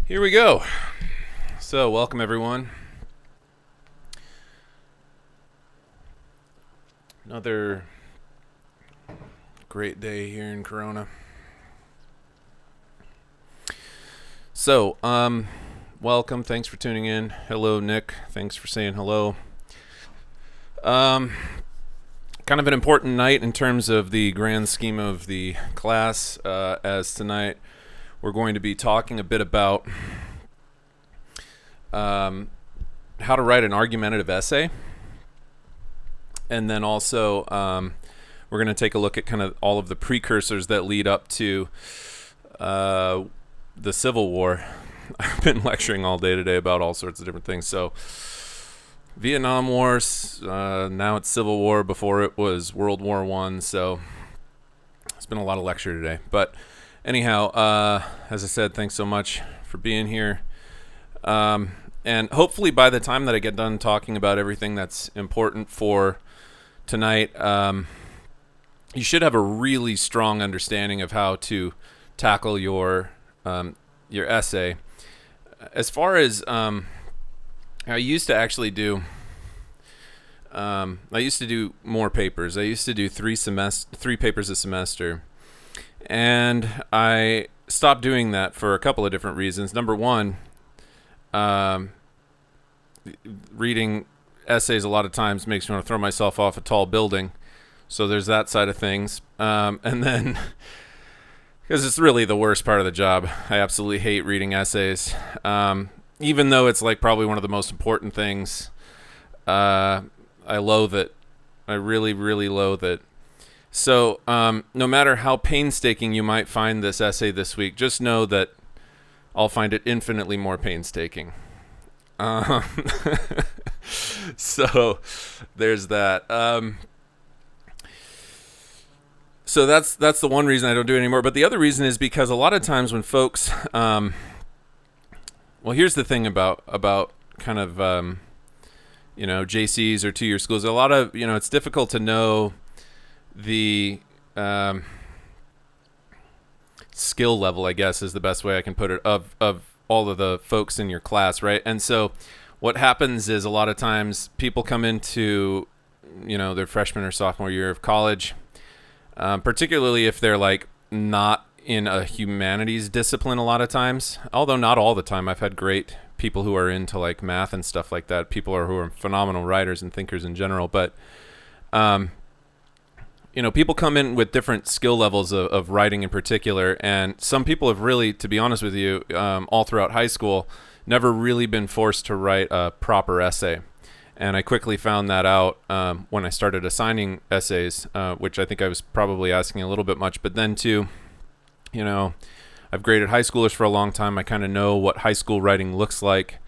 Here we go. So, welcome everyone. Another great day here in Corona. So, welcome. Thanks for tuning in. Hello, Nick. Thanks for saying hello. Kind of an important night in terms of the grand scheme of the class, as tonight we're going to be talking a bit about how to write an argumentative essay. And then also we're going to take a look at kind of all of the precursors that lead up to the Civil War. I've been lecturing all day today about all sorts of different things. So Vietnam War, now it's Civil War. Before it was World War I. So it's been a lot of lecture today. But anyhow, as I said, thanks so much for being here. And hopefully by the time that I get done talking about everything that's important for tonight, you should have a really strong understanding of how to tackle your essay. As far as I used to actually do, I used to do more papers. I used to do three papers a semester, and I stopped doing that for a couple of different reasons. Number one, reading essays a lot of times makes me want to throw myself off a tall building. So there's that side of things. And then, because it's really the worst part of the job, I absolutely hate reading essays. Even though it's like probably one of the most important things, I loathe it. I really, really loathe it. So no matter how painstaking you might find this essay this week, just know that I'll find it infinitely more painstaking. So there's that. So that's the one reason I don't do it anymore. But the other reason is because a lot of times when folks, well, here's the thing about kind of, JCs or 2-year schools. A lot of, it's difficult to know the skill level, I guess is the best way I can put it, of all of the folks in your class, right? And so what happens is a lot of times people come into, their freshman or sophomore year of college, particularly if they're like not in a humanities discipline a lot of times, although not all the time. I've had great people who are into like math and stuff like that. People who are phenomenal writers and thinkers in general, but people come in with different skill levels of writing in particular, and some people have really, to be honest with you, all throughout high school, never really been forced to write a proper essay. And I quickly found that out when I started assigning essays, which I think I was probably asking a little bit much. But then too, I've graded high schoolers for a long time. I kind of know what high school writing looks like.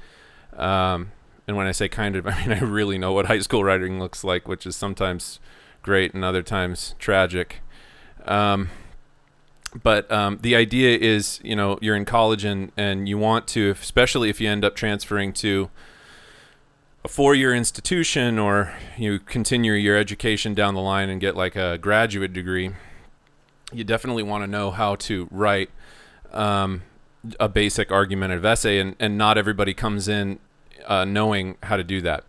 And when I say kind of, I mean I really know what high school writing looks like, which is sometimes great and other times tragic. But the idea is, you're in college and you want to, especially if you end up transferring to a 4-year institution or you continue your education down the line and get like a graduate degree, you definitely want to know how to write a basic argumentative essay, and not everybody comes in knowing how to do that.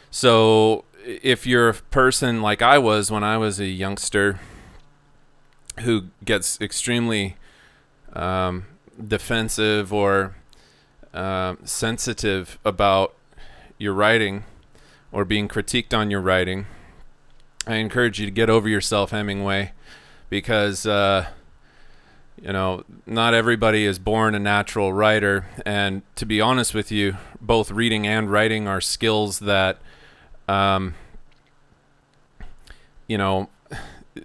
So if you're a person like I was when I was a youngster who gets extremely defensive or sensitive about your writing or being critiqued on your writing, I encourage you to get over yourself, Hemingway, because not everybody is born a natural writer. And to be honest with you, both reading and writing are skills that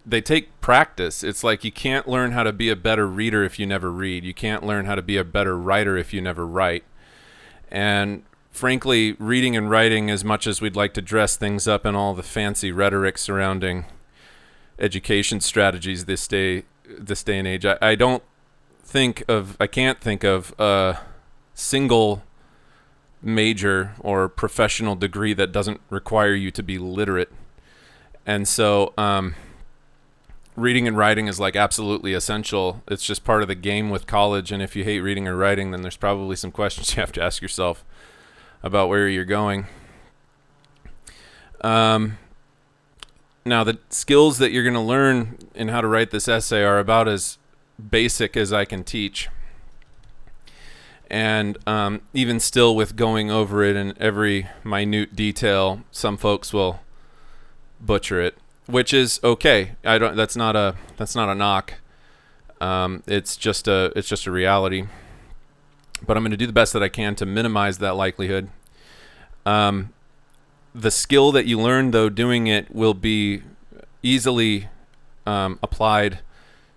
they take practice. It's like you can't learn how to be a better reader if you never read. You can't learn how to be a better writer if you never write. And frankly, reading and writing, as much as we'd like to dress things up in all the fancy rhetoric surrounding education strategies this day and age, I can't think of a single major or professional degree that doesn't require you to be literate. And so reading and writing is like absolutely essential. It's just part of the game with college. And if you hate reading or writing, then there's probably some questions you have to ask yourself about where you're going. Now, the skills that you're going to learn in how to write this essay are about as basic as I can teach. And even still, with going over it in every minute detail, some folks will butcher it, which is okay. That's not a knock. It's just a reality. But I'm going to do the best that I can to minimize that likelihood. The skill that you learn, though, doing it will be easily applied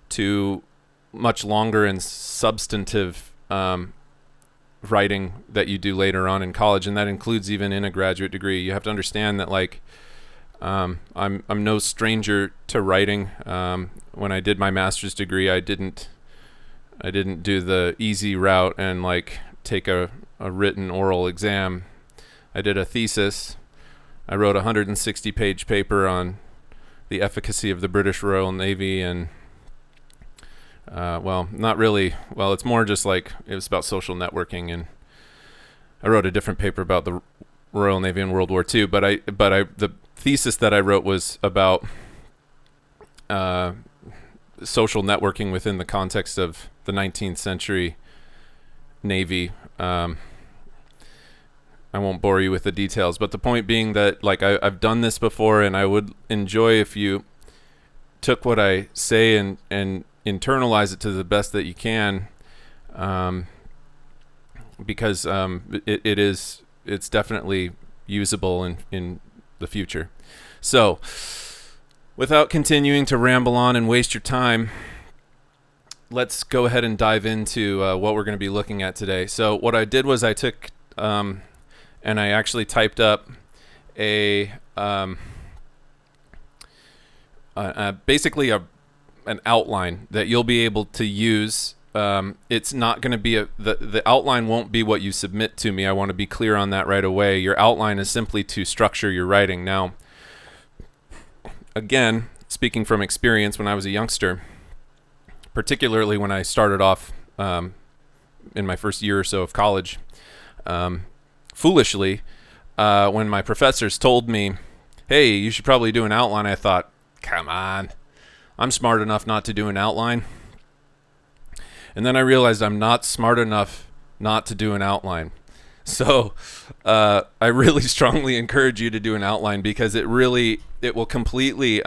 to much longer and substantive writing that you do later on in college, and that includes even in a graduate degree. You have to understand that, like, I'm no stranger to writing. When I did my master's degree, I didn't do the easy route and like take a written oral exam. I did a thesis. I wrote a 160-page paper on the efficacy of the British Royal Navy, and not really. Well, it's more just like it was about social networking, and I wrote a different paper about the Royal Navy in World War II. But the thesis that I wrote was about social networking within the context of the 19th century Navy. I won't bore you with the details, but the point being that, like, I've done this before, and I would enjoy if you took what I say and internalize it to the best that you can, because it's definitely usable in the future. So, without continuing to ramble on and waste your time, let's go ahead and dive into what we're going to be looking at today. So what I did was I took and I actually typed up basically an outline that you'll be able to use. It's not going to be the outline won't be what you submit to me. I want to be clear on that right away. Your outline is simply to structure your writing. Now, again, speaking from experience, when I was a youngster, particularly when I started off in my first year or so of college, foolishly, when my professors told me, hey, you should probably do an outline, I thought, come on, I'm smart enough not to do an outline. And then I realized I'm not smart enough not to do an outline. So I really strongly encourage you to do an outline, because it will completely,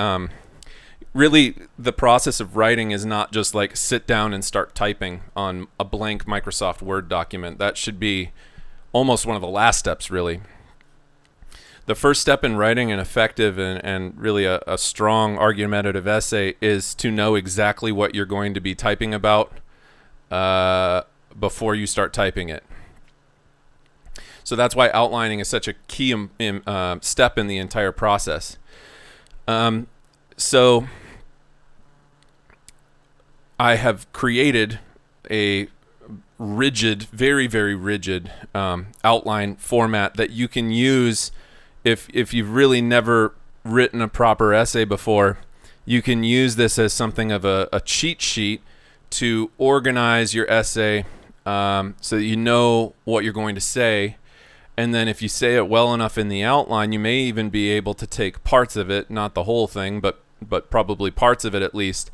really, the process of writing is not just like sit down and start typing on a blank Microsoft Word document. That should be almost one of the last steps, really. The first step in writing an effective and really a strong argumentative essay is to know exactly what you're going to be typing about before you start typing it. So that's why outlining is such a key step in the entire process. So I have created a rigid, very, very rigid outline format that you can use if you've really never written a proper essay before. You can use this as something of a cheat sheet to organize your essay so that you know what you're going to say. And then if you say it well enough in the outline, you may even be able to take parts of it, not the whole thing, but probably parts of it at least,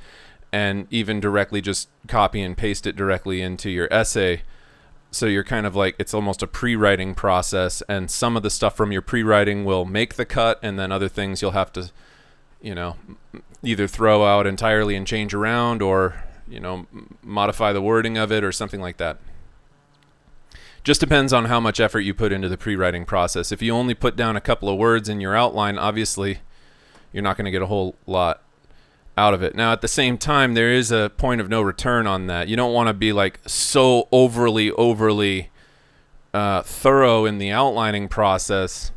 and even directly just copy and paste it directly into your essay. So you're kind of like, it's almost a pre-writing process, and some of the stuff from your pre-writing will make the cut, and then other things you'll have to, either throw out entirely and change around, or, modify the wording of it or something like that. Just depends on how much effort you put into the pre-writing process. If you only put down a couple of words in your outline, obviously you're not going to get a whole lot out of it. Now, at the same time, there is a point of no return on that. You don't want to be like so overly thorough in the outlining process,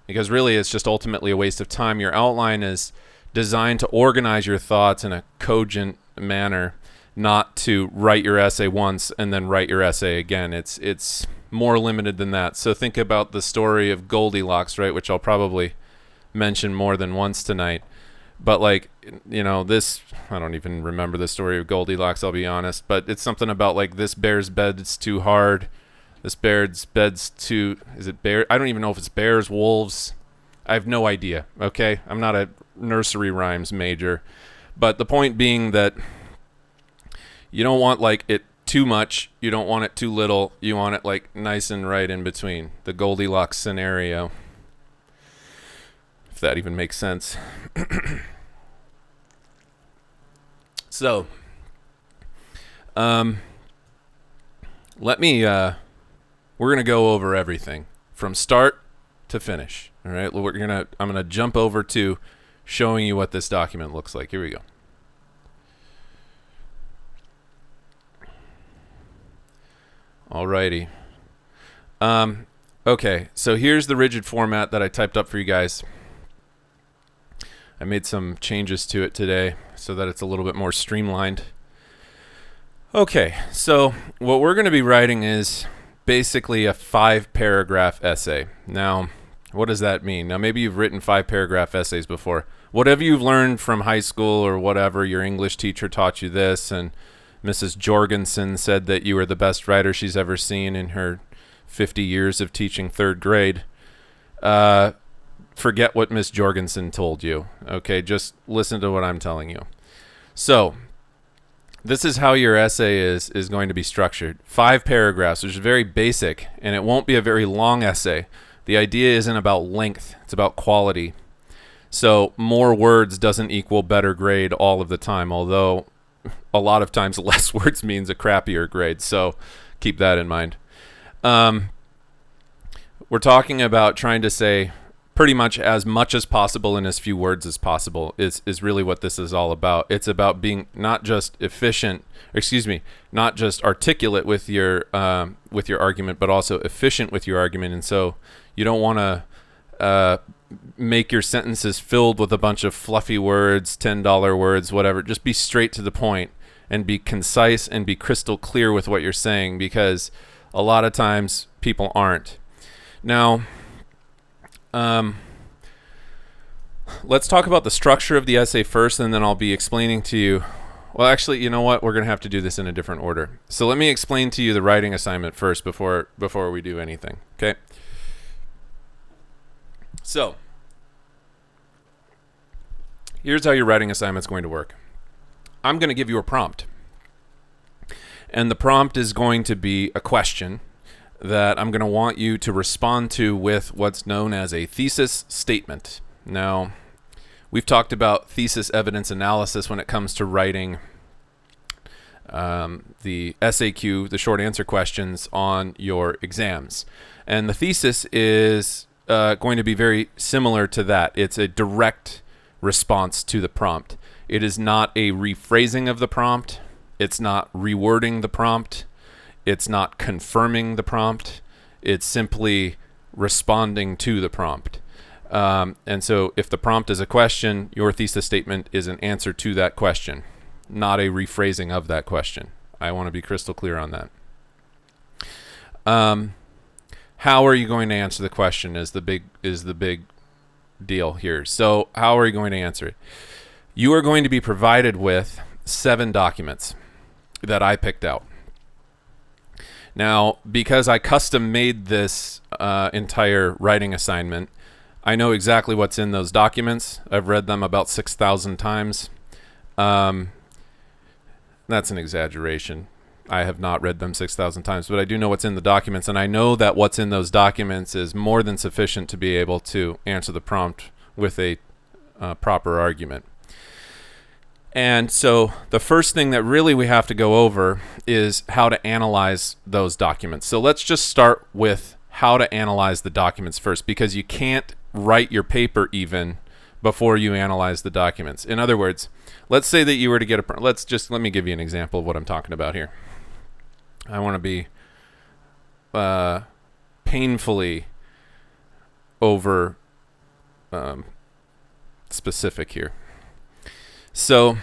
because really it's just ultimately a waste of time. Your outline is designed to organize your thoughts in a cogent manner, not to write your essay once and then write your essay again. It's more limited than that. So think about the story of Goldilocks, right, which I'll probably mention more than once tonight. But like, this, I don't even remember the story of Goldilocks, I'll be honest, but it's something about like this bear's bed's too hard. This bear's bed's too, is it bear? I don't even know if it's bears, wolves. I have no idea. Okay. I'm not a nursery rhymes major, but the point being that you don't want like it too much. You don't want it too little. You want it like nice and right in between. The Goldilocks scenario. If that even makes sense. So, we're going to go over everything from start to finish. All right. I'm going to jump over to showing you what this document looks like. Here we go. Alrighty. Okay, so here's the rigid format that I typed up for you guys. I made some changes to it today so that it's a little bit more streamlined. Okay, so what we're going to be writing is basically a 5-paragraph essay. Now, what does that mean? Now, maybe you've written 5-paragraph essays before. Whatever you've learned from high school or whatever, your English teacher taught you this, and Mrs. Jorgensen said that you were the best writer she's ever seen in her 50 years of teaching third grade. Forget what Miss Jorgensen told you. Okay, just listen to what I'm telling you. So, this is how your essay is going to be structured. 5 paragraphs, which is very basic, and it won't be a very long essay. The idea isn't about length, it's about quality. So, more words doesn't equal better grade all of the time, although a lot of times less words means a crappier grade, so keep that in mind. We're talking about trying to say pretty much as possible in as few words as possible is really what this is all about. It's about being not just not just articulate with your argument, but also efficient with your argument. And so you don't want to make your sentences filled with a bunch of fluffy words, $10 words, whatever. Just be straight to the point and be concise and be crystal clear with what you're saying, because a lot of times people aren't. Now, let's talk about the structure of the essay first, and then I'll be explaining to you. Well, actually, you know what? We're going to have to do this in a different order. So let me explain to you the writing assignment first before we do anything. Okay? So, here's how your writing assignment's going to work. I'm going to give you a prompt. And the prompt is going to be a question that I'm going to want you to respond to with what's known as a thesis statement. Now, we've talked about thesis evidence analysis when it comes to writing the SAQ, the short answer questions on your exams. And the thesis is going to be very similar to that. It's a direct response to the prompt. It is not a rephrasing of the prompt. It's not rewording the prompt. It's not confirming the prompt. It's simply responding to the prompt. And so if the prompt is a question, your thesis statement is an answer to that question, not a rephrasing of that question. I want to be crystal clear on that. How are you going to answer the question is the big deal here. So how are you going to answer it? You are going to be provided with 7 documents that I picked out. Now, because I custom made this entire writing assignment, I know exactly what's in those documents. I've read them about 6,000 times. That's an exaggeration. I have not read them 6,000 times, but I do know what's in the documents, and I know that what's in those documents is more than sufficient to be able to answer the prompt with a proper argument. And so the first thing that really we have to go over is how to analyze those documents. So let's just start with how to analyze the documents first, because you can't write your paper even before you analyze the documents. In other words, let's say that you were to get let me give you an example of what I'm talking about here. I want to be painfully over specific here. So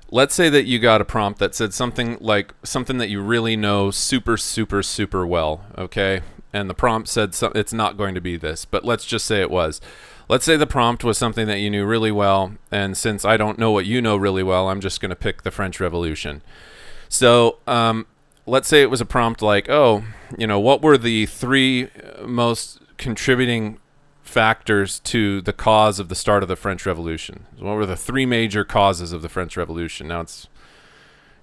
let's say that you got a prompt that said something that you really know super, super, super well, okay? and the prompt said it's not going to be this, but let's just say it was. Let's say the prompt was something that you knew really well, and since I don't know what you know really well, I'm just going to pick the French Revolution. So let's say it was a prompt like, what were the 3 most contributing factors to the cause of the start of the French Revolution? What were the 3 major causes of the French Revolution? Now,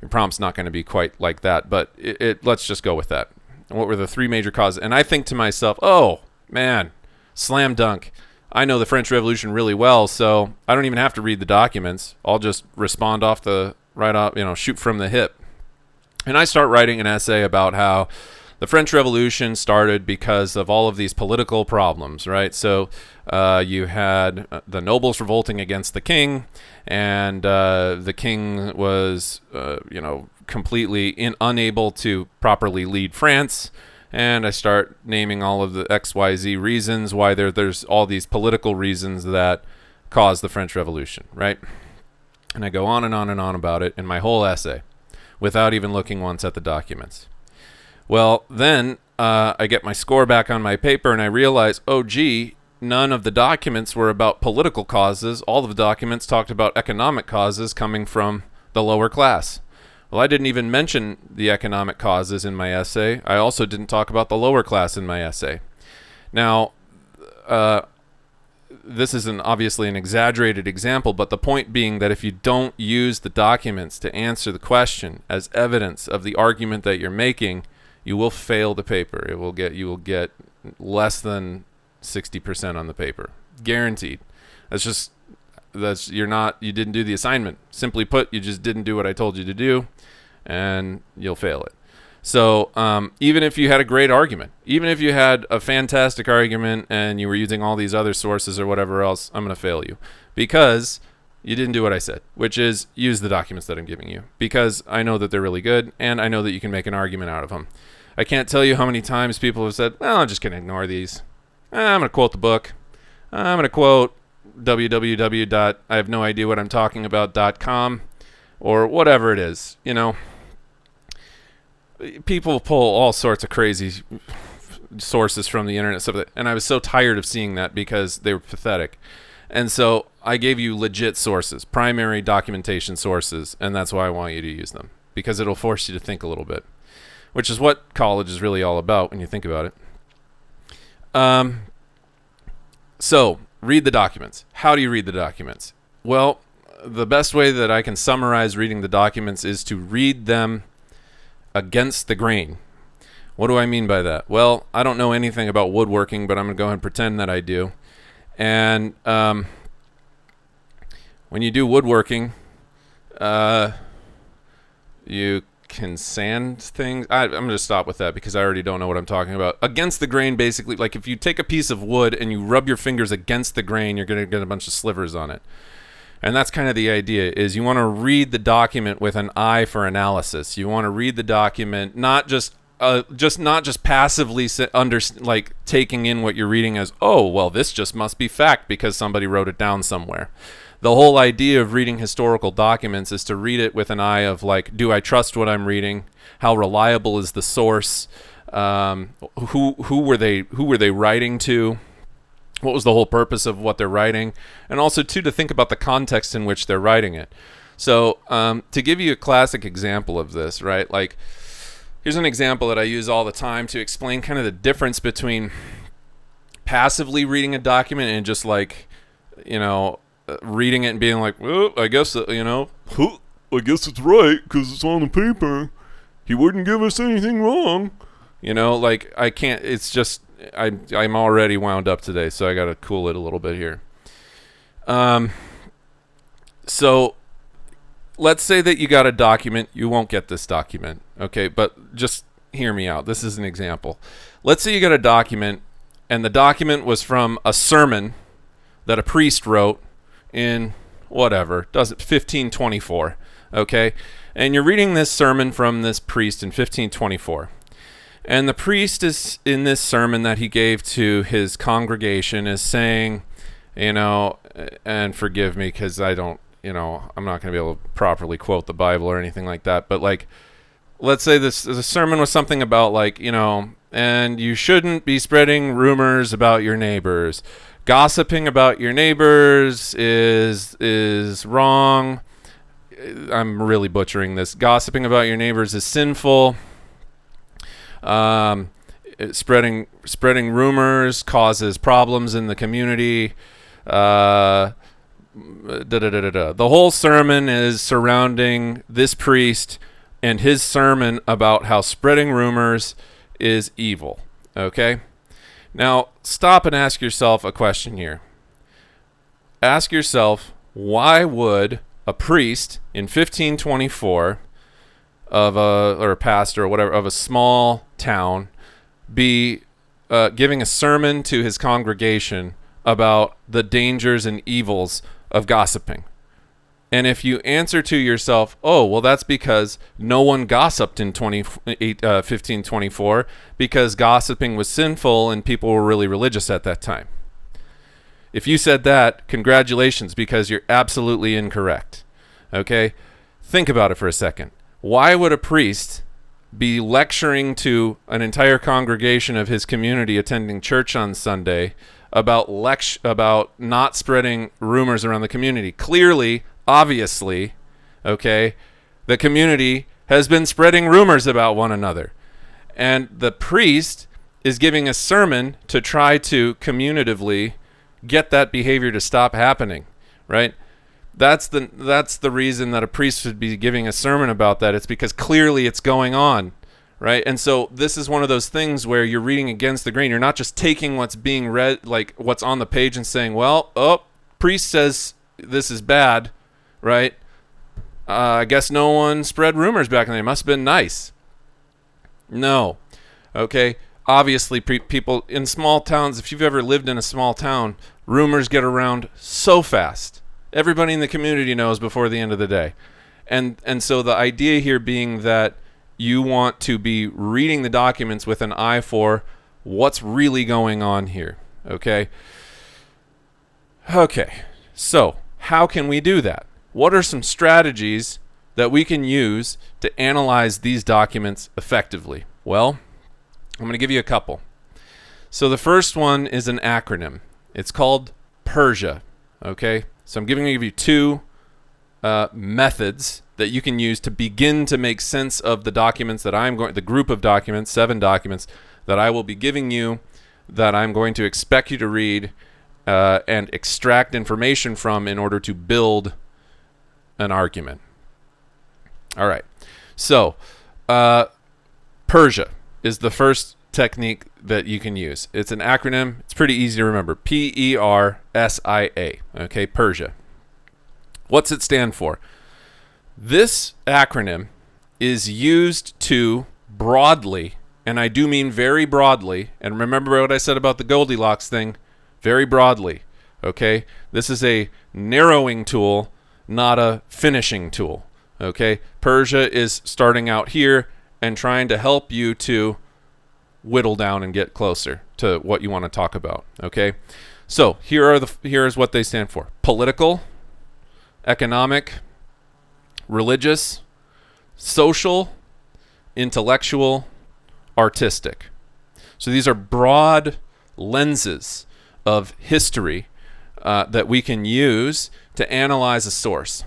your prompt's not going to be quite like that, but let's just go with that. What were the 3 major causes? And I think to myself, oh, man, slam dunk. I know the French Revolution really well, so I don't even have to read the documents. I'll just respond shoot from the hip. And I start writing an essay about how the French Revolution started because of all of these political problems, right? So you had the nobles revolting against the king, and the king was, completely unable to properly lead France. And I start naming all of the XYZ reasons why there's all these political reasons that caused the French Revolution, right? And I go on and on and on about it in my whole essay without even looking once at the documents. Well, then I get my score back on my paper and I realize, none of the documents were about political causes. All of the documents talked about economic causes coming from the lower class. Well, I didn't even mention the economic causes in my essay. I also didn't talk about the lower class in my essay. Now, this is obviously an exaggerated example, but the point being that if you don't use the documents to answer the question as evidence of the argument that you're making, you will fail the paper. You will get less than 60% on the paper, guaranteed. You didn't do the assignment. Simply put, you just didn't do what I told you to do, and you'll fail it. So even if you had a great argument, even if you had a fantastic argument and you were using all these other sources or whatever else, I'm going to fail you because you didn't do what I said, which is use the documents that I'm giving you, because I know that they're really good and I know that you can make an argument out of them. I can't tell you how many times people have said, well, I'm just going to ignore these. I'm going to quote the book. I'm going to quote www.I-have-no-idea-what-I'm-talking-about.com or whatever it is. People pull all sorts of crazy sources from the internet, stuff and I was so tired of seeing that because they were pathetic. And so I gave you legit sources, primary documentation sources, and that's why I want you to use them, because it'll force you to think a little bit, which is what college is really all about when you think about it. So read the documents. How do you read the documents? Well, the best way that I can summarize reading the documents is to read them against the grain. What do I mean by that? Well, I don't know anything about woodworking, but I'm going to go ahead and pretend that I do. And when you do woodworking, you can sand things. I'm going to stop with that because I already don't know what I'm talking about. Against the grain, basically, like if you take a piece of wood and you rub your fingers against the grain, you're going to get a bunch of slivers on it. And that's kind of the idea, is you want to read the document with an eye for analysis. You want to read the document not just passively taking in what you're reading as, oh, well, this just must be fact because somebody wrote it down somewhere. The whole idea of reading historical documents is to read it with an eye of like, do I trust what I'm reading? How reliable is the source? Who were they writing to? What was the whole purpose of what they're writing? And also, too, to think about the context in which they're writing it. So to give you a classic example of this, right? Like, here's an example that I use all the time to explain kind of the difference between passively reading a document and just like, reading it and being like, well, I guess, I guess it's right because it's on the paper. He wouldn't give us anything wrong. Like I can't, it's just, I'm already wound up today, so I got to cool it a little bit here. So let's say that you got a document. You won't get this document, okay? But just hear me out. This is an example. Let's say you got a document, and the document was from a sermon that a priest wrote in 1524, okay? And you're reading this sermon from this priest in 1524. And the priest is in this sermon that he gave to his congregation is saying, and forgive me because I don't, I'm not going to be able to properly quote the Bible or anything like that. But like, let's say the sermon was something about like, and you shouldn't be spreading rumors about your neighbors. Gossiping about your neighbors is wrong. I'm really butchering this. Gossiping about your neighbors is sinful. Spreading rumors causes problems in the community. The whole sermon is surrounding this priest and his sermon about how spreading rumors is evil. Okay? Now, stop and ask yourself a question here. Ask yourself, why would a priest in 1524 or a pastor or whatever of a small town be giving a sermon to his congregation about the dangers and evils of gossiping? And if you answer to yourself, oh, well, that's because no one gossiped in 1524 because gossiping was sinful and people were really religious at that time. If you said that, congratulations, because you're absolutely incorrect. Okay? Think about it for a second. Why would a priest be lecturing to an entire congregation of his community attending church on Sunday about not spreading rumors around the community? Clearly, obviously, okay, the community has been spreading rumors about one another. And the priest is giving a sermon to try to communitively get that behavior to stop happening, right? That's the reason that a priest should be giving a sermon about that. It's because clearly it's going on, right? And so this is one of those things where you're reading against the grain. You're not just taking what's being read, like what's on the page, and saying, well, priest says this is bad, right? I guess no one spread rumors back then. They must have been nice. No. Okay? Obviously, people in small towns, if you've ever lived in a small town, rumors get around so fast. Everybody in the community knows before the end of the day. And so the idea here being that you want to be reading the documents with an eye for what's really going on here. Okay? Okay. So, how can we do that? What are some strategies that we can use to analyze these documents effectively? Well, I'm going to give you a couple. So the first one is an acronym. It's called PERSIA. Okay? So I'm giving you two methods that you can use to begin to make sense of the documents that the group of documents, 7 documents, that I will be giving you, that I'm going to expect you to read and extract information from in order to build an argument. All right. So, PERSIA is the first technique that you can use. It's an acronym. It's pretty easy to remember. PERSIA. Okay, PERSIA. What's it stand for? This acronym is used to broadly, and I do mean very broadly, and remember what I said about the Goldilocks thing, very broadly. Okay? This is a narrowing tool, not a finishing tool. Okay? PERSIA is starting out here and trying to help you to whittle down and get closer to what you want to talk about. Okay? So here's what they stand for: political, economic, religious, social, intellectual, artistic. So these are broad lenses of history that we can use to analyze a source.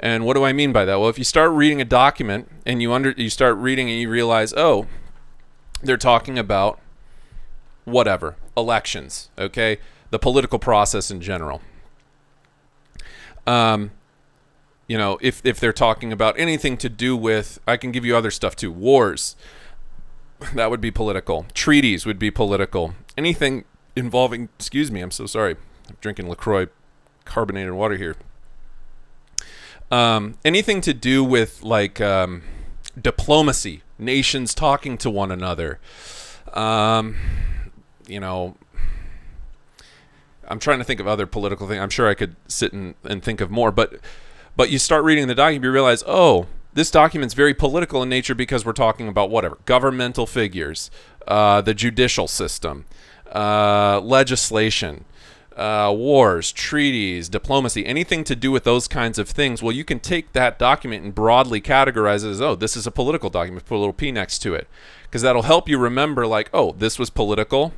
And what do I mean by that? Well, if you start reading a document and you start reading and you realize, oh, they're talking about whatever, elections, okay? The political process in general. If they're talking about anything to do with, I can give you other stuff too, wars, that would be political. Treaties would be political. Anything involving, excuse me, I'm so sorry, I'm drinking LaCroix carbonated water here. Anything to do with like diplomacy, nations talking to one another. I'm trying to think of other political things. I'm sure I could sit and think of more, but you start reading the document, you realize, oh, this document's very political in nature because we're talking about whatever, governmental figures, the judicial system, legislation, wars, treaties, diplomacy, anything to do with those kinds of things, well, you can take that document and broadly categorize it as, oh, this is a political document, put a little P next to it, because that'll help you remember, like, oh, this was political.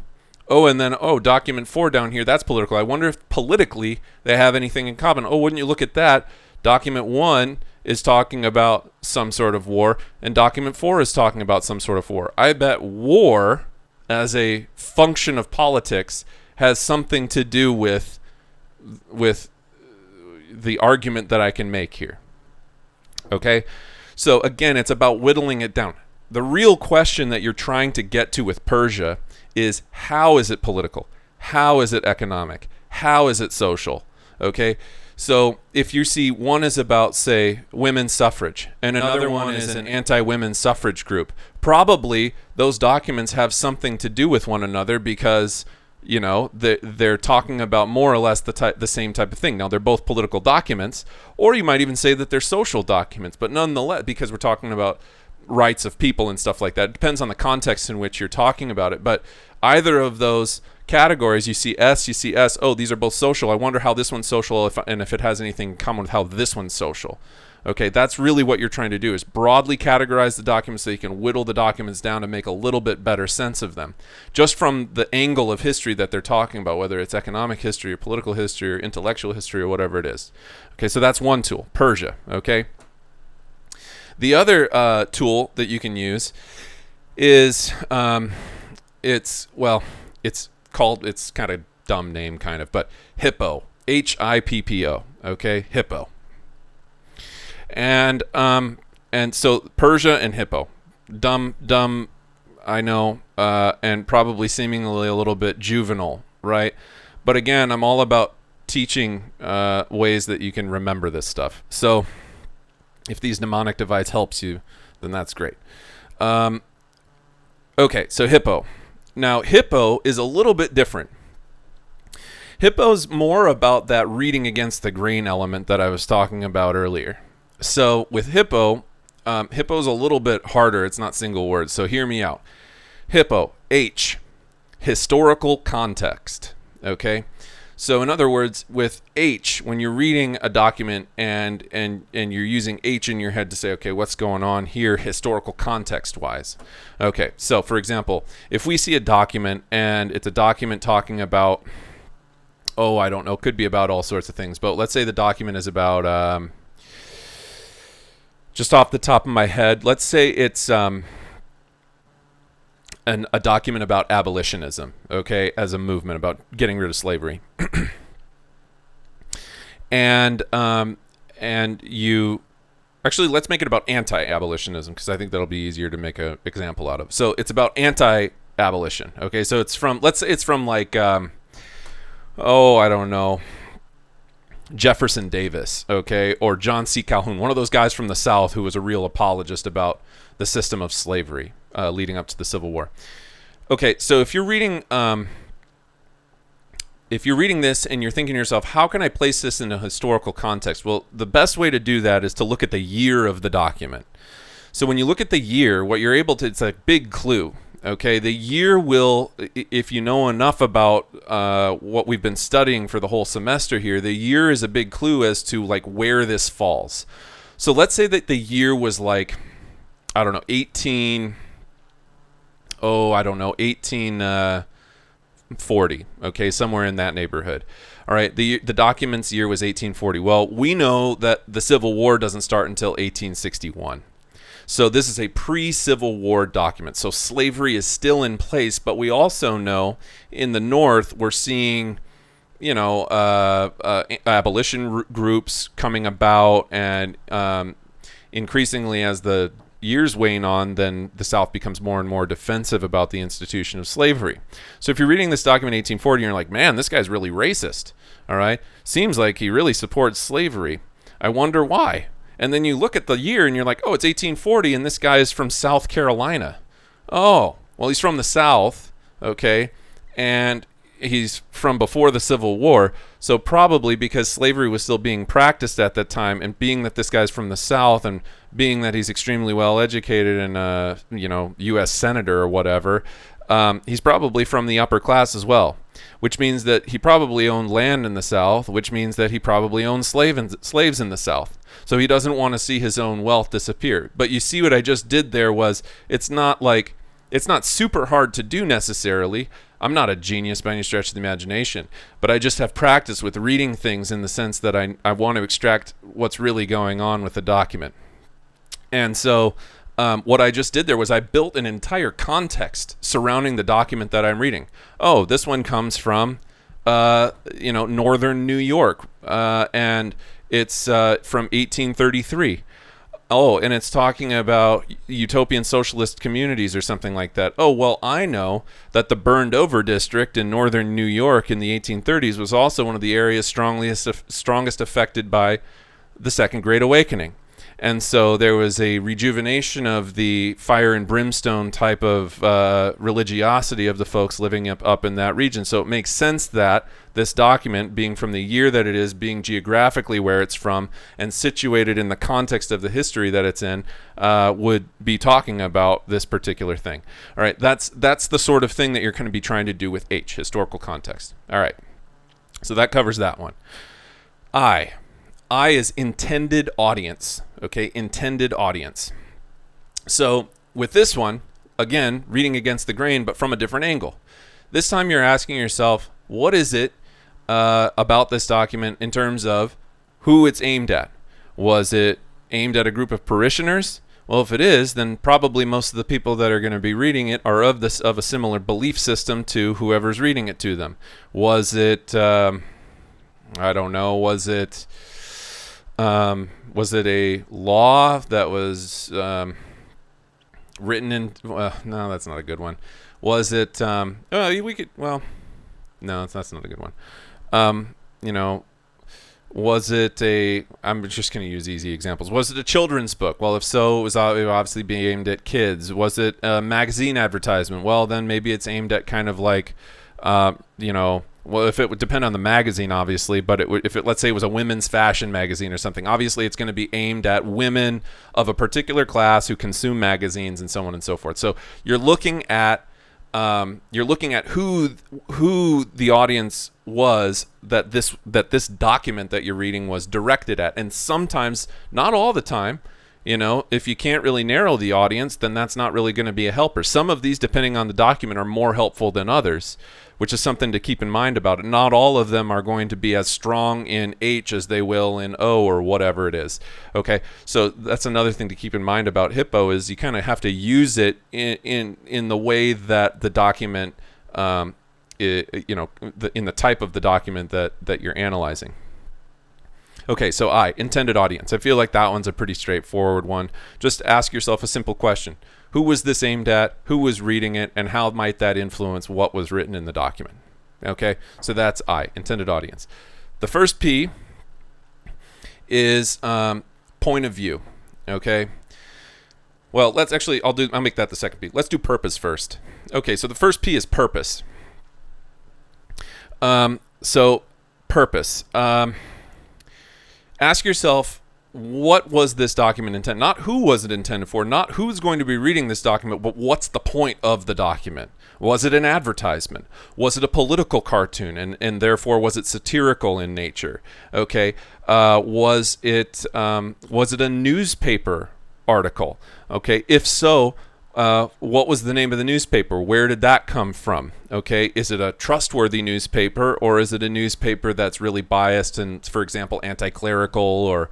Oh, and then, oh, document 4 down here, that's political. I wonder if politically they have anything in common. Oh, wouldn't you look at that? Document 1 is talking about some sort of war, and document 4 is talking about some sort of war. I bet war, as a function of politics, has something to do with the argument that I can make here. Okay? So again, it's about whittling it down. The real question that you're trying to get to with Persia is, how is it political? How is it economic? How is it social? Okay? So if you see one is about, say, women's suffrage, and another one is an anti-women's suffrage group, probably those documents have something to do with one another, because, you know, they're talking about more or less the same type of thing. Now, they're both political documents, or you might even say that they're social documents, but nonetheless, because we're talking about rights of people and stuff like that, it depends on the context in which you're talking about it. But either of those categories, you see S, oh, these are both social. I wonder how this one's social, and if it has anything in common with how this one's social. Okay, that's really what you're trying to do, is broadly categorize the documents so you can whittle the documents down and make a little bit better sense of them, just from the angle of history that they're talking about, whether it's economic history or political history or intellectual history or whatever it is. Okay, so that's one tool, Persia. Okay, the other tool that you can use is it's kind of dumb name, kind of, but Hippo, Hippo. Okay, Hippo. And so Persia and Hippo, dumb, I know, and probably seemingly a little bit juvenile, right? But again, I'm all about teaching ways that you can remember this stuff. So if these mnemonic divides helps you, then that's great. Okay, so Hippo. Now, Hippo is a little bit different. Hippo's more about that reading against the grain element that I was talking about earlier. So with Hippo, Hippo's a little bit harder. It's not single words, so hear me out. Hippo, H, historical context, okay? So in other words, with H, when you're reading a document and you're using H in your head to say, okay, what's going on here historical context-wise? Okay, so for example, if we see a document and it's a document talking about, oh, I don't know, could be about all sorts of things, but let's say the document is about, just off the top of my head, let's say it's a document about abolitionism, okay, as a movement about getting rid of slavery. and you actually, let's make it about anti-abolitionism, because I think that'll be easier to make an example out of. So it's about anti-abolition, okay? So it's from, let's say it's from like, I don't know, Jefferson Davis, okay, or John C. Calhoun, one of those guys from the South who was a real apologist about the system of slavery leading up to the Civil War. Okay, so if you're reading this and you're thinking to yourself, how can I place this in a historical context? Well, the best way to do that is to look at the year of the document. So when you look at the year, what you're able to, it's a big clue. Okay, the year will, if you know enough about what we've been studying for the whole semester here, the year is a big clue as to like where this falls. So let's say that the year was like, I don't know, 1840, okay, somewhere in that neighborhood. All right, the document's year was 1840. Well, we know that the Civil War doesn't start until 1861. So this is a pre-Civil War document. So slavery is still in place, but we also know in the North we're seeing, you know, abolition groups coming about, and increasingly as the years wane on, then the South becomes more and more defensive about the institution of slavery. So if you're reading this document in 1840, you're like, man, this guy's really racist. All right, seems like he really supports slavery. I wonder why. And then you look at the year and you're like, oh, it's 1840 and this guy is from South Carolina. Oh, well, he's from the South, okay, and he's from before the Civil War. So probably because slavery was still being practiced at that time, and being that this guy's from the South, and being that he's extremely well educated and, U.S. senator or whatever, He's probably from the upper class as well, which means that he probably owned land in the South, which means that he probably owned slaves in the South. So he doesn't want to see his own wealth disappear. But you see what I just did there was, it's not super hard to do necessarily. I'm not a genius by any stretch of the imagination, but I just have practice with reading things in the sense that I want to extract what's really going on with the document. And so what I just did there was I built an entire context surrounding the document that I'm reading. Oh, this one comes from, northern New York, and it's from 1833. Oh, and it's talking about utopian socialist communities or something like that. Oh, well, I know that the burned over district in northern New York in the 1830s was also one of the areas strongest affected by the Second Great Awakening. And so there was a rejuvenation of the fire and brimstone type of religiosity of the folks living up in that region. So it makes sense that this document, being from the year that it is, being geographically where it's from, and situated in the context of the history that it's in, would be talking about this particular thing. All right, that's the sort of thing that you're going to be trying to do with H, historical context. All right, so that covers that one. I is intended audience. Okay, intended audience. So with this one, again, reading against the grain, but from a different angle. This time you're asking yourself, what is it about this document in terms of who it's aimed at? Was it aimed at a group of parishioners? Well, if it is, then probably most of the people that are going to be reading it are of a similar belief system to whoever's reading it to them. Was it, I don't know, was it a law that was written in? No, that's not a good one. Was it? No, that's not a good one. Was it a? I'm just going to use easy examples. Was it a children's book? Well, if so, it was obviously being aimed at kids. Was it a magazine advertisement? Well, then maybe it's aimed at kind of like, well, if it would depend on the magazine, obviously, but let's say it was a women's fashion magazine or something, obviously it's going to be aimed at women of a particular class who consume magazines and so on and so forth. So you're looking at who the audience was that this document that you're reading was directed at, and sometimes, not all the time. If you can't really narrow the audience, then that's not really going to be a helper. Some of these, depending on the document, are more helpful than others, which is something to keep in mind about it. Not all of them are going to be as strong in H as they will in O or whatever it is. Okay, so that's another thing to keep in mind about Hippo is you kind of have to use it in the way that the document, in the type of the document that you're analyzing. Okay, so intended audience. I feel like that one's a pretty straightforward one. Just ask yourself a simple question. Who was this aimed at? Who was reading it? And how might that influence what was written in the document? Okay, so that's intended audience. The first P is point of view. Okay. Well, I'll make that the second P. Let's do purpose first. Okay, so the first P is purpose. So purpose. Ask yourself, what was this document intended? Not who was it intended for, not who's going to be reading this document, but what's the point of the document? Was it an advertisement? Was it a political cartoon, and therefore was it satirical in nature? Okay, was it a newspaper article? Okay, if so, what was the name of the newspaper? Where did that come from? Okay, is it a trustworthy newspaper, or is it a newspaper that's really biased and, for example, anti-clerical or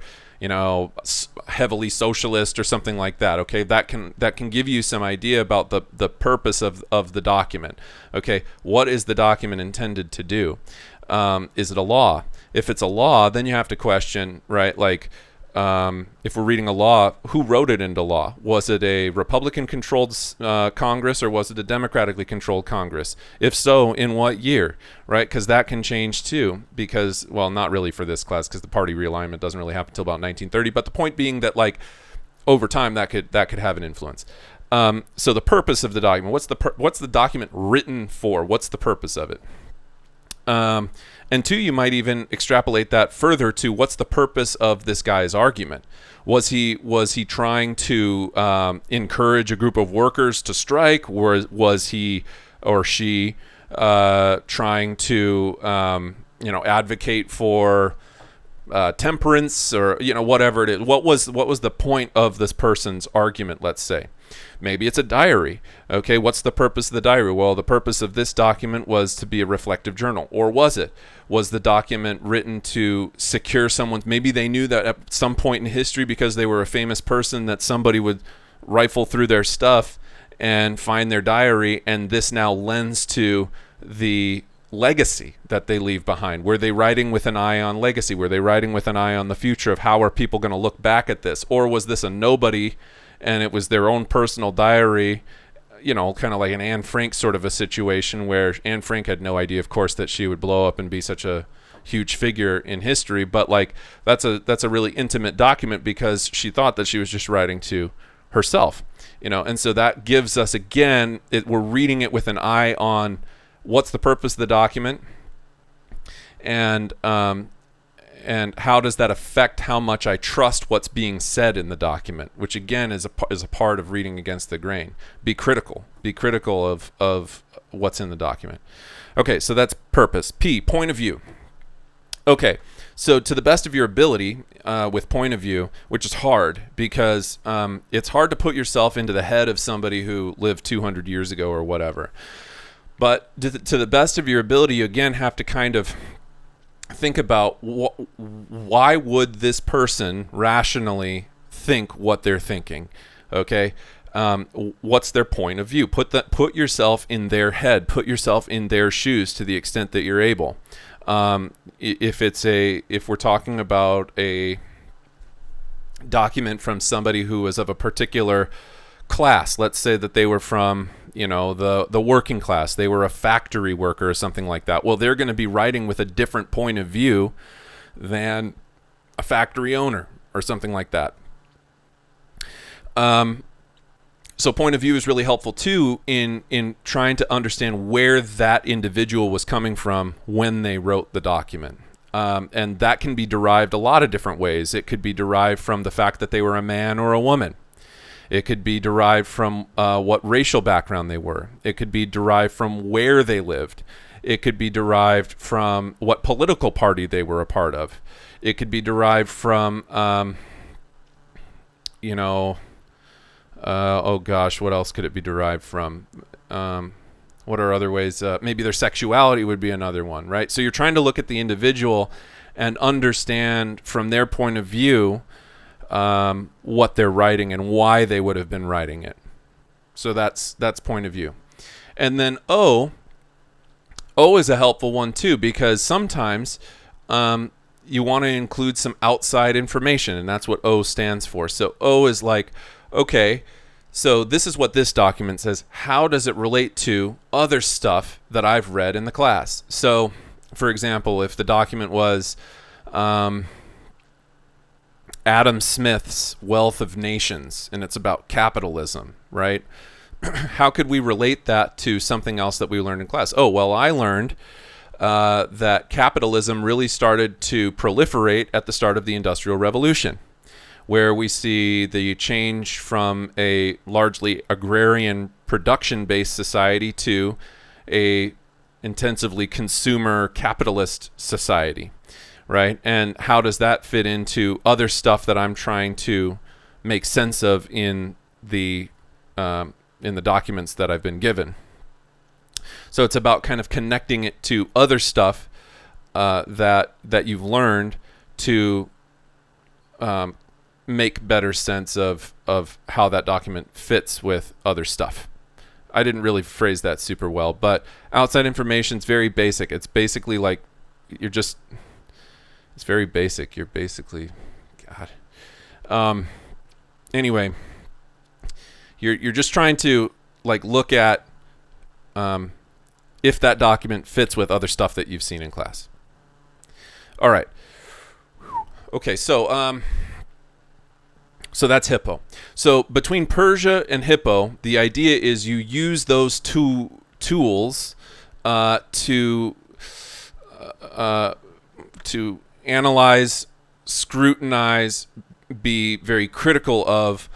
heavily socialist or something like that? Okay, that can give you some idea about the purpose of the document. Okay, what is the document intended to do? Is it a law? If it's a law, then you have to question, right? Like, if we're reading a law, who wrote it into law? Was it a Republican-controlled Congress, or was it a democratically controlled Congress? If so, in what year, right? Because that can change too. Because, well, not really for this class, because the party realignment doesn't really happen until about 1930. But the point being that, like, over time, that could have an influence. So the purpose of the document. What's the document written for? What's the purpose of it? And two, you might even extrapolate that further to what's the purpose of this guy's argument. Was he trying to encourage a group of workers to strike? Was he or she trying to advocate for temperance, or whatever it is. What was the point of this person's argument? Let's say maybe it's a diary. Okay, what's the purpose of the diary? Well, the purpose of this document was to be a reflective journal. Or was the document written to secure someone? Maybe they knew that at some point in history, because they were a famous person, that somebody would rifle through their stuff and find their diary, and this now lends to the legacy that they leave behind. Were they writing with an eye on legacy? Were they writing with an eye on the future of how are people going to look back at this? Or was this a nobody and it was their own personal diary, kind of like an Anne Frank sort of a situation, where Anne Frank had no idea, of course, that she would blow up and be such a huge figure in history, but like that's a really intimate document because she thought that she was just writing to herself, and so that gives us, again, we're reading it with an eye on what's the purpose of the document, and how does that affect how much I trust what's being said in the document, which again is a part of reading against the grain. Be critical of what's in the document. Okay, so that's purpose. P, point of view. Okay, so to the best of your ability with point of view, which is hard because it's hard to put yourself into the head of somebody who lived 200 years ago or whatever. But to the best of your ability, you again have to kind of think about why would this person rationally think what they're thinking, okay? What's their point of view? Put yourself in their head, put yourself in their shoes to the extent that you're able. If we're talking about a document from somebody who was of a particular class, let's say that they were from the working class, they were a factory worker or something like that, well, they're going to be writing with a different point of view than a factory owner or something like that. So point of view is really helpful too in trying to understand where that individual was coming from when they wrote the document. And that can be derived a lot of different ways. It could be derived from the fact that they were a man or a woman. It could be derived from what racial background they were. It could be derived from where they lived. It could be derived from what political party they were a part of. It could be derived from, oh gosh, what else could it be derived from? What are other ways? Maybe their sexuality would be another one, right? So you're trying to look at the individual and understand from their point of view what they're writing and why they would have been writing it. So that's point of view. And then O is a helpful one too, because sometimes you want to include some outside information, and that's what O stands for. So O is like, okay, so this is what this document says. How does it relate to other stuff that I've read in the class? So, for example, if the document was Adam Smith's Wealth of Nations, and it's about capitalism, right? How could we relate that to something else that we learned in class? Oh, well, I learned that capitalism really started to proliferate at the start of the Industrial Revolution, where we see the change from a largely agrarian production-based society to a intensively consumer capitalist society. Right? And how does that fit into other stuff that I'm trying to make sense of in the documents that I've been given? So it's about kind of connecting it to other stuff that you've learned to make better sense of how that document fits with other stuff. I didn't really phrase that super well, but outside information is very basic. It's basically like it's very basic. You're basically, God. Anyway, you're just trying to like look at if that document fits with other stuff that you've seen in class. All right. Okay, so that's Hippo. So between Persia and Hippo, the idea is you use those two tools to analyze, scrutinize, be very critical of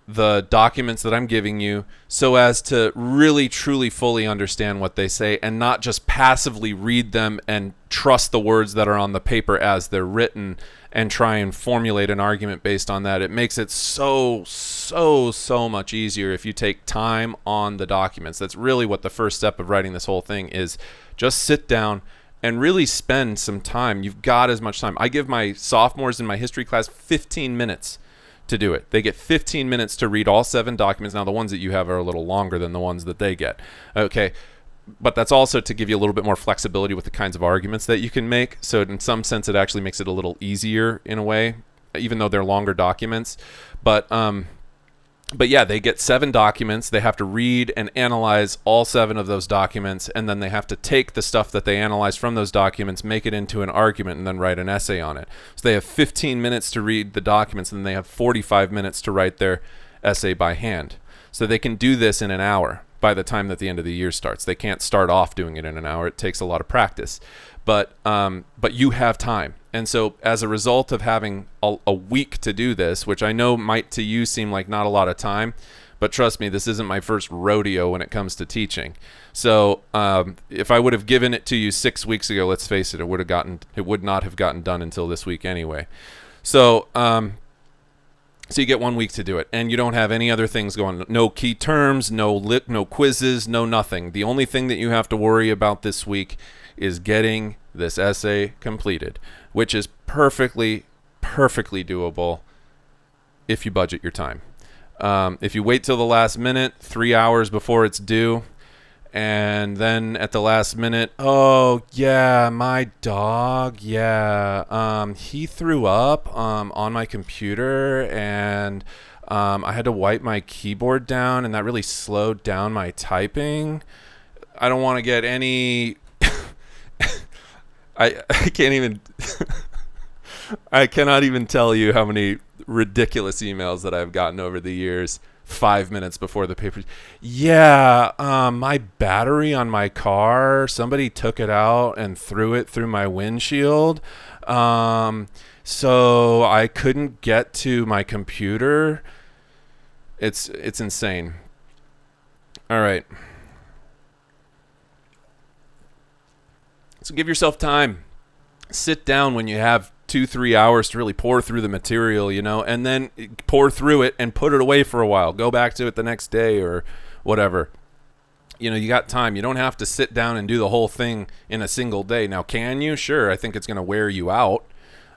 the documents that I'm giving you so as to really, truly, fully understand what they say and not just passively read them and trust the words that are on the paper as they're written and try and formulate an argument based on that. It makes it so much easier if you take time on the documents. That's really what the first step of writing this whole thing is. Just sit down and really spend some time. You've got as much time. I give my sophomores in my history class 15 minutes to do it. They get 15 minutes to read all 7 documents. Now, the ones that you have are a little longer than the ones that they get. Okay. But that's also to give you a little bit more flexibility with the kinds of arguments that you can make. So in some sense, it actually makes it a little easier in a way, even though they're longer documents. But yeah, they get 7 documents. They have to read and analyze all 7 of those documents, and then they have to take the stuff that they analyze from those documents, make it into an argument, and then write an essay on it. So they have 15 minutes to read the documents, and they have 45 minutes to write their essay by hand. So they can do this in an hour by the time that the end of the year starts. They can't start off doing it in an hour. It takes a lot of practice. But you have time. And so as a result of having a week to do this, which I know might to you seem like not a lot of time, but trust me, this isn't my first rodeo when it comes to teaching. So if I would have given it to you 6 weeks ago, let's face it, it would not have gotten done until this week anyway. So you get 1 week to do it, and you don't have any other things going on. No key terms, no quizzes, no nothing. The only thing that you have to worry about this week is getting this essay completed, which is perfectly doable if you budget your time. If you wait till the last minute, 3 hours before it's due, and then at the last minute, oh yeah, my dog, he threw up on my computer, and I had to wipe my keyboard down, and that really slowed down my typing. I don't want to get any I can't even I cannot even tell you how many ridiculous emails that I've gotten over the years 5 minutes before the paper. Yeah, my battery on my car, somebody took it out and threw it through my windshield. So I couldn't get to my computer. It's insane. All right. So give yourself time. Sit down when you have 2-3 hours to really pour through the material, and then pour through it and put it away for a while. Go back to it the next day or whatever. You got time. You don't have to sit down and do the whole thing in a single day. Now, can you? Sure. I think it's going to wear you out.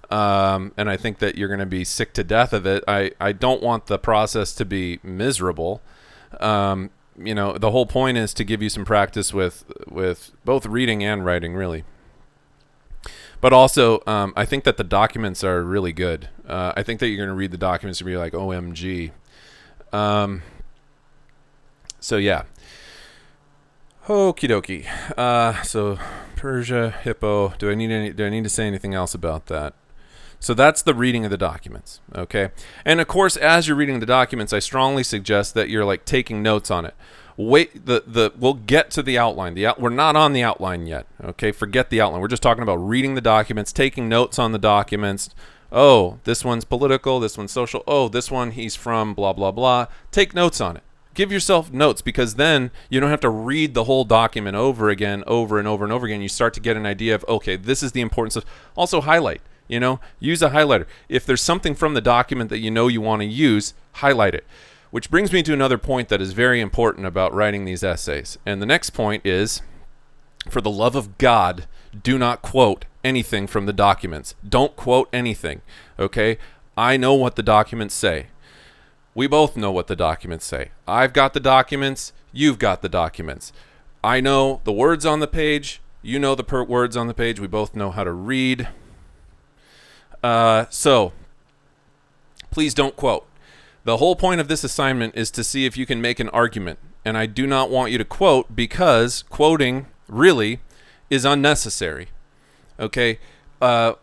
And I think that you're going to be sick to death of it. I don't want the process to be miserable. The whole point is to give you some practice with both reading and writing, really. But also, I think that the documents are really good. I think that you're going to read the documents and be like, OMG. So, yeah. Okie dokie. So, Persia, Hippo. Do I need to say anything else about that? So that's the reading of the documents, okay? And of course, as you're reading the documents, I strongly suggest that you're like taking notes on it. We'll get to the outline. We're not on the outline yet, okay? Forget the outline. We're just talking about reading the documents, taking notes on the documents. Oh, this one's political, this one's social. Oh, this one, he's from blah, blah, blah. Take notes on it. Give yourself notes, because then you don't have to read the whole document over again, over and over and over again. You start to get an idea of, okay, this is the importance of. Also highlight. Use a highlighter. If there's something from the document that you want to use, highlight it. Which brings me to another point that is very important about writing these essays. And the next point is, for the love of God, do not quote anything from the documents. Don't quote anything, okay? I know what the documents say. We both know what the documents say. I've got the documents. You've got the documents. I know the words on the page. You know the words on the page. We both know how to read. So please don't quote. The whole point of this assignment is to see if you can make an argument. And I do not want you to quote, because quoting really is unnecessary. Okay? Now,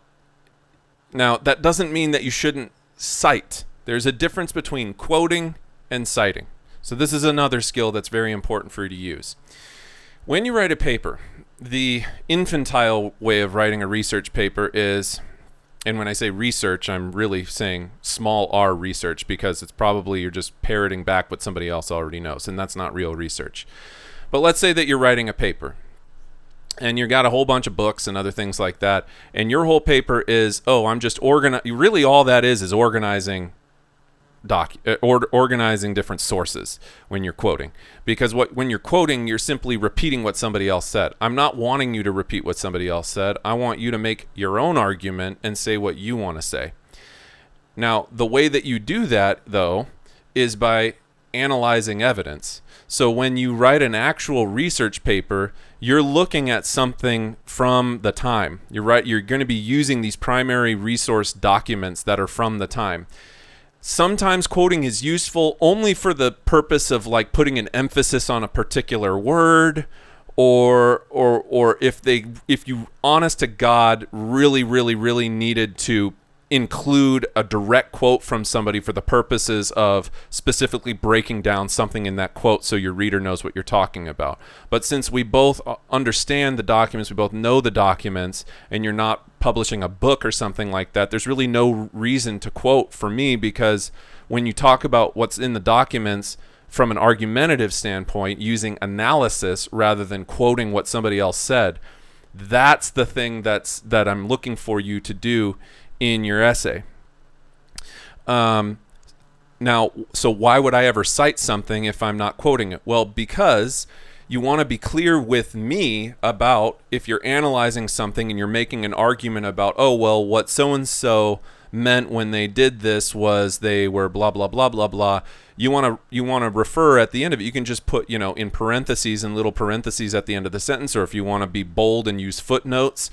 that doesn't mean that you shouldn't cite. There's a difference between quoting and citing. So this is another skill that's very important for you to use. When you write a paper, the infantile way of writing a research paper is And when I say research, I'm really saying small r research, because it's probably you're just parroting back what somebody else already knows, and that's not real research. But let's say that you're writing a paper, and you got a whole bunch of books and other things like that, and your whole paper is, I'm just really all that is organizing organizing different sources when you're quoting, because when you're quoting, you're simply repeating what somebody else said. I'm not wanting you to repeat what somebody else said. I want you to make your own argument and say what you want to say. Now, the way that you do that, though, is by analyzing evidence. So when you write an actual research paper, you're looking at something from the time. You're going to be using these primary resource documents that are from the time. Sometimes quoting is useful only for the purpose of like putting an emphasis on a particular word, or if you honest to God really needed to include a direct quote from somebody for the purposes of specifically breaking down something in that quote so your reader knows what you're talking about. But since we both understand the documents, we both know the documents, and you're not publishing a book or something like that, there's really no reason to quote for me, because when you talk about what's in the documents from an argumentative standpoint, using analysis rather than quoting what somebody else said, that's the thing that I'm looking for you to do in your essay. Now, so why would I ever cite something if I'm not quoting it? Well, because you want to be clear with me about, if you're analyzing something and you're making an argument about, what so-and-so meant when they did this was they were blah, blah, blah, blah, blah. You want to refer at the end of it. You can just put, in parentheses and little parentheses at the end of the sentence, or if you want to be bold and use footnotes,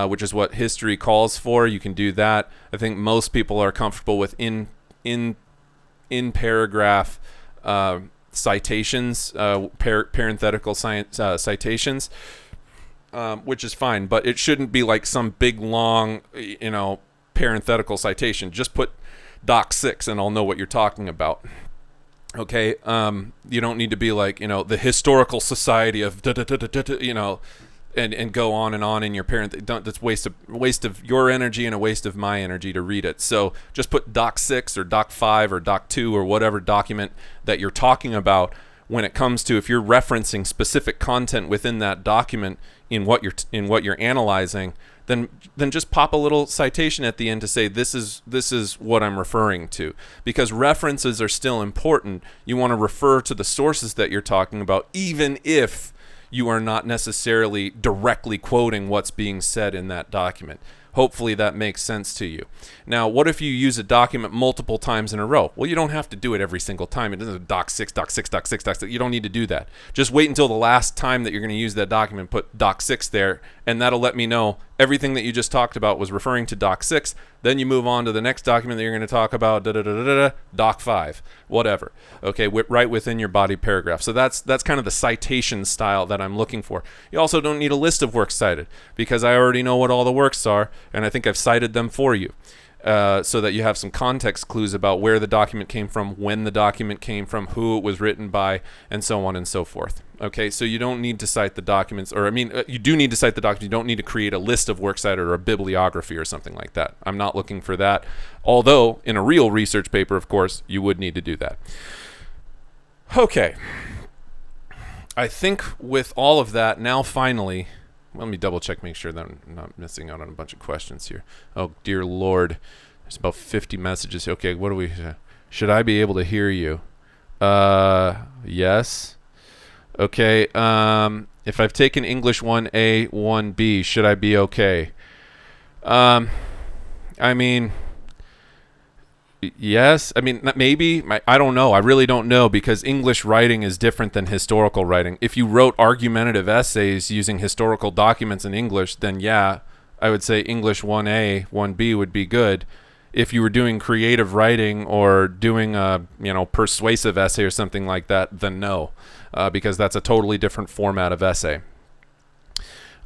which is what history calls for, you can do that. I think most people are comfortable with in paragraph citations, parenthetical citations, which is fine, but it shouldn't be like some big long, parenthetical citation. Just put Doc 6 and I'll know what you're talking about. Okay, you don't need to be like, the Historical Society of and go on in your that's waste of your energy and a waste of my energy to read it. So just put Doc 6 or Doc 5 or Doc 2 or whatever document that you're talking about when it comes to, if you're referencing specific content within that document in what you're analyzing, then just pop a little citation at the end to say this is what I'm referring to, because references are still important. You want to refer to the sources that you're talking about, even if you are not necessarily directly quoting what's being said in that document. Hopefully that makes sense to you. Now, what if you use a document multiple times in a row? Well, you don't have to do it every single time. It doesn't Doc 6, Doc 6, Doc 6, Doc 6. You don't need to do that. Just wait until the last time that you're going to use that document, put Doc 6 there, and that'll let me know everything that you just talked about was referring to Doc 6. Then you move on to the next document that you're going to talk about, Doc 5, whatever. Okay, right within your body paragraph. So that's kind of the citation style that I'm looking for. You also don't need a list of works cited, because I already know what all the works are, and I think I've cited them for you, so that you have some context clues about where the document came from, when the document came from, who it was written by, and so on and so forth. Okay, so you don't need to cite the documents, you do need to cite the documents. You don't need to create a list of works cited or a bibliography or something like that. I'm not looking for that. Although, in a real research paper, of course, you would need to do that. Okay. I think with all of that, now finally, let me double check, make sure that I'm not missing out on a bunch of questions here. Oh, dear Lord. There's about 50 messages. Okay, what do we... should I be able to hear you? Yes. Okay, if I've taken English 1A, 1B, should I be okay? Yes. Maybe. I don't know. I really don't know, because English writing is different than historical writing. If you wrote argumentative essays using historical documents in English, then yeah, I would say English 1A, 1B would be good. If you were doing creative writing or doing a persuasive essay or something like that, then no, because that's a totally different format of essay.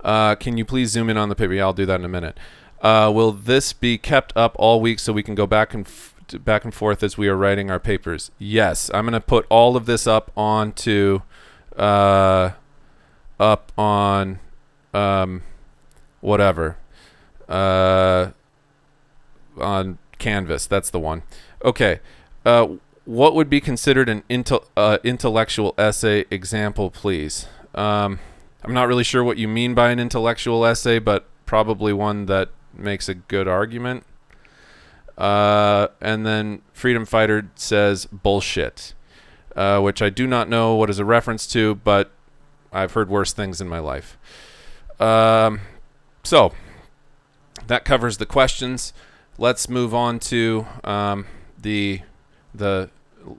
Can you please zoom in on the paper? Yeah, I'll do that in a minute. Will this be kept up all week so we can go back and forth as we are writing our papers? Yes, I'm going to put all of this up onto up on whatever. on Canvas. That's the one. Okay. What would be considered an intellectual essay? Example, please. I'm not really sure what you mean by an intellectual essay, but probably one that makes a good argument. And then Freedom Fighter says bullshit, which I do not know what is a reference to, but I've heard worse things in my life. So that covers the questions. Let's move on to the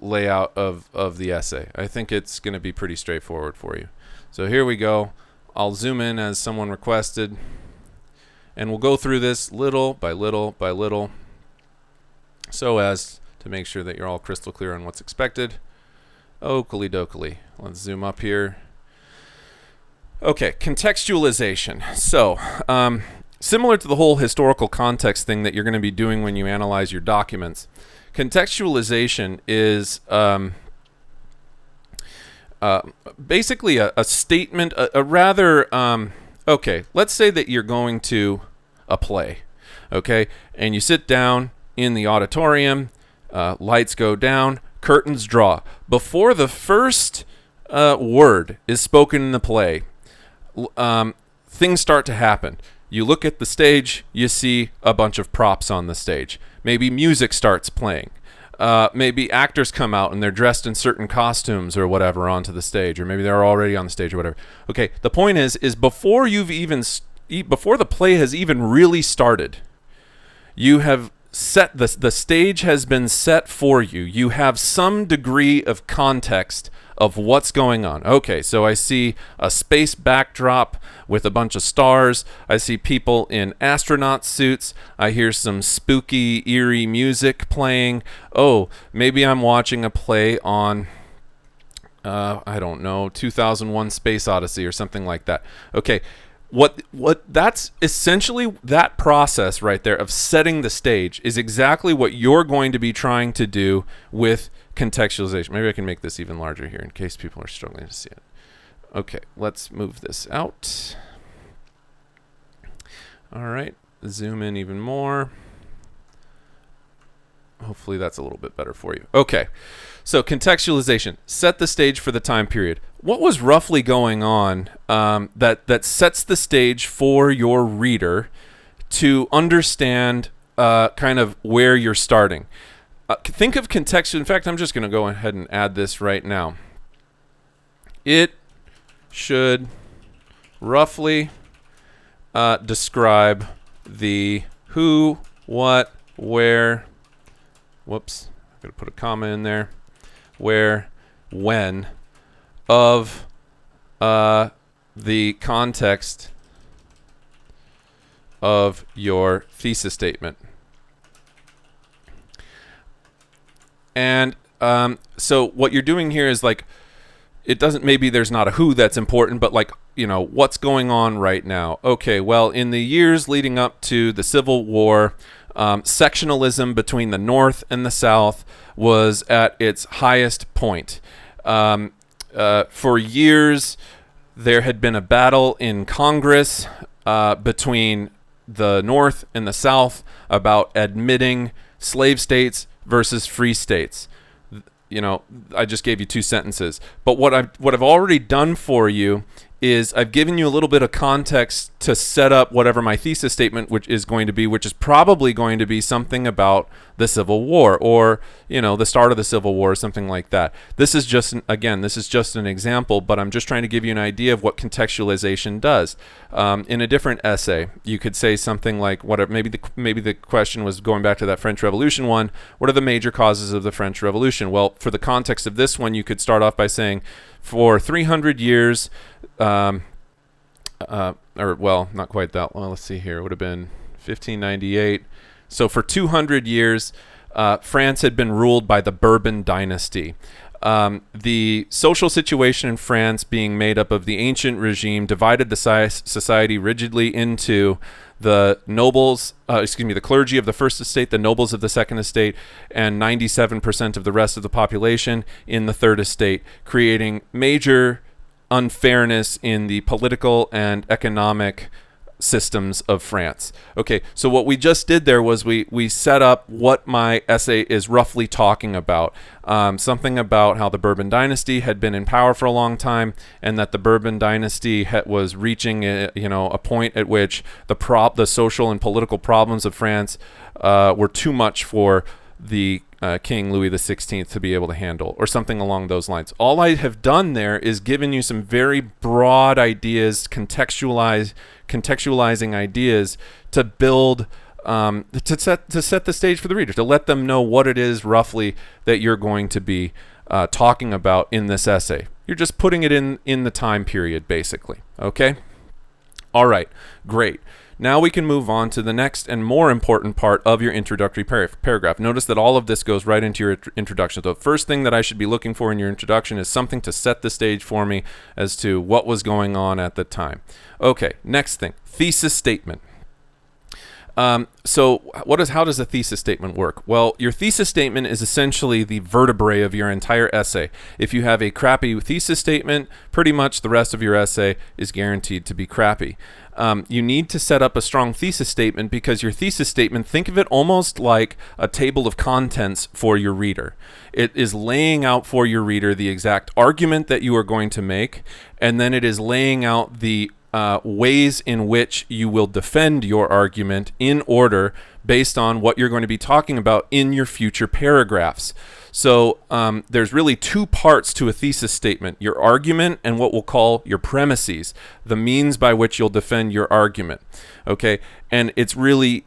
layout of the essay. I think it's going to be pretty straightforward for you. So here we go. I'll zoom in as someone requested, and we'll go through this little by little by little so as to make sure that you're all crystal clear on what's expected. Oakley dokley. Let's zoom up here. Okay, contextualization. So, similar to the whole historical context thing that you're going to be doing when you analyze your documents, contextualization is basically a statement, a rather, okay, let's say that you're going to a play, okay, and you sit down in the auditorium, lights go down, curtains draw. Before the first word is spoken in the play, things start to happen. You look at the stage, you see a bunch of props on the stage. Maybe music starts playing. Maybe actors come out and they're dressed in certain costumes or whatever onto the stage, or maybe they're already on the stage or whatever. Okay, the point is before you've even before the play has even really started, you have set the stage has been set for you. You have some degree of context of what's going on. Okay, so I see a space backdrop with a bunch of stars. I see people in astronaut suits. I hear some spooky, eerie music playing. Oh, maybe I'm watching a play on, I don't know, 2001 Space Odyssey or something like that. Okay, what that's essentially, that process right there of setting the stage is exactly what you're going to be trying to do with contextualization. Maybe I can make this even larger here in case people are struggling to see it. Okay, let's move this out. All right, zoom in even more. Hopefully that's a little bit better for you. Okay, so contextualization, set the stage for the time period. What was roughly going on that sets the stage for your reader to understand kind of where you're starting? Think of contextual. In fact, I'm just going to go ahead and add this right now. It should roughly describe the who, what, where. Whoops, I'm going to put a comma in there. Where, when of the context of your thesis statement. And so what you're doing here is like, it doesn't, maybe there's not a who that's important, but like, you know, what's going on right now? Okay, well, in the years leading up to the Civil War, sectionalism between the North and the South was at its highest point. For years, there had been a battle in Congress between the North and the South about admitting slave states versus free states. You know, I just gave you two sentences. But what I've already done for you is I've given you a little bit of context to set up whatever my thesis statement which is probably going to be something about the Civil War, or, you know, the start of the Civil War, or something like that. This is just an example, but I'm just trying to give you an idea of what contextualization does. In a different essay, you could say something like, maybe the question was going back to that French Revolution one. What are the major causes of the French Revolution? Well, for the context of this one, you could start off by saying, for 300 years, or well, not quite that long. Let's see here. It would have been 1598. So for 200 years, France had been ruled by the Bourbon dynasty. The social situation in France, being made up of the ancient regime, divided the society rigidly into the nobles, the clergy of the first estate, the nobles of the second estate, and 97% of the rest of the population in the third estate, creating major unfairness in the political and economic systems of France. Okay, so what we just did there was we set up what my essay is roughly talking about. Something about how the Bourbon dynasty had been in power for a long time, and that the Bourbon dynasty was reaching a point at which the social and political problems of France were too much for the King Louis XVI to be able to handle, or something along those lines. All I have done there is given you some very broad ideas, contextualizing ideas to build, to set the stage for the reader, to let them know what it is roughly that you're going to be talking about in this essay. You're just putting it in the time period, basically. Okay? All right, great. Now we can move on to the next and more important part of your introductory paragraph. Notice that all of this goes right into your introduction. So the first thing that I should be looking for in your introduction is something to set the stage for me as to what was going on at the time. Okay, next thing, thesis statement. So how does a thesis statement work? Well, your thesis statement is essentially the vertebrae of your entire essay. If you have a crappy thesis statement, pretty much the rest of your essay is guaranteed to be crappy. You need to set up a strong thesis statement, because your thesis statement, think of it almost like a table of contents for your reader. It is laying out for your reader the exact argument that you are going to make, and then it is laying out the ways in which you will defend your argument in order based on what you're going to be talking about in your future paragraphs. So there's really two parts to a thesis statement: your argument and what we'll call your premises, the means by which you'll defend your argument. Okay, and it's really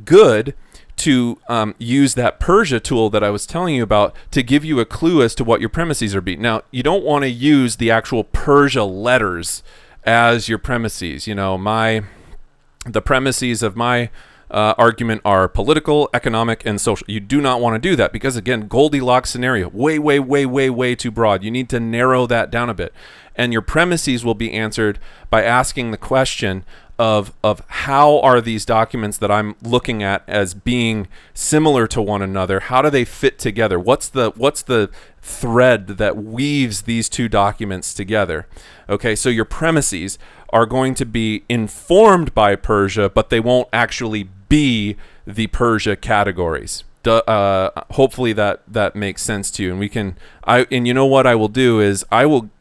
good to use that Persia tool that I was telling you about to give you a clue as to what your premises are be. Now, you don't want to use the actual Persia letters as your premises. The premises of my argument are political, economic, and social. You do not want to do that because, again, Goldilocks scenario, way too broad. You need to narrow that down a bit. And your premises will be answered by asking the question of how are these documents that I'm looking at as being similar to one another? How do they fit together? What's the thread that weaves these two documents together? Okay, so your premises are going to be informed by Persia, but they won't actually be the Persia categories. Hopefully that makes sense to you. And you know what I will do is we'll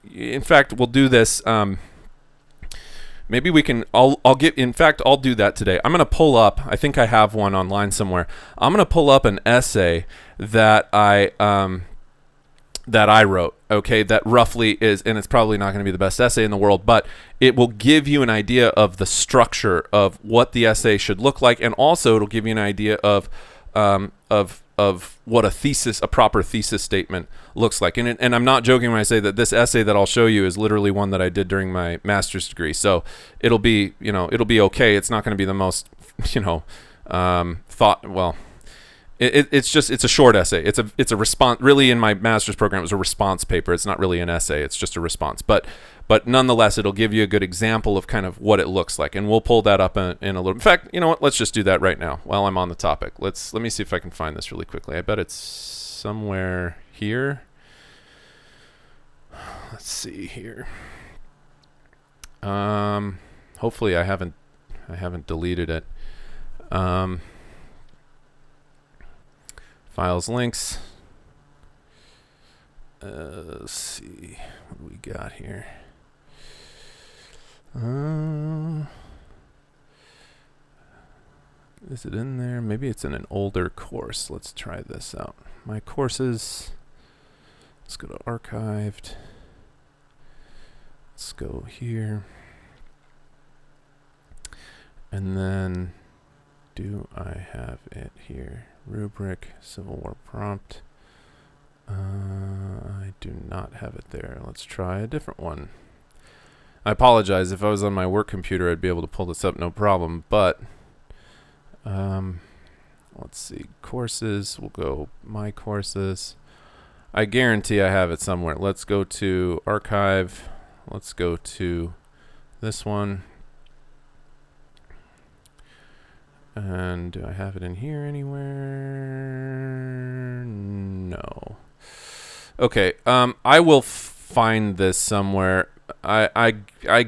do this. Maybe we can. I'll do that today. I'm going to pull up. I think I have one online somewhere. I'm going to pull up an essay that I wrote. Okay, that roughly is, and it's probably not going to be the best essay in the world, but it will give you an idea of the structure of what the essay should look like, and also it'll give you an idea of what a proper thesis statement looks like. And I'm not joking when I say that this essay that I'll show you is literally one that I did during my master's degree. So it'll be okay. It's not going to be the most, it's a short essay. It's a response. Really, in my master's program, it was a response paper. It's not really an essay. It's just a response. But nonetheless, it'll give you a good example of kind of what it looks like. And we'll pull that up in a little. In fact, you know what? Let's just do that right now while I'm on the topic. Let me see if I can find this really quickly. I bet it's somewhere here. Let's see here. Hopefully I haven't deleted it. Files, links. Let's see what do we got here. Is it in there? Maybe it's in an older course. Let's try this out. My courses. Let's go to archived. Let's go here. And then, do I have it here? Rubric, Civil War prompt. I do not have it there. Let's try a different one. I apologize. If I was on my work computer, I'd be able to pull this up, no problem. But let's see. Courses. We'll go my courses. I guarantee I have it somewhere. Let's go to archive. Let's go to this one. And do I have it in here anywhere? No. Okay. I will find this somewhere. I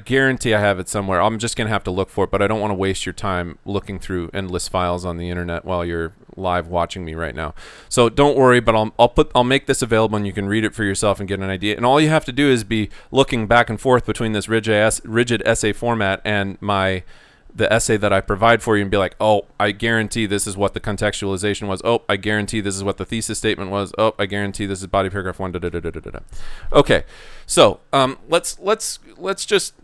guarantee I have it somewhere. I'm just gonna have to look for it, but I don't want to waste your time looking through endless files on the internet while you're live watching me right now. So don't worry, but I'll make this available and you can read it for yourself and get an idea. And all you have to do is be looking back and forth between this rigid essay format and the essay that I provide for you and be like, oh, I guarantee this is what the contextualization was. Oh, I guarantee this is what the thesis statement was. Oh, I guarantee this is body paragraph 1. Okay, so let's just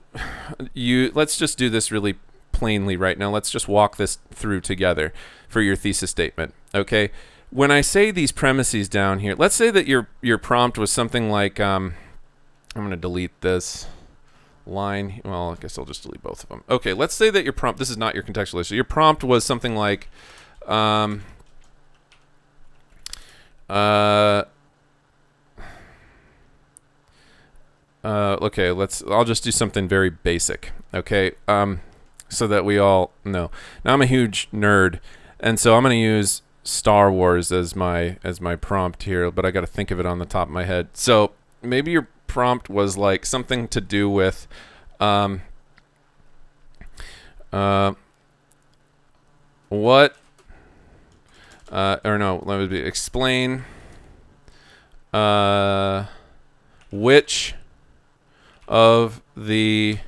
do this really plainly right now. Let's just walk this through together for your thesis statement. Okay, when I say these premises down here, let's say that your prompt was something like I'm going to delete this line. Well, I guess I'll just delete both of them. Okay, let's say that your prompt, this is not your contextualization. Your prompt was something like, okay, I'll just do something very basic. Okay, so that we all know. Now I'm a huge nerd, and so I'm going to use Star Wars as my prompt here, but I got to think of it on the top of my head. So maybe your prompt was like something to do with explain which of the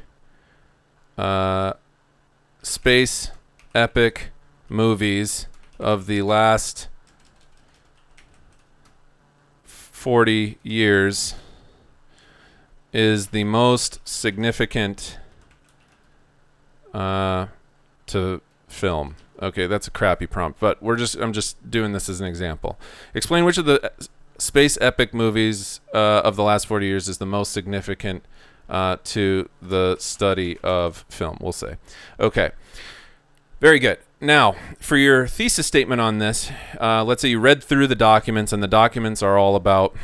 space epic movies of the last 40 years is the most significant to film. Okay, that's a crappy prompt, but I'm just doing this as an example. Explain which of the space epic movies of the last 40 years is the most significant to the study of film, we'll say. Okay, very good. Now, for your thesis statement on this, let's say you read through the documents, and the documents are all about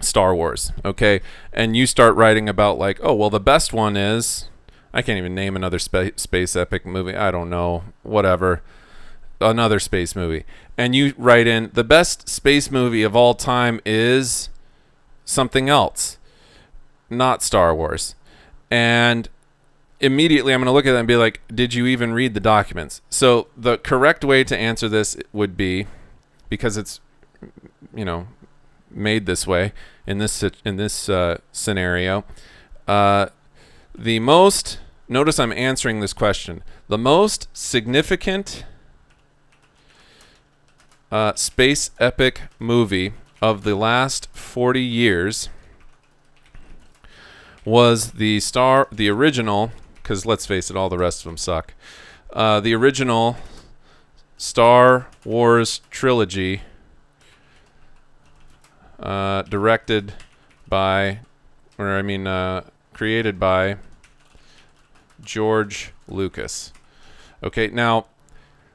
Star Wars, okay? And you start writing about like, oh, well, the best one is, I can't even name another space epic movie. I don't know, whatever. Another space movie. And you write in, the best space movie of all time is something else, not Star Wars. And immediately I'm going to look at that and be like, did you even read the documents? So the correct way to answer this would be, because it's, made this way in this scenario, notice I'm answering this question. The most significant space epic movie of the last 40 years was the original, because let's face it, all the rest of them suck. The original Star Wars trilogy, created by George Lucas. Okay, now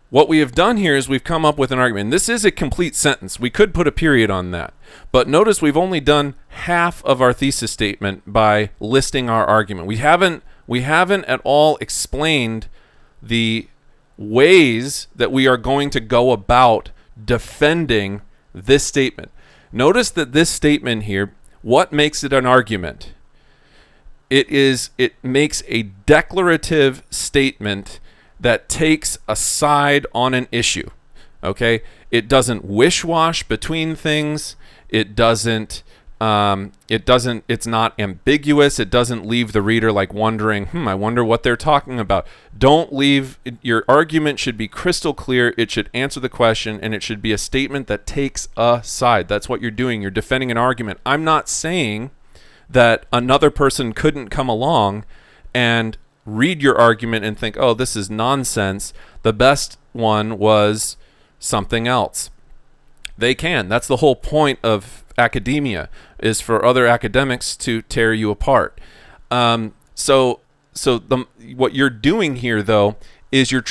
what we have done here is we've come up with an argument. This is a complete sentence. We could put a period on that. But notice we've only done half of our thesis statement by listing our argument. We haven't at all explained the ways that we are going to go about defending this statement. Notice that this statement here, what makes it an argument? It makes a declarative statement that takes a side on an issue. Okay? It doesn't wish-wash between things. It's not ambiguous. It doesn't leave the reader like wondering, I wonder what they're talking about. Your argument should be crystal clear. It should answer the question, and it should be a statement that takes a side. That's what you're doing. You're defending an argument. I'm not saying that another person couldn't come along and read your argument and think, oh, this is nonsense. The best one was something else. They can. That's the whole point of academia, is for other academics to tear you apart. What you're doing here, though, is you're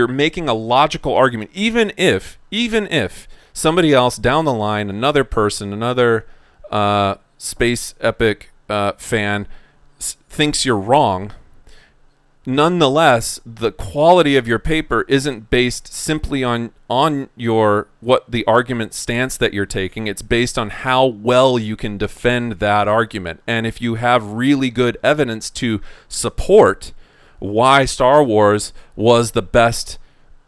making a logical argument, even if somebody else down the line, another person, another space epic fan thinks you're wrong. nonetheless, the quality of your paper isn't based simply on your what the argument stance that you're taking. It's based on how well you can defend that argument. And if you have really good evidence to support why Star Wars was the best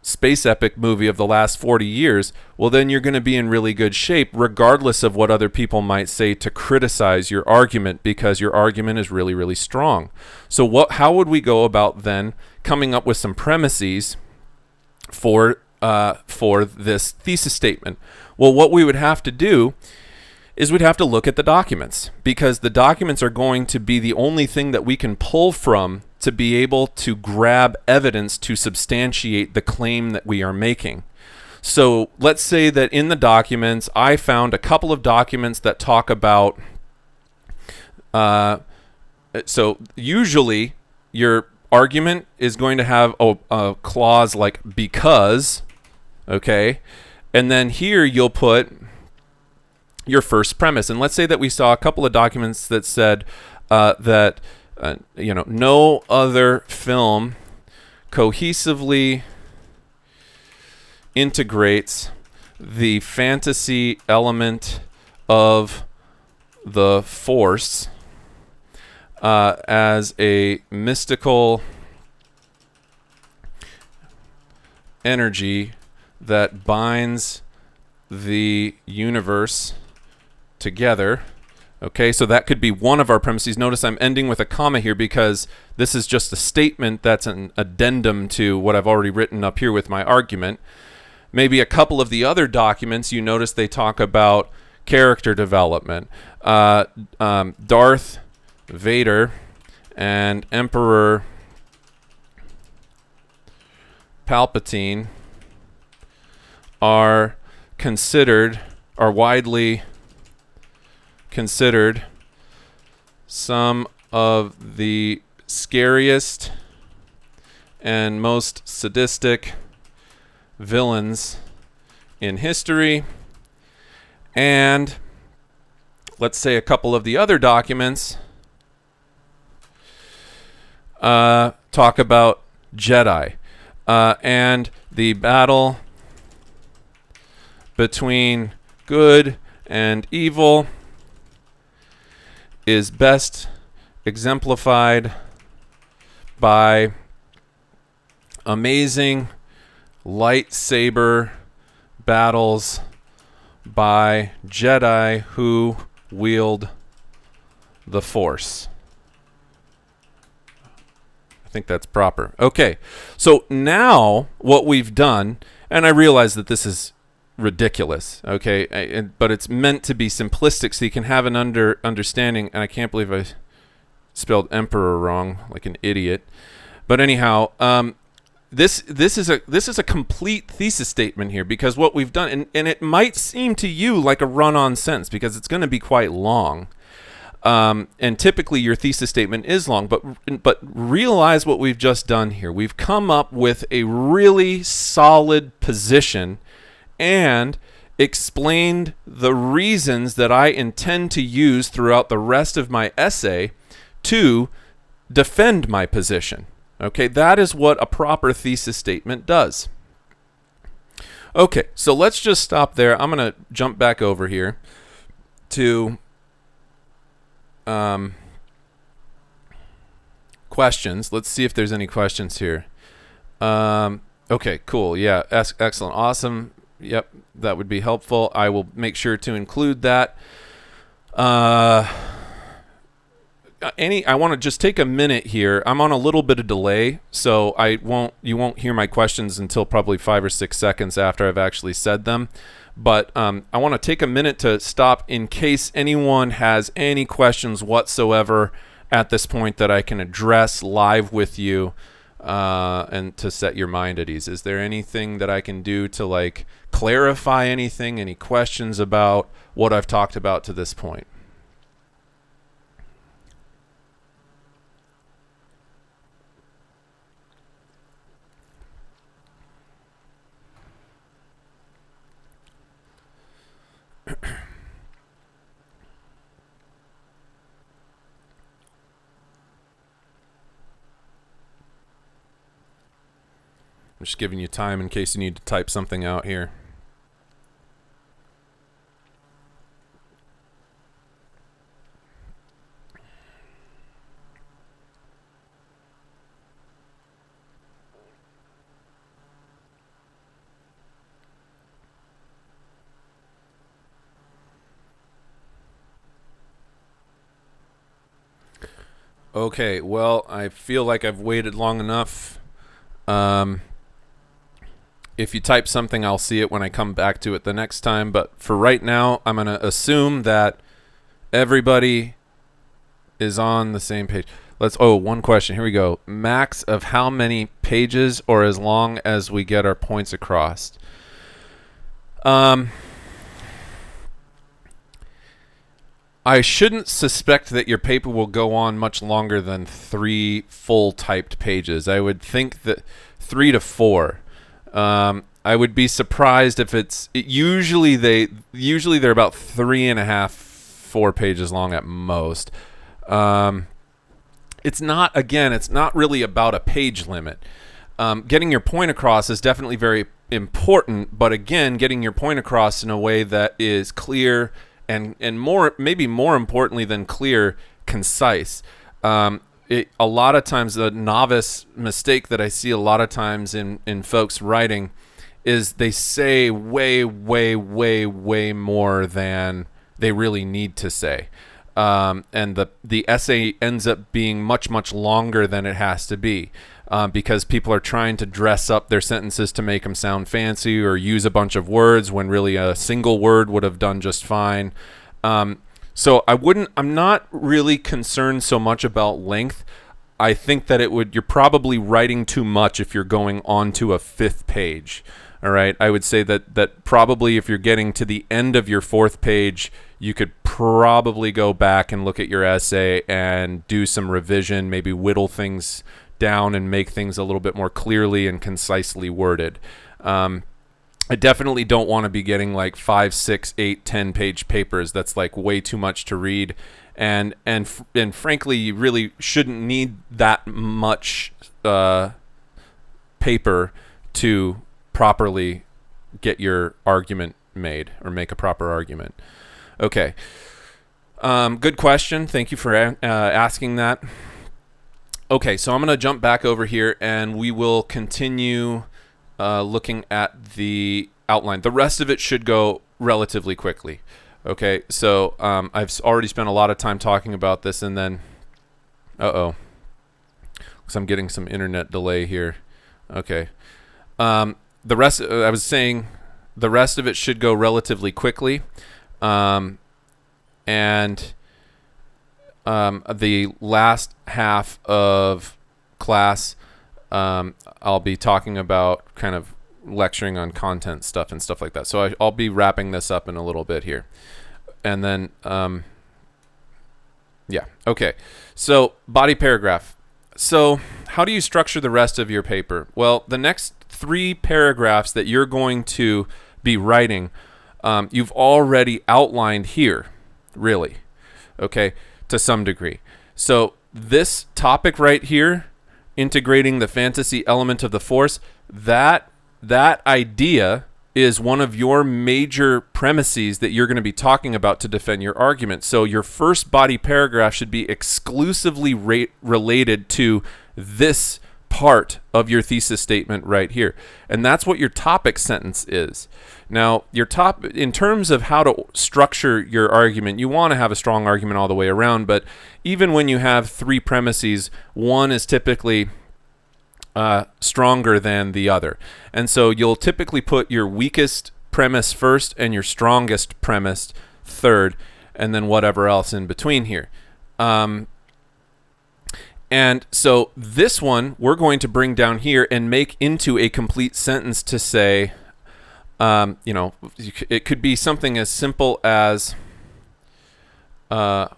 space epic movie of the last 40 years, well, then you're going to be in really good shape, regardless of what other people might say to criticize your argument, because your argument is really, really strong. So how would we go about then coming up with some premises for this thesis statement? Well, what we would have to do is we'd have to look at the documents, because the documents are going to be the only thing that we can pull from to be able to grab evidence to substantiate the claim that we are making. So let's say that in the documents, I found a couple of documents that talk about, so usually your argument is going to have a clause like because, okay? And then here you'll put your first premise. And let's say that we saw a couple of documents that said that no other film cohesively integrates the fantasy element of the Force as a mystical energy that binds the universe together. Okay, so that could be one of our premises. Notice I'm ending with a comma here because this is just a statement that's an addendum to what I've already written up here with my argument. Maybe a couple of the other documents, you notice they talk about character development. Darth Vader and Emperor Palpatine are widely considered some of the scariest and most sadistic villains in history. And let's say a couple of the other documents talk about Jedi and the battle between good and evil is best exemplified by amazing lightsaber battles by Jedi who wield the Force. I think that's proper. Okay, so now what we've done, and I realize that this is ridiculous, okay, but it's meant to be simplistic so you can have an understanding. And I can't believe I spelled emperor wrong, like an idiot. But anyhow, this is a complete thesis statement here, because what we've done, and it might seem to you like a run-on sentence because it's going to be quite long. And typically your thesis statement is long, but realize what we've just done here. We've come up with a really solid position and explained the reasons that I intend to use throughout the rest of my essay to defend my position. Okay, that is what a proper thesis statement does. Okay, so let's just stop there. I'm going to jump back over here to questions. Let's see if there's any questions here. Okay, cool. Yeah, excellent. Awesome. Yep, that would be helpful. I will make sure to include that. I want to just take a minute here. I'm on a little bit of delay, so you won't hear my questions until probably 5 or 6 seconds after I've actually said them. But I want to take a minute to stop in case anyone has any questions whatsoever at this point that I can address live with you, and to set your mind at ease. Is there anything that I can do to clarify anything? Any questions about what I've talked about to this point? I'm just giving you time in case you need to type something out here. Okay, well, I feel like I've waited long enough. If you type something, I'll see it when I come back to it the next time. But for right now, I'm going to assume that everybody is on the same page. One question. Here we go. Max of how many pages or as long as we get our points across? I shouldn't suspect that your paper will go on much longer than 3 full typed pages. I would think that 3 to 4. I would be surprised if usually they're about 3.5, 4 pages long at most. It's not really about a page limit. Getting your point across is definitely very important, but again, getting your point across in a way that is clear and maybe more importantly than clear, concise. A lot of times the novice mistake that I see a lot of times in folks writing is they say way more than they really need to say. And the essay ends up being much longer than it has to be, because people are trying to dress up their sentences to make them sound fancy or use a bunch of words when really a single word would have done just fine. So I'm not really concerned so much about length. I think that you're probably writing too much if you're going on to a 5th page. All right. I would say that probably if you're getting to the end of your 4th page, you could probably go back and look at your essay and do some revision, maybe whittle things down and make things a little bit more clearly and concisely worded. I definitely don't want to be getting like 5, 6, 8, 10 page papers. That's like way too much to read. And frankly, you really shouldn't need that much paper to properly get your argument made or make a proper argument. Okay. Good question. Thank you for asking that. Okay, so I'm going to jump back over here and we will continue looking at the outline. The rest of it should go relatively quickly. Okay, so I've already spent a lot of time talking about this, and then, because I'm getting some internet delay here. Okay, the rest, I was saying, the rest of it should go relatively quickly, and the last half of class, I'll be talking about kind of lecturing on content stuff and stuff like that. So I'll be wrapping this up in a little bit here. And then, yeah, okay. So body paragraph. So how do you structure the rest of your paper? Well, the next 3 paragraphs that you're going to be writing, you've already outlined here, really, okay, to some degree. So this topic right here, integrating the fantasy element of the force, that idea is one of your major premises that you're going to be talking about to defend your argument. So your first body paragraph should be exclusively related to this part of your thesis statement right here. And that's what your topic sentence is. Now, in terms of how to structure your argument, you want to have a strong argument all the way around, but even when you have 3 premises, one is typically stronger than the other. And so you'll typically put your weakest premise first and your strongest premise third, and then whatever else in between here. And so this one we're going to bring down here and make into a complete sentence to say, it could be something as simple as, one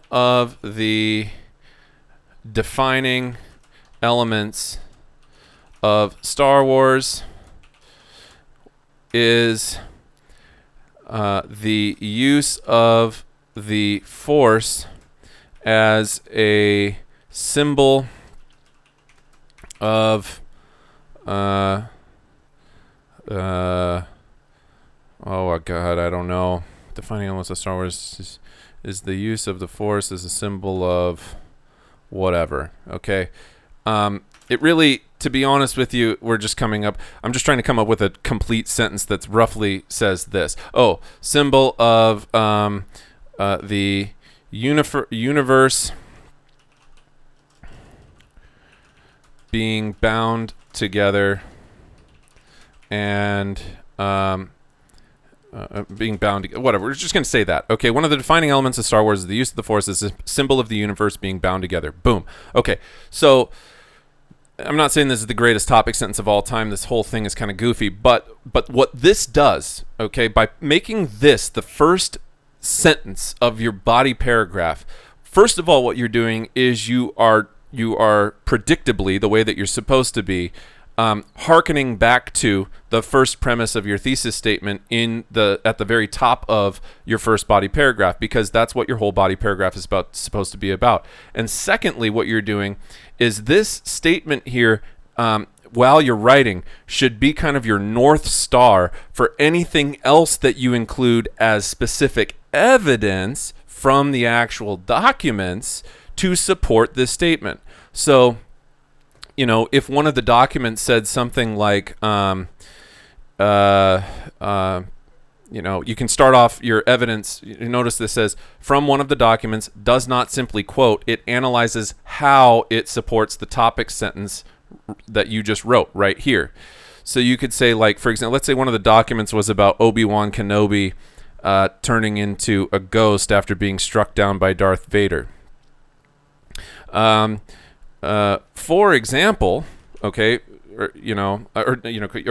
of the defining elements of Star Wars is the use of the Force as a symbol of Oh God, I don't know. Defining elements of Star Wars is the use of the Force as a symbol of whatever. Okay. It really, to be honest with you, I'm just trying to come up with a complete sentence that roughly says this. Oh, symbol of the universe being bound together and being bound together. Whatever. We're just going to say that. Okay. One of the defining elements of Star Wars is the use of the Force as a symbol of the universe being bound together. Boom. Okay. So I'm not saying this is the greatest topic sentence of all time. This whole thing is kind of goofy, but what this does, okay, by making this the first sentence of your body paragraph, first of all, what you're doing is you are predictably, the way that you're supposed to be, hearkening back to the first premise of your thesis statement at the very top of your first body paragraph, because that's what your whole body paragraph is supposed to be about. And secondly, what you're doing is this statement here, while you're writing, should be kind of your North Star for anything else that you include as specific evidence from the actual documents to support this statement. So, if one of the documents said something like, you can start off your evidence. You notice this says, from one of the documents, does not simply quote, it analyzes how it supports the topic sentence that you just wrote right here. So you could say, like, for example, let's say one of the documents was about Obi-Wan Kenobi turning into a ghost after being struck down by Darth Vader. For example, okay, or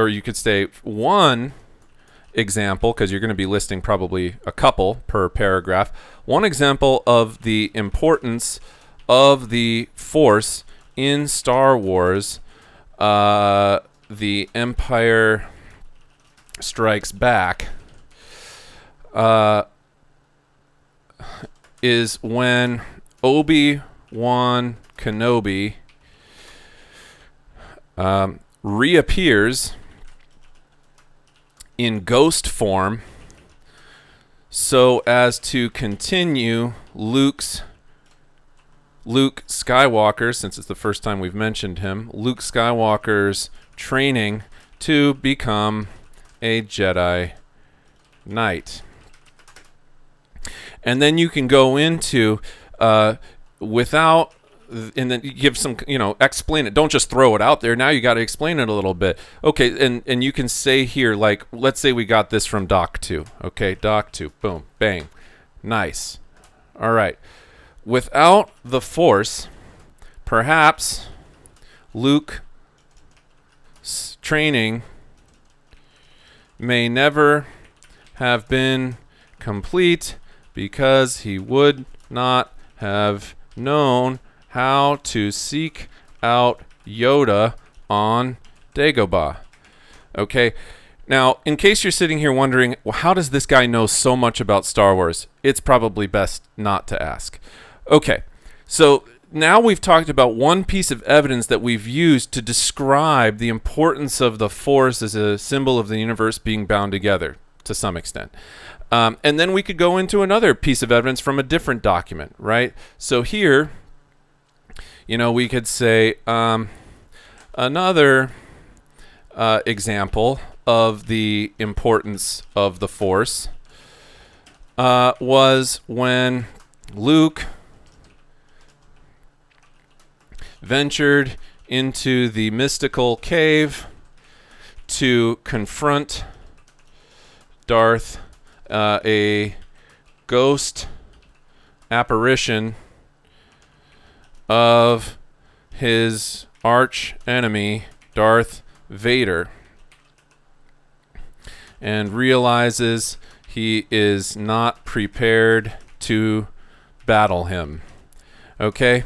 you could say one example, because you're going to be listing probably a couple per paragraph. One example of the importance of the Force in Star Wars, The Empire Strikes Back, is when Obi-Wan Kenobi reappears in ghost form so as to continue Luke Skywalker, since it's the first time we've mentioned him, Luke Skywalker's training to become a Jedi Knight. And then you can go into and then you give some, explain it. Don't just throw it out there. Now you got to explain it a little bit. Okay, and you can say here, like, let's say we got this from Doc 2. Okay, Doc 2. Boom, bang. Nice. All right. Without the Force, perhaps Luke's training may never have been complete because he would not have known how to seek out Yoda on Dagobah. Okay, now, in case you're sitting here wondering, well, how does this guy know so much about Star Wars? It's probably best not to ask. Okay, so now we've talked about one piece of evidence that we've used to describe the importance of the Force as a symbol of the universe being bound together, to some extent. And then we could go into another piece of evidence from a different document, right? So here, we could say another example of the importance of the Force was when Luke ventured into the mystical cave to confront Darth, a ghost apparition of his arch enemy, Darth Vader, and realizes he is not prepared to battle him. Okay?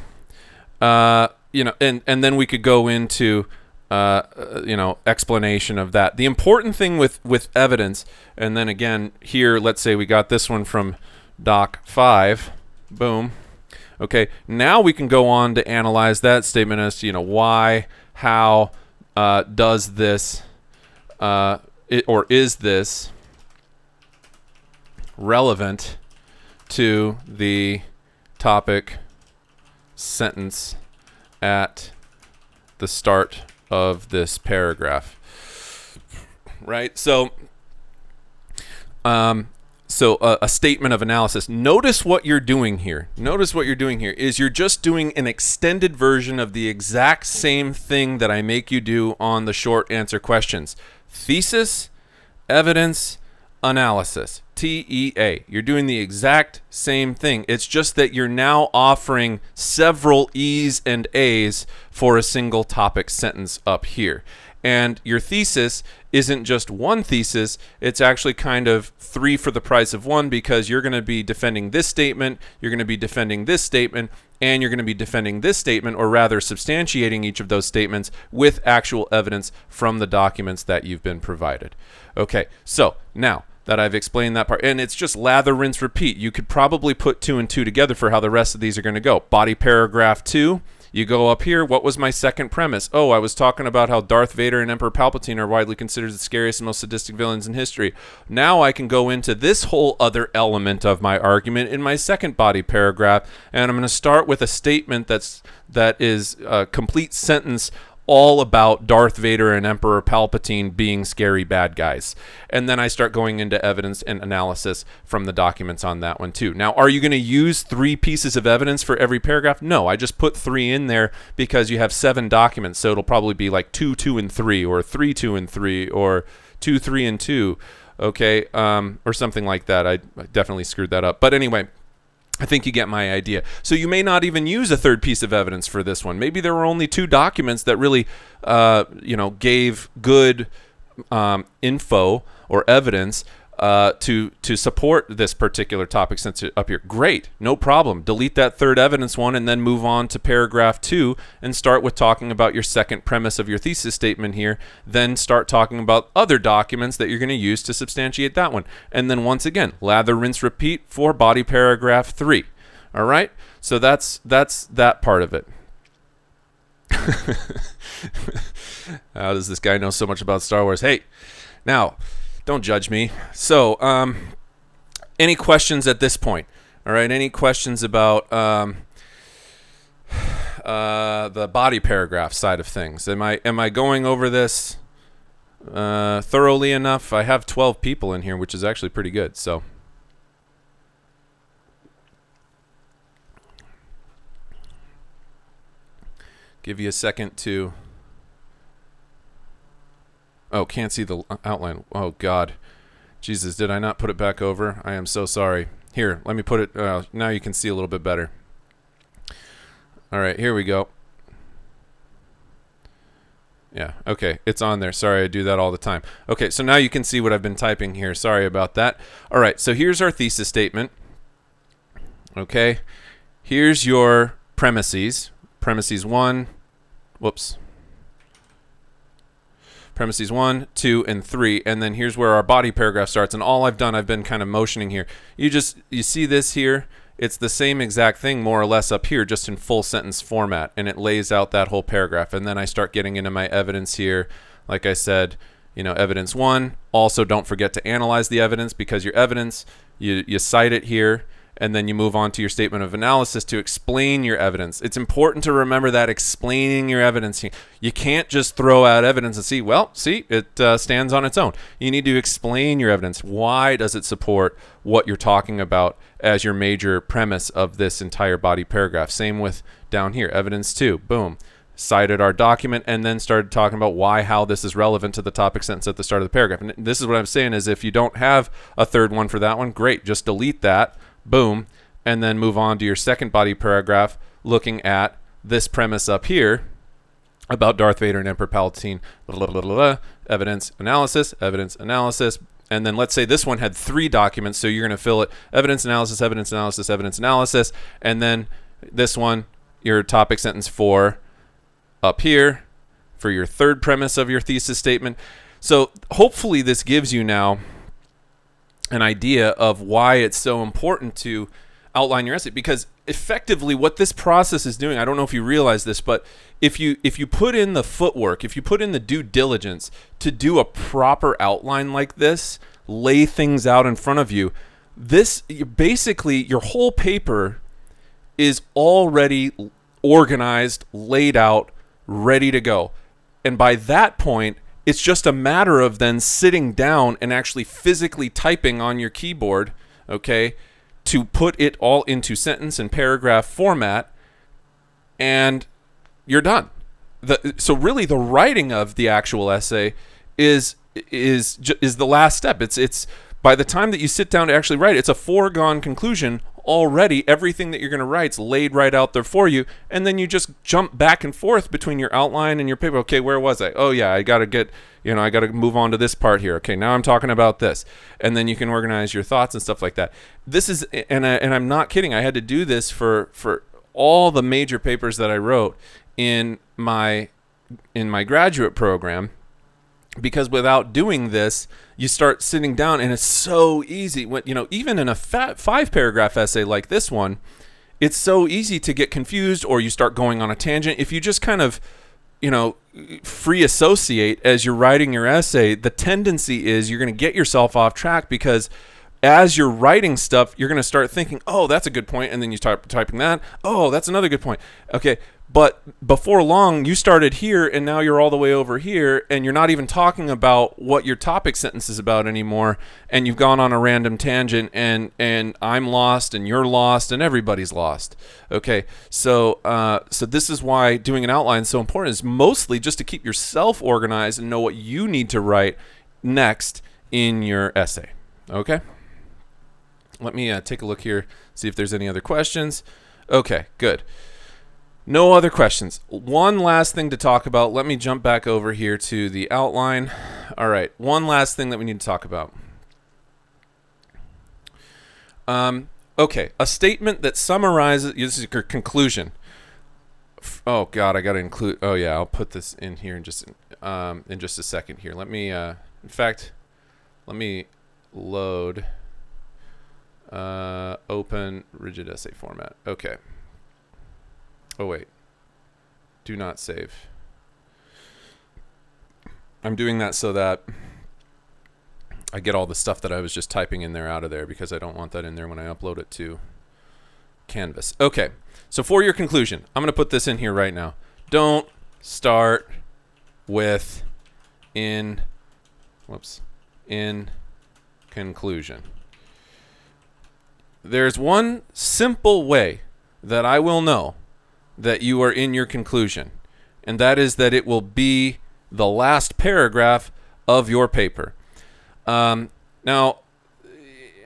And then we could go into explanation of that. The important thing with evidence, and then again here, let's say we got this one from Doc 5. Boom. Okay, now we can go on to analyze that statement as to, why, how, does this, or is this relevant to the topic sentence at the start of this paragraph, right? So, a statement of analysis. Notice what you're doing here. Notice what you're doing here is you're just doing an extended version of the exact same thing that I make you do on the short answer questions. Thesis, evidence, analysis. TEA. You're doing the exact same thing. It's just that you're now offering several E's and A's for a single topic sentence up here. And your thesis isn't just one thesis, it's actually kind of 3 for the price of 1, because you're going to be defending this statement, you're going to be defending this statement, and you're going to be defending this statement, or rather substantiating each of those statements with actual evidence from the documents that you've been provided. Okay, so now that I've explained that part, and it's just lather, rinse, repeat. You could probably put 2 and 2 together for how the rest of these are going to go. Body paragraph 2. You go up here, what was my second premise? Oh, I was talking about how Darth Vader and Emperor Palpatine are widely considered the scariest and most sadistic villains in history. Now I can go into this whole other element of my argument in my second body paragraph, and I'm going to start with a statement that is a complete sentence all about Darth Vader and Emperor Palpatine being scary bad guys. And then I start going into evidence and analysis from the documents on that one too. Now, are you going to use 3 pieces of evidence for every paragraph? No, I just put 3 in there because you have 7 documents, so it'll probably be like 2, 2, and 3, or 3, 2, and 3, or 2, 3, and 2, okay, or something like that. I definitely screwed that up. But anyway, I think you get my idea. So you may not even use a third piece of evidence for this one. Maybe there were only 2 documents that really, gave good info or evidence to support this particular topic since it's up here. Great, no problem. Delete that third evidence one and then move on to paragraph 2 and start with talking about your second premise of your thesis statement here. Then start talking about other documents that you're going to use to substantiate that one. And then once again, lather, rinse, repeat for body paragraph 3. All right? So that's that part of it. How does this guy know so much about Star Wars? Hey, now, don't judge me. So, any questions at this point? All right, any questions about the body paragraph side of things? Am I going over this thoroughly enough? I have 12 people in here, which is actually pretty good. So, give you a second to... Oh, can't see the outline. Oh, God. Jesus, did I not put it back over? I am so sorry. Here, let me put it... now you can see a little bit better. All right, here we go. Yeah, okay, it's on there. Sorry, I do that all the time. Okay, so now you can see what I've been typing here. Sorry about that. All right, so here's our thesis statement. Okay, here's your premises. Premises 1. Whoops. Premises 1, 2, and 3, and then here's where our body paragraph starts. And all I've done, I've been kind of motioning here. You see this here? It's the same exact thing more or less up here, just in full sentence format, and it lays out that whole paragraph. And then I start getting into my evidence here. Like I said, evidence 1. Also, don't forget to analyze the evidence, because your evidence, you cite it here, and then you move on to your statement of analysis to explain your evidence. It's important to remember that, explaining your evidence. You can't just throw out evidence and see, it stands on its own. You need to explain your evidence. Why does it support what you're talking about as your major premise of this entire body paragraph? Same with down here, evidence 2, boom. Cited our document and then started talking about how this is relevant to the topic sentence at the start of the paragraph. And this is what I'm saying is, if you don't have a third one for that one, great, just delete that. Boom, and then move on to your second body paragraph looking at this premise up here about Darth Vader and Emperor Palpatine, evidence, analysis, and then let's say this one had 3 documents, so you're going to fill it evidence, analysis, and then this one, your topic sentence 4 up here for your third premise of your thesis statement. So hopefully this gives you now an idea of why it's so important to outline your essay, because effectively what this process is doing, I don't know if you realize this, but if you put in the footwork, if you put in the due diligence to do a proper outline like this, lay things out in front of you, basically your whole paper is already organized, laid out, ready to go. And by that point, it's just a matter of then sitting down and actually physically typing on your keyboard, okay, to put it all into sentence and paragraph format, and you're done. So really the writing of the actual essay is the last step. It's by the time that you sit down to actually write, it's a foregone conclusion already. Everything that you're going to write's laid right out there for you, and then you just jump back and forth between your outline and your paper. Okay, where was I? Oh yeah, I got to move on to this part here. Okay, now I'm talking about this, and then you can organize your thoughts and stuff like that. This is, and I'm not kidding. I had to do this for all the major papers that I wrote in my graduate program, because without doing this, you start sitting down and it's so easy. When, even in a 5-paragraph essay like this one, it's so easy to get confused, or you start going on a tangent. If you just kind of, free associate as you're writing your essay, the tendency is you're going to get yourself off track, because as you're writing stuff, you're going to start thinking, oh, that's a good point. And then you start typing that. Oh, that's another good point. Okay. But before long, you started here and now you're all the way over here, and you're not even talking about what your topic sentence is about anymore. And you've gone on a random tangent, and I'm lost and you're lost and everybody's lost. Okay. So this is why doing an outline is so important, is mostly just to keep yourself organized and know what you need to write next in your essay. Okay. Let me take a look here, see if there's any other questions. Okay, good. No other questions. One last thing to talk about. Let me jump back over here to the outline. All right, one last thing that we need to talk about. Okay, a statement that summarizes, this is your conclusion. Oh God, I got to include, oh yeah, I'll put this in here in just a second here. Let me, in fact, let me load, open rigid essay format. Okay. Oh wait, do not save. I'm doing that so that I get all the stuff that I was just typing in there out of there, because I don't want that in there when I upload it to Canvas. Okay, so for your conclusion, I'm going to put this in here right now. Don't start with in conclusion. There's one simple way that I will know that you are in your conclusion, and that is that it will be the last paragraph of your paper. Now,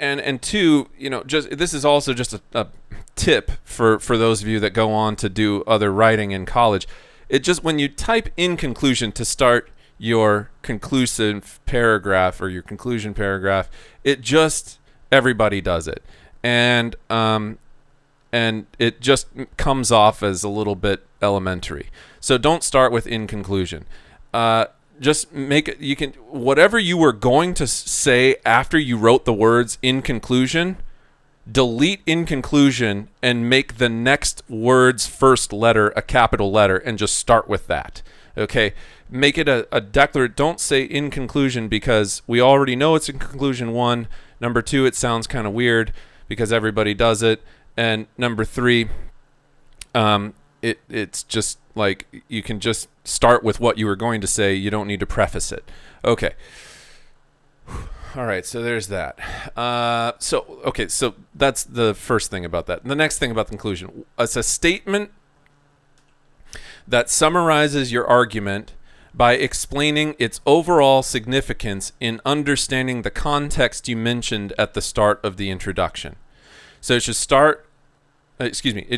and two, just this is also just a tip for those of you that go on to do other writing in college. It just, when you type in conclusion to start your conclusive paragraph or your conclusion paragraph, it just, everybody does it. And it just comes off as a little bit elementary. So don't start with in conclusion. Just make it, you can, whatever you were going to say after you wrote the words in conclusion, delete in conclusion and make the next word's first letter a capital letter, and just start with that. Okay? Make it a declarative. Don't say in conclusion, because we already know it's in conclusion 1. Number 2, it sounds kind of weird because everybody does it. And number 3, it's just like, you can just start with what you were going to say. You don't need to preface it. Okay. All right, so there's that. So that's the first thing about that. The next thing about the conclusion, it's a statement that summarizes your argument by explaining its overall significance in understanding the context you mentioned at the start of the introduction. So it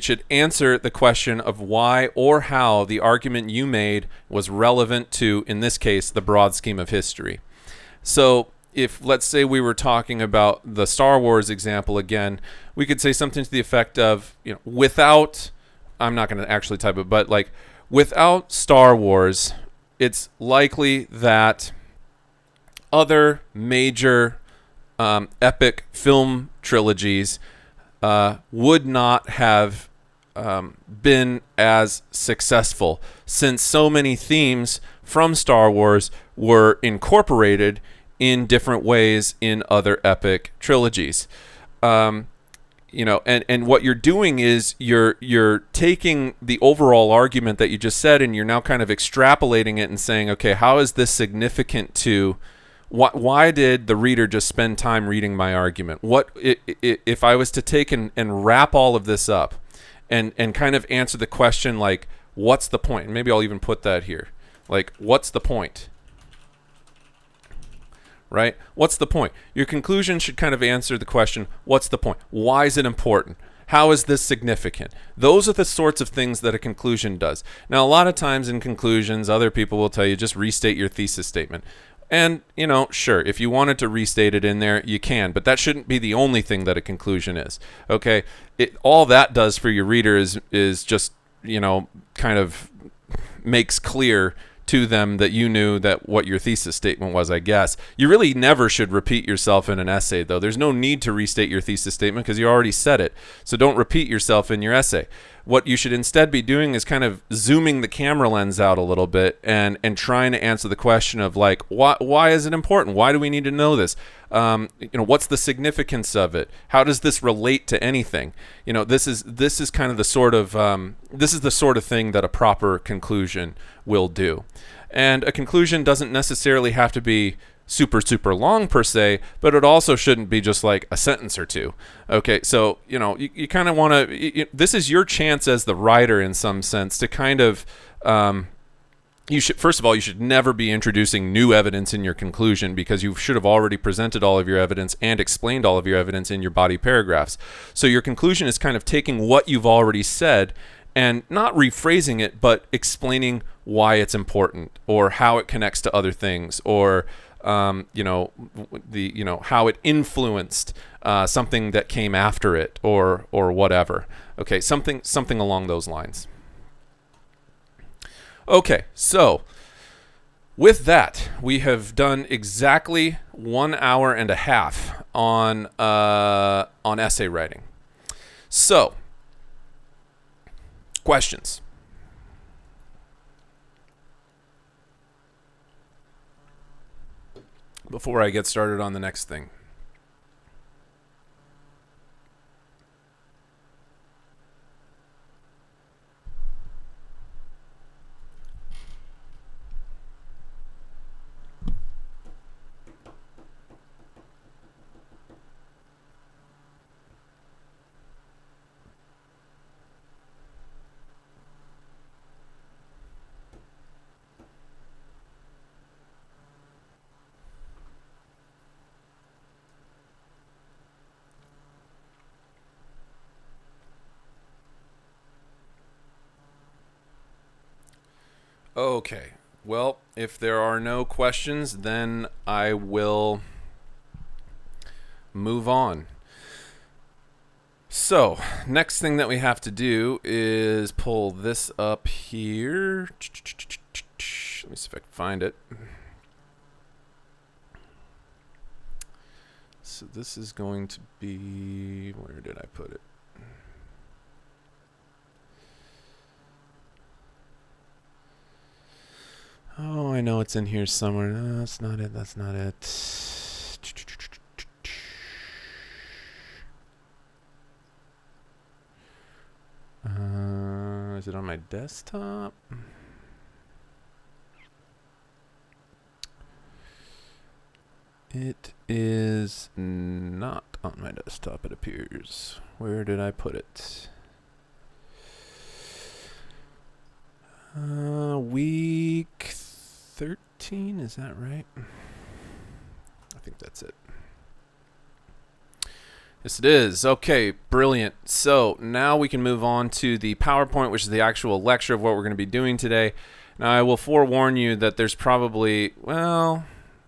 should answer the question of why or how the argument you made was relevant to, in this case, the broad scheme of history. So if, let's say, we were talking about the Star Wars example again, we could say something to the effect of, without, I'm not going to actually type it, but like, without Star Wars, it's likely that other major epic film trilogies would not have been as successful, since so many themes from Star Wars were incorporated in different ways in other epic trilogies. And what you're doing is you're taking the overall argument that you just said, and you're now kind of extrapolating it and saying, okay, how is this significant to why did the reader just spend time reading my argument? If I was to take and wrap all of this up and kind of answer the question, like, what's the point? And maybe I'll even put that here. Like, what's the point? Right? What's the point? Your conclusion should kind of answer the question, what's the point? Why is it important? How is this significant? Those are the sorts of things that a conclusion does. Now, a lot of times in conclusions, other people will tell you just restate your thesis statement. And, sure, if you wanted to restate it in there, you can, but that shouldn't be the only thing that a conclusion is. Okay? All that does for your reader is just, kind of makes clear to them that you knew that what your thesis statement was, I guess. You really never should repeat yourself in an essay, though. There's no need to restate your thesis statement because you already said it. So don't repeat yourself in your essay. What you should instead be doing is kind of zooming the camera lens out a little bit and trying to answer the question of, like, why is it important? Why do we need to know this? What's the significance of it? How does this relate to anything? This is kind of the sort of this is the sort of thing that a proper conclusion will do. And a conclusion doesn't necessarily have to be super, super long per se, but it also shouldn't be just like a sentence or two. Okay, so, you kind of want to, this is your chance as the writer in some sense to kind of, first of all, you should never be introducing new evidence in your conclusion, because you should have already presented all of your evidence and explained all of your evidence in your body paragraphs. So your conclusion is kind of taking what you've already said and not rephrasing it, but explaining why it's important or how it connects to other things, or how it influenced something that came after it, or whatever. Okay, something along those lines. Okay, so with that, we have done exactly 1 hour and a half on essay writing. So, questions? Before I get started on the next thing. Okay, well, if there are no questions, then I will move on. So, next thing that we have to do is pull this up here. Let me see if I can find it. So this is going to be, where did I put it? Oh, I know it's in here somewhere. No, that's not it. That's not it. Is it on my desktop? It is not on my desktop, it appears. Where did I put it? Week 13, is that right? I think that's it. Yes, it is. Okay, brilliant. So now we can move on to the PowerPoint, which is the actual lecture of what we're going to be doing today. Now, I will forewarn you that there's probably, I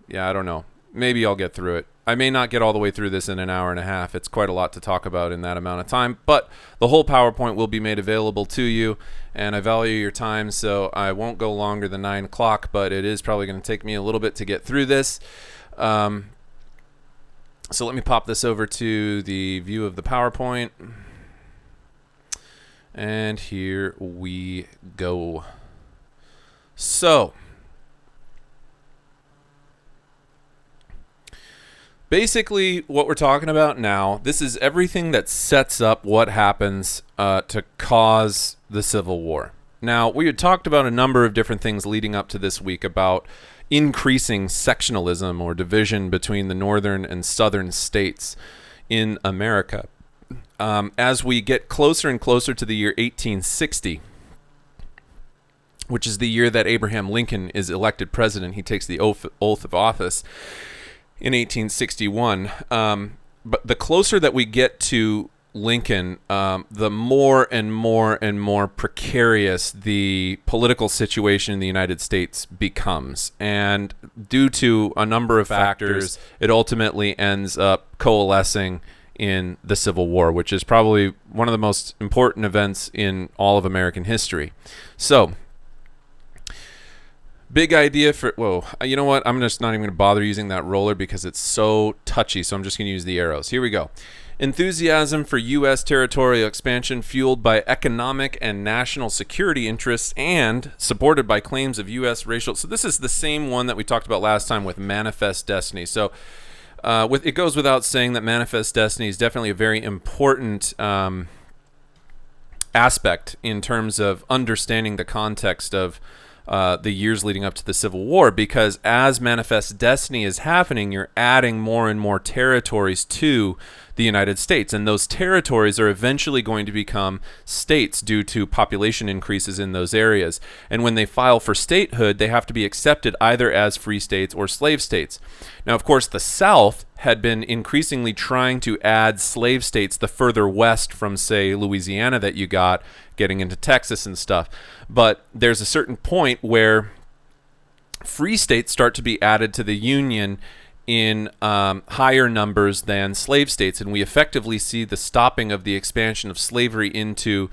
don't know. Maybe I'll get through it. I may not get all the way through this in an hour and a half. It's quite a lot to talk about in that amount of time, but the whole PowerPoint will be made available to you, and I value your time, so I won't go longer than 9 o'clock, but it is probably going to take me a little bit to get through this. So let me pop this over to the view of the PowerPoint. And here we go. So basically what we're talking about now, this is everything that sets up what happens to cause the Civil War. Now, we had talked about a number of different things leading up to this week about increasing sectionalism or division between the northern and southern states in America. As we get closer and closer to the year 1860, which is the year that Abraham Lincoln is elected president, he takes the oath of office in 1861. But the closer that we get to Lincoln, the more and more precarious the political situation in the United States becomes. And due to a number of factors, it ultimately ends up coalescing in the Civil War, which is probably one of the most important events in all of American history. So, big idea for, you know what? I'm just not even going to bother using that roller because it's so touchy, so I'm just going to use the arrows. Here we go. Enthusiasm for U.S. territorial expansion fueled by economic and national security interests and supported by claims of U.S. racial. So this is the same one that we talked about last time with Manifest Destiny. So it goes without saying that Manifest Destiny is definitely a very important aspect in terms of understanding the context of the years leading up to the Civil War, because as Manifest Destiny is happening, you're adding more and more territories to the United States, and those territories are eventually going to become states due to population increases in those areas. And when they file for statehood, they have to be accepted either as free states or slave states. Now, of course, the South had been increasingly trying to add slave states the further west from, say, Louisiana that you got, getting into Texas and stuff. But there's a certain point where free states start to be added to the Union in higher numbers than slave states, and we effectively see the stopping of the expansion of slavery into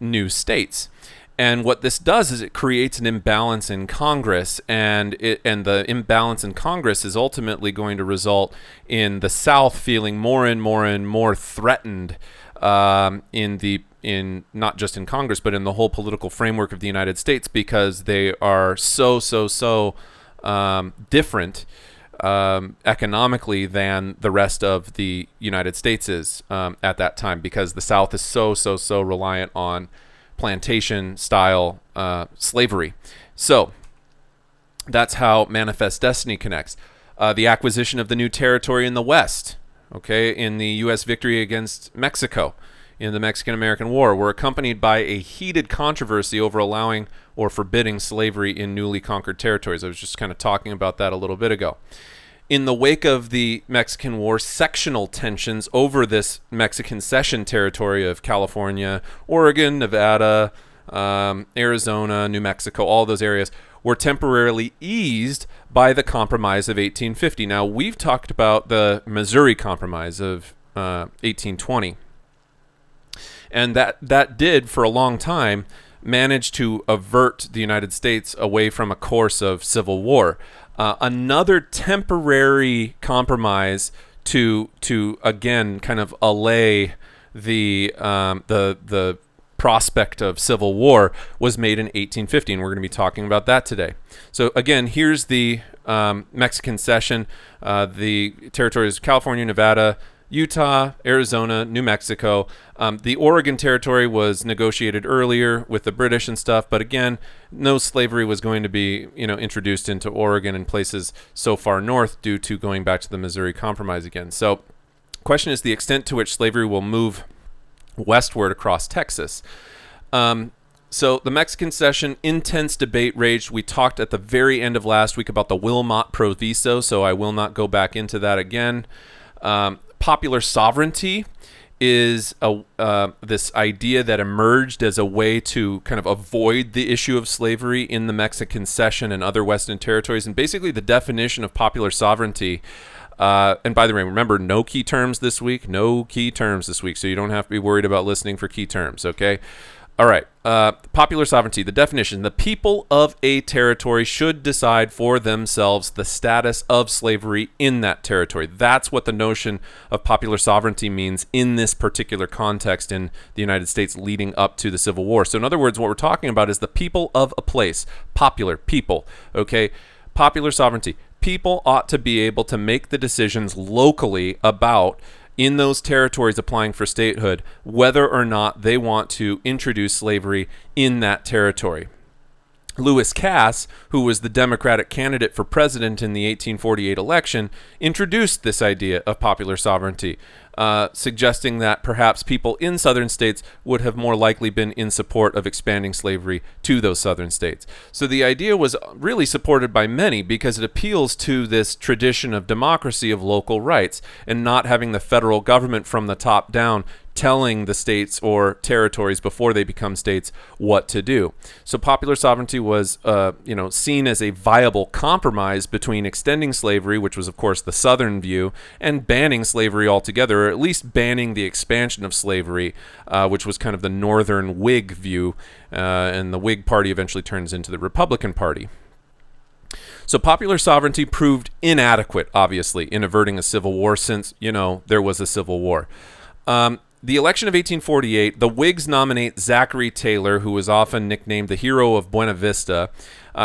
new states. And what this does is it creates an imbalance in Congress, and the imbalance in Congress is ultimately going to result in the South feeling more and more threatened in not just in Congress, but in the whole political framework of the United States, because they are so different economically than the rest of the United States is at that time, because the South is so reliant on plantation style slavery. So that's how Manifest Destiny connects. The acquisition of the new territory in the West, in the U.S. victory against Mexico in the Mexican-American War, were accompanied by a heated controversy over allowing or forbidding slavery in newly conquered territories. I was just kind of talking about that a little bit ago. In the wake of the Mexican War, sectional tensions over this Mexican cession territory of California, Oregon, Nevada, Arizona, New Mexico, all those areas were temporarily eased by the Compromise of 1850. Now, we've talked about the Missouri Compromise of 1820. And that did, for a long time, manage to avert the United States away from a course of civil war. Another temporary compromise to again kind of allay the prospect of civil war was made in 1850, and we're going to be talking about that today. So again, here's the Mexican cession, the territories of California, Nevada, Utah, Arizona, New Mexico. The Oregon territory was negotiated earlier with the British and stuff, but again, no slavery was going to be, introduced into Oregon and places so far north due to going back to the Missouri Compromise again. So, question is the extent to which slavery will move westward across Texas. So the Mexican cession, intense debate raged. We talked at the very end of last week about the Wilmot Proviso, so I will not go back into that again. Popular sovereignty is this idea that emerged as a way to kind of avoid the issue of slavery in the Mexican cession and other Western territories. And basically the definition of popular sovereignty, and by the way, remember, no key terms this week, so you don't have to be worried about listening for key terms, okay? All right. Popular sovereignty. The definition: the people of a territory should decide for themselves the status of slavery in that territory. That's what the notion of popular sovereignty means in this particular context in the United States leading up to the Civil War. So in other words, what we're talking about is the people of a place. Popular people. Okay. Popular sovereignty. People ought to be able to make the decisions locally about, in those territories applying for statehood, whether or not they want to introduce slavery in that territory. Lewis Cass, who was the Democratic candidate for president in the 1848 election, introduced this idea of popular sovereignty, suggesting that perhaps people in southern states would have more likely been in support of expanding slavery to those southern states. So the idea was really supported by many because it appeals to this tradition of democracy, of local rights, and not having the federal government from the top down telling the states or territories before they become states what to do. So popular sovereignty was seen as a viable compromise between extending slavery, which was of course the southern view, and banning slavery altogether, or at least banning the expansion of slavery, which was kind of the northern Whig view, and the Whig Party eventually turns into the Republican Party. So popular sovereignty proved inadequate, obviously, in averting a civil war since, there was a civil war. The election of 1848, the Whigs nominate Zachary Taylor, who was often nicknamed the hero of Buena Vista.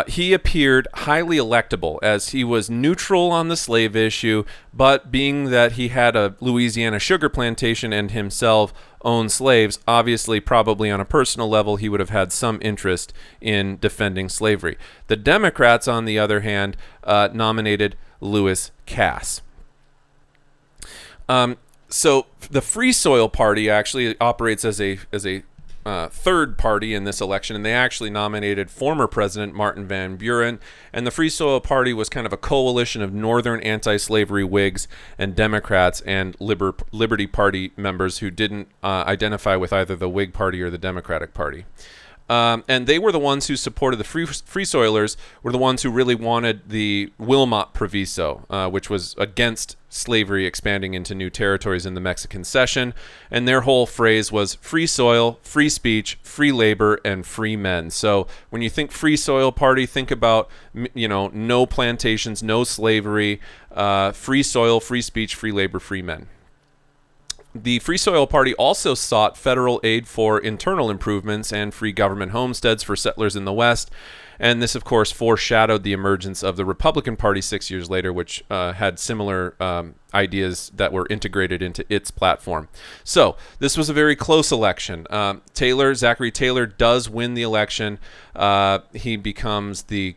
He appeared highly electable as he was neutral on the slave issue, but being that he had a Louisiana sugar plantation and himself owned slaves, obviously probably on a personal level he would have had some interest in defending slavery. The Democrats, on the other hand, nominated Lewis Cass. So the Free Soil Party actually operates as a third party in this election, and they actually nominated former President Martin Van Buren. And the Free Soil Party was kind of a coalition of northern anti-slavery Whigs and Democrats and Liberty Party members who didn't identify with either the Whig Party or the Democratic Party. And they were the ones who supported the Free Soilers, were the ones who really wanted the Wilmot Proviso, which was against slavery expanding into new territories in the Mexican Cession. And their whole phrase was free soil, free speech, free labor, and free men. So when you think Free Soil Party, think about, no plantations, no slavery, free soil, free speech, free labor, free men. The Free Soil Party also sought federal aid for internal improvements and free government homesteads for settlers in the West. And this, of course, foreshadowed the emergence of the Republican Party 6 years later, which had similar ideas that were integrated into its platform. So this was a very close election. Zachary Taylor does win the election. He becomes the,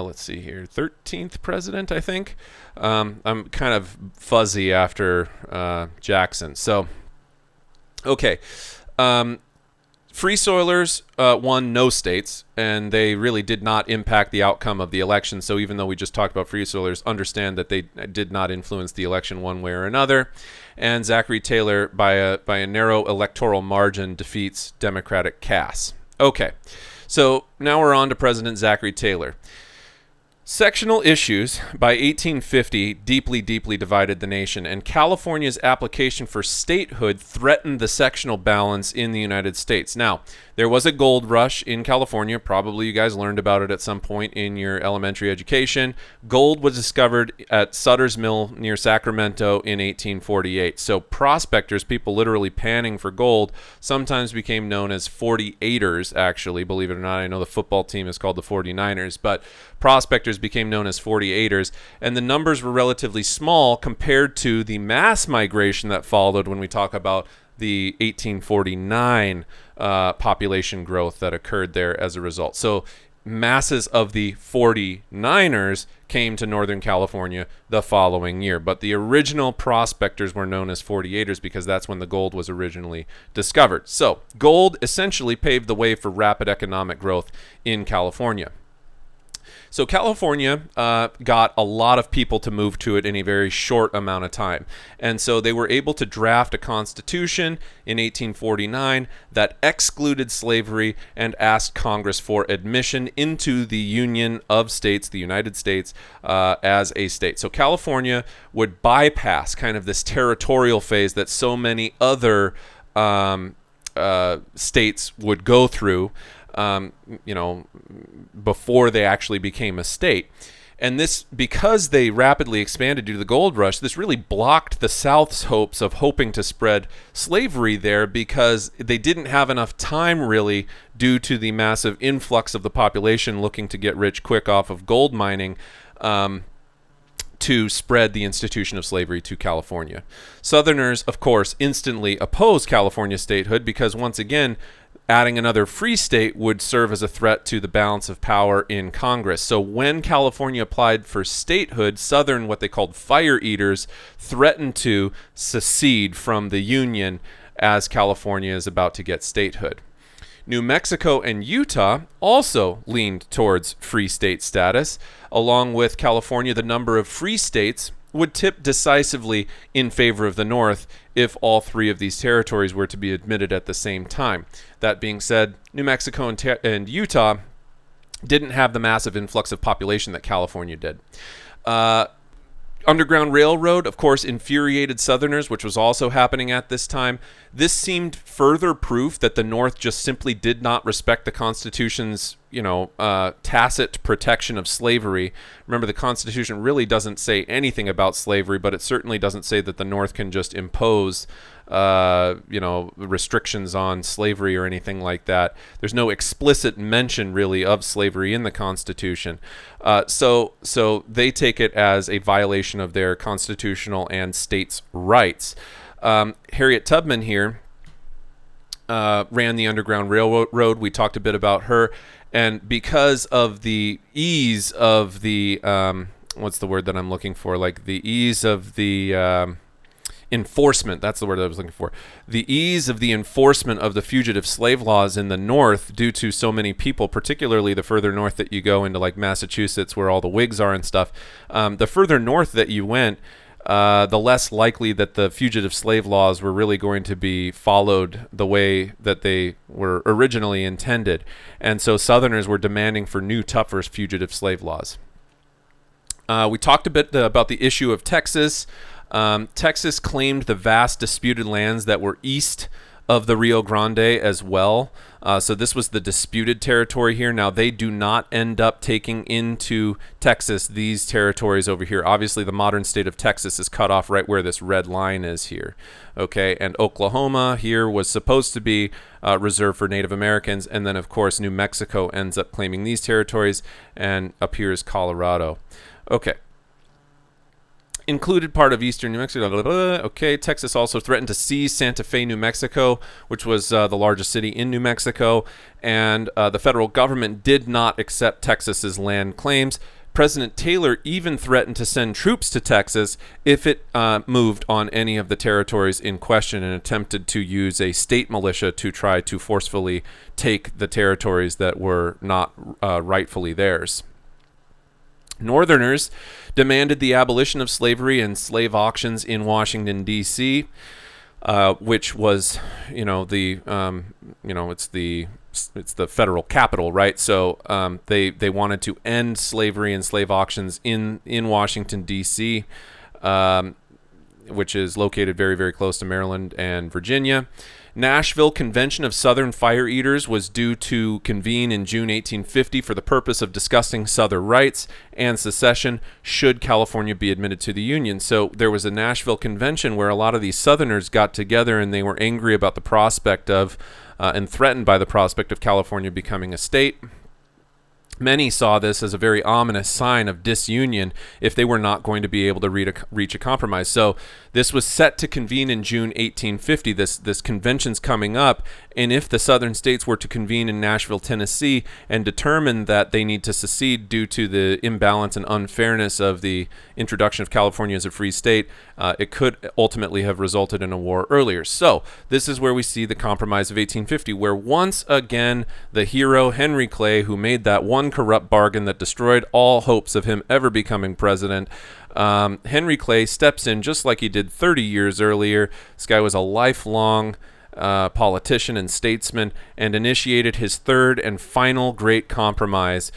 let's see here, 13th president, I think. I'm kind of fuzzy after Jackson. So, okay. Free Soilers won no states, and they really did not impact the outcome of the election. So even though we just talked about Free Soilers, understand that they did not influence the election one way or another. And Zachary Taylor, by a narrow electoral margin, defeats Democratic Cass. Okay. So now we're on to President Zachary Taylor. Sectional issues by 1850 deeply, deeply divided the nation, and California's application for statehood threatened the sectional balance in the United States. Now, there was a gold rush in California. Probably you guys learned about it at some point in your elementary education. Gold was discovered at Sutter's Mill near Sacramento in 1848. So prospectors, people literally panning for gold, sometimes became known as 48ers, actually, believe it or not. I know the football team is called the 49ers, but prospectors became known as 48ers, and the numbers were relatively small compared to the mass migration that followed when we talk about the 1849 population growth that occurred there as a result. So masses of the 49ers came to Northern California the following year, but the original prospectors were known as 48ers because that's when the gold was originally discovered. So gold essentially paved the way for rapid economic growth in California. So California got a lot of people to move to it in a very short amount of time. And so they were able to draft a constitution in 1849 that excluded slavery and asked Congress for admission into the Union of States, the United States, as a state. So California would bypass kind of this territorial phase that so many other states would go through, before they actually became a state. And this, because they rapidly expanded due to the gold rush, this really blocked the South's hopes of hoping to spread slavery there, because they didn't have enough time really, due to the massive influx of the population looking to get rich quick off of gold mining, to spread the institution of slavery to California. Southerners, of course, instantly opposed California statehood because, once again, adding another free state would serve as a threat to the balance of power in Congress. So when California applied for statehood, Southern, what they called fire eaters, threatened to secede from the Union as California is about to get statehood. New Mexico and Utah also leaned towards free state status. Along with California, the number of free states would tip decisively in favor of the North if all three of these territories were to be admitted at the same time. That being said, New Mexico and Utah didn't have the massive influx of population that California did. Underground Railroad, of course, infuriated Southerners, which was also happening at this time. This seemed further proof that the North just simply did not respect the Constitution's, tacit protection of slavery. Remember, the Constitution really doesn't say anything about slavery, but it certainly doesn't say that the North can just impose, restrictions on slavery or anything like that. There's no explicit mention, really, of slavery in the Constitution. So they take it as a violation of their constitutional and states' rights. Harriet Tubman here ran the Underground Railroad. We talked a bit about her. And because of the ease of the, what's the word that I'm looking for? Like the ease of the enforcement, that's the word I was looking for. The ease of the enforcement of the fugitive slave laws in the North, due to so many people, particularly the further north that you go into, like Massachusetts, where all the Whigs are and stuff. The further north that you went, the less likely that the fugitive slave laws were really going to be followed the way that they were originally intended. And so Southerners were demanding for new, tougher fugitive slave laws. We talked a bit about the issue of Texas. Texas claimed the vast disputed lands that were east of the Rio Grande as well. So this was the disputed territory here. Now, they do not end up taking into Texas these territories over here. Obviously, the modern state of Texas is cut off right where this red line is here. Okay, and Oklahoma here was supposed to be reserved for Native Americans. And then, of course, New Mexico ends up claiming these territories, and up here is Colorado. Okay. Included part of eastern New Mexico. Okay, Texas also threatened to seize Santa Fe, New Mexico, which was the largest city in New Mexico, and the federal government did not accept Texas's land claims. President Taylor even threatened to send troops to Texas if it moved on any of the territories in question, and attempted to use a state militia to try to forcefully take the territories that were not rightfully theirs. Northerners demanded the abolition of slavery and slave auctions in Washington, D.C., which was, it's the federal capital, right? So they wanted to end slavery and slave auctions in Washington, D.C., which is located very, very close to Maryland and Virginia. Nashville Convention of Southern Fire Eaters was due to convene in June 1850 for the purpose of discussing Southern rights and secession should California be admitted to the Union. So there was a Nashville Convention where a lot of these Southerners got together, and they were angry about the prospect of and threatened by the prospect of California becoming a state. Many saw this as a very ominous sign of disunion if they were not going to be able to reach a compromise. So this was set to convene in June 1850. This convention's coming up, and if the southern states were to convene in Nashville, Tennessee, and determine that they need to secede due to the imbalance and unfairness of the introduction of California as a free state, it could ultimately have resulted in a war earlier. So this is where we see the Compromise of 1850, where once again the hero Henry Clay, who made that one corrupt bargain that destroyed all hopes of him ever becoming president, Henry Clay steps in just like he did 30 years earlier. This guy was a lifelong politician and statesman, and initiated his third and final great compromise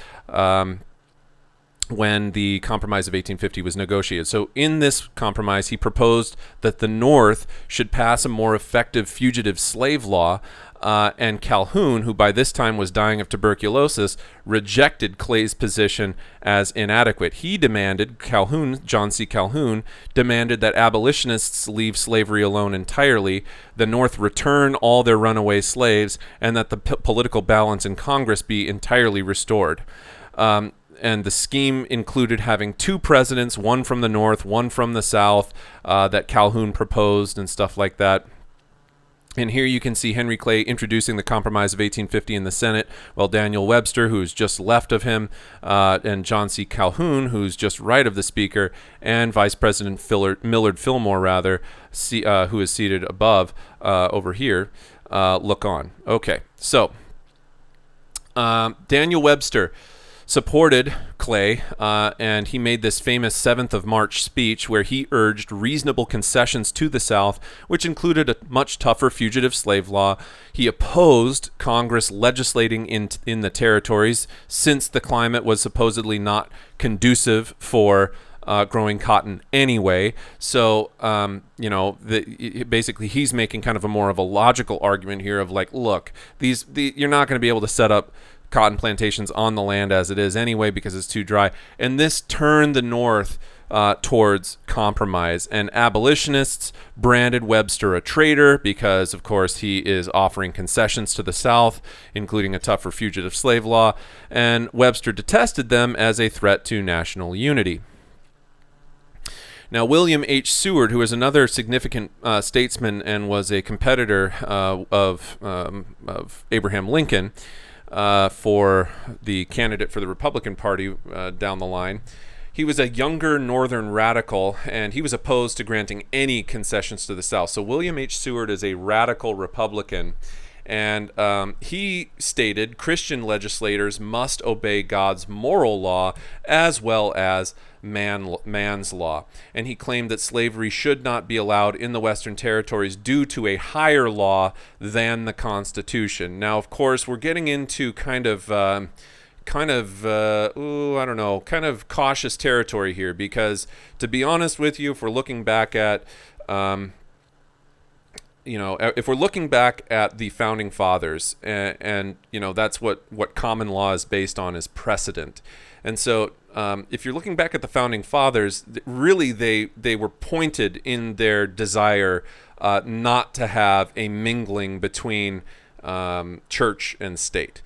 when the Compromise of 1850 was negotiated. So in this compromise, he proposed that the North should pass a more effective fugitive slave law, and Calhoun, who by this time was dying of tuberculosis, rejected Clay's position as inadequate. He demanded, John C. Calhoun, demanded that abolitionists leave slavery alone entirely, the North return all their runaway slaves, and that the political balance in Congress be entirely restored. And the scheme included having two presidents, one from the North, one from the South, that Calhoun proposed and stuff like that. And here you can see Henry Clay introducing the Compromise of 1850 in the Senate, while Daniel Webster, who's just left of him, and John C. Calhoun, who's just right of the Speaker, and Vice President Millard Fillmore, who is seated above over here, look on. Okay, so Daniel Webster supported Clay, and he made this famous 7th of March speech where he urged reasonable concessions to the South, which included a much tougher fugitive slave law. He opposed Congress legislating in the territories, since the climate was supposedly not conducive for growing cotton anyway. So, basically he's making kind of a more of a logical argument here of like, look, you're not going to be able to set up cotton plantations on the land as it is anyway because it's too dry. And this turned the North towards compromise. And abolitionists branded Webster a traitor because, of course, he is offering concessions to the South, including a tougher fugitive slave law. And Webster detested them as a threat to national unity. Now, William H. Seward, who is another significant statesman and was a competitor of Abraham Lincoln, for the candidate for the Republican Party down the line. He was a younger Northern radical, and he was opposed to granting any concessions to the South. So William H. Seward is a radical Republican, and he stated Christian legislators must obey God's moral law as well as man's law. And he claimed that slavery should not be allowed in the Western territories due to a higher law than the Constitution. Now, of course, we're getting into kind of cautious territory here, because to be honest with you, if we're looking back at if we're looking back at the founding fathers, and that's what common law is based on, is precedent. And so if you're looking back at the founding fathers, really they were pointed in their desire not to have a mingling between church and state.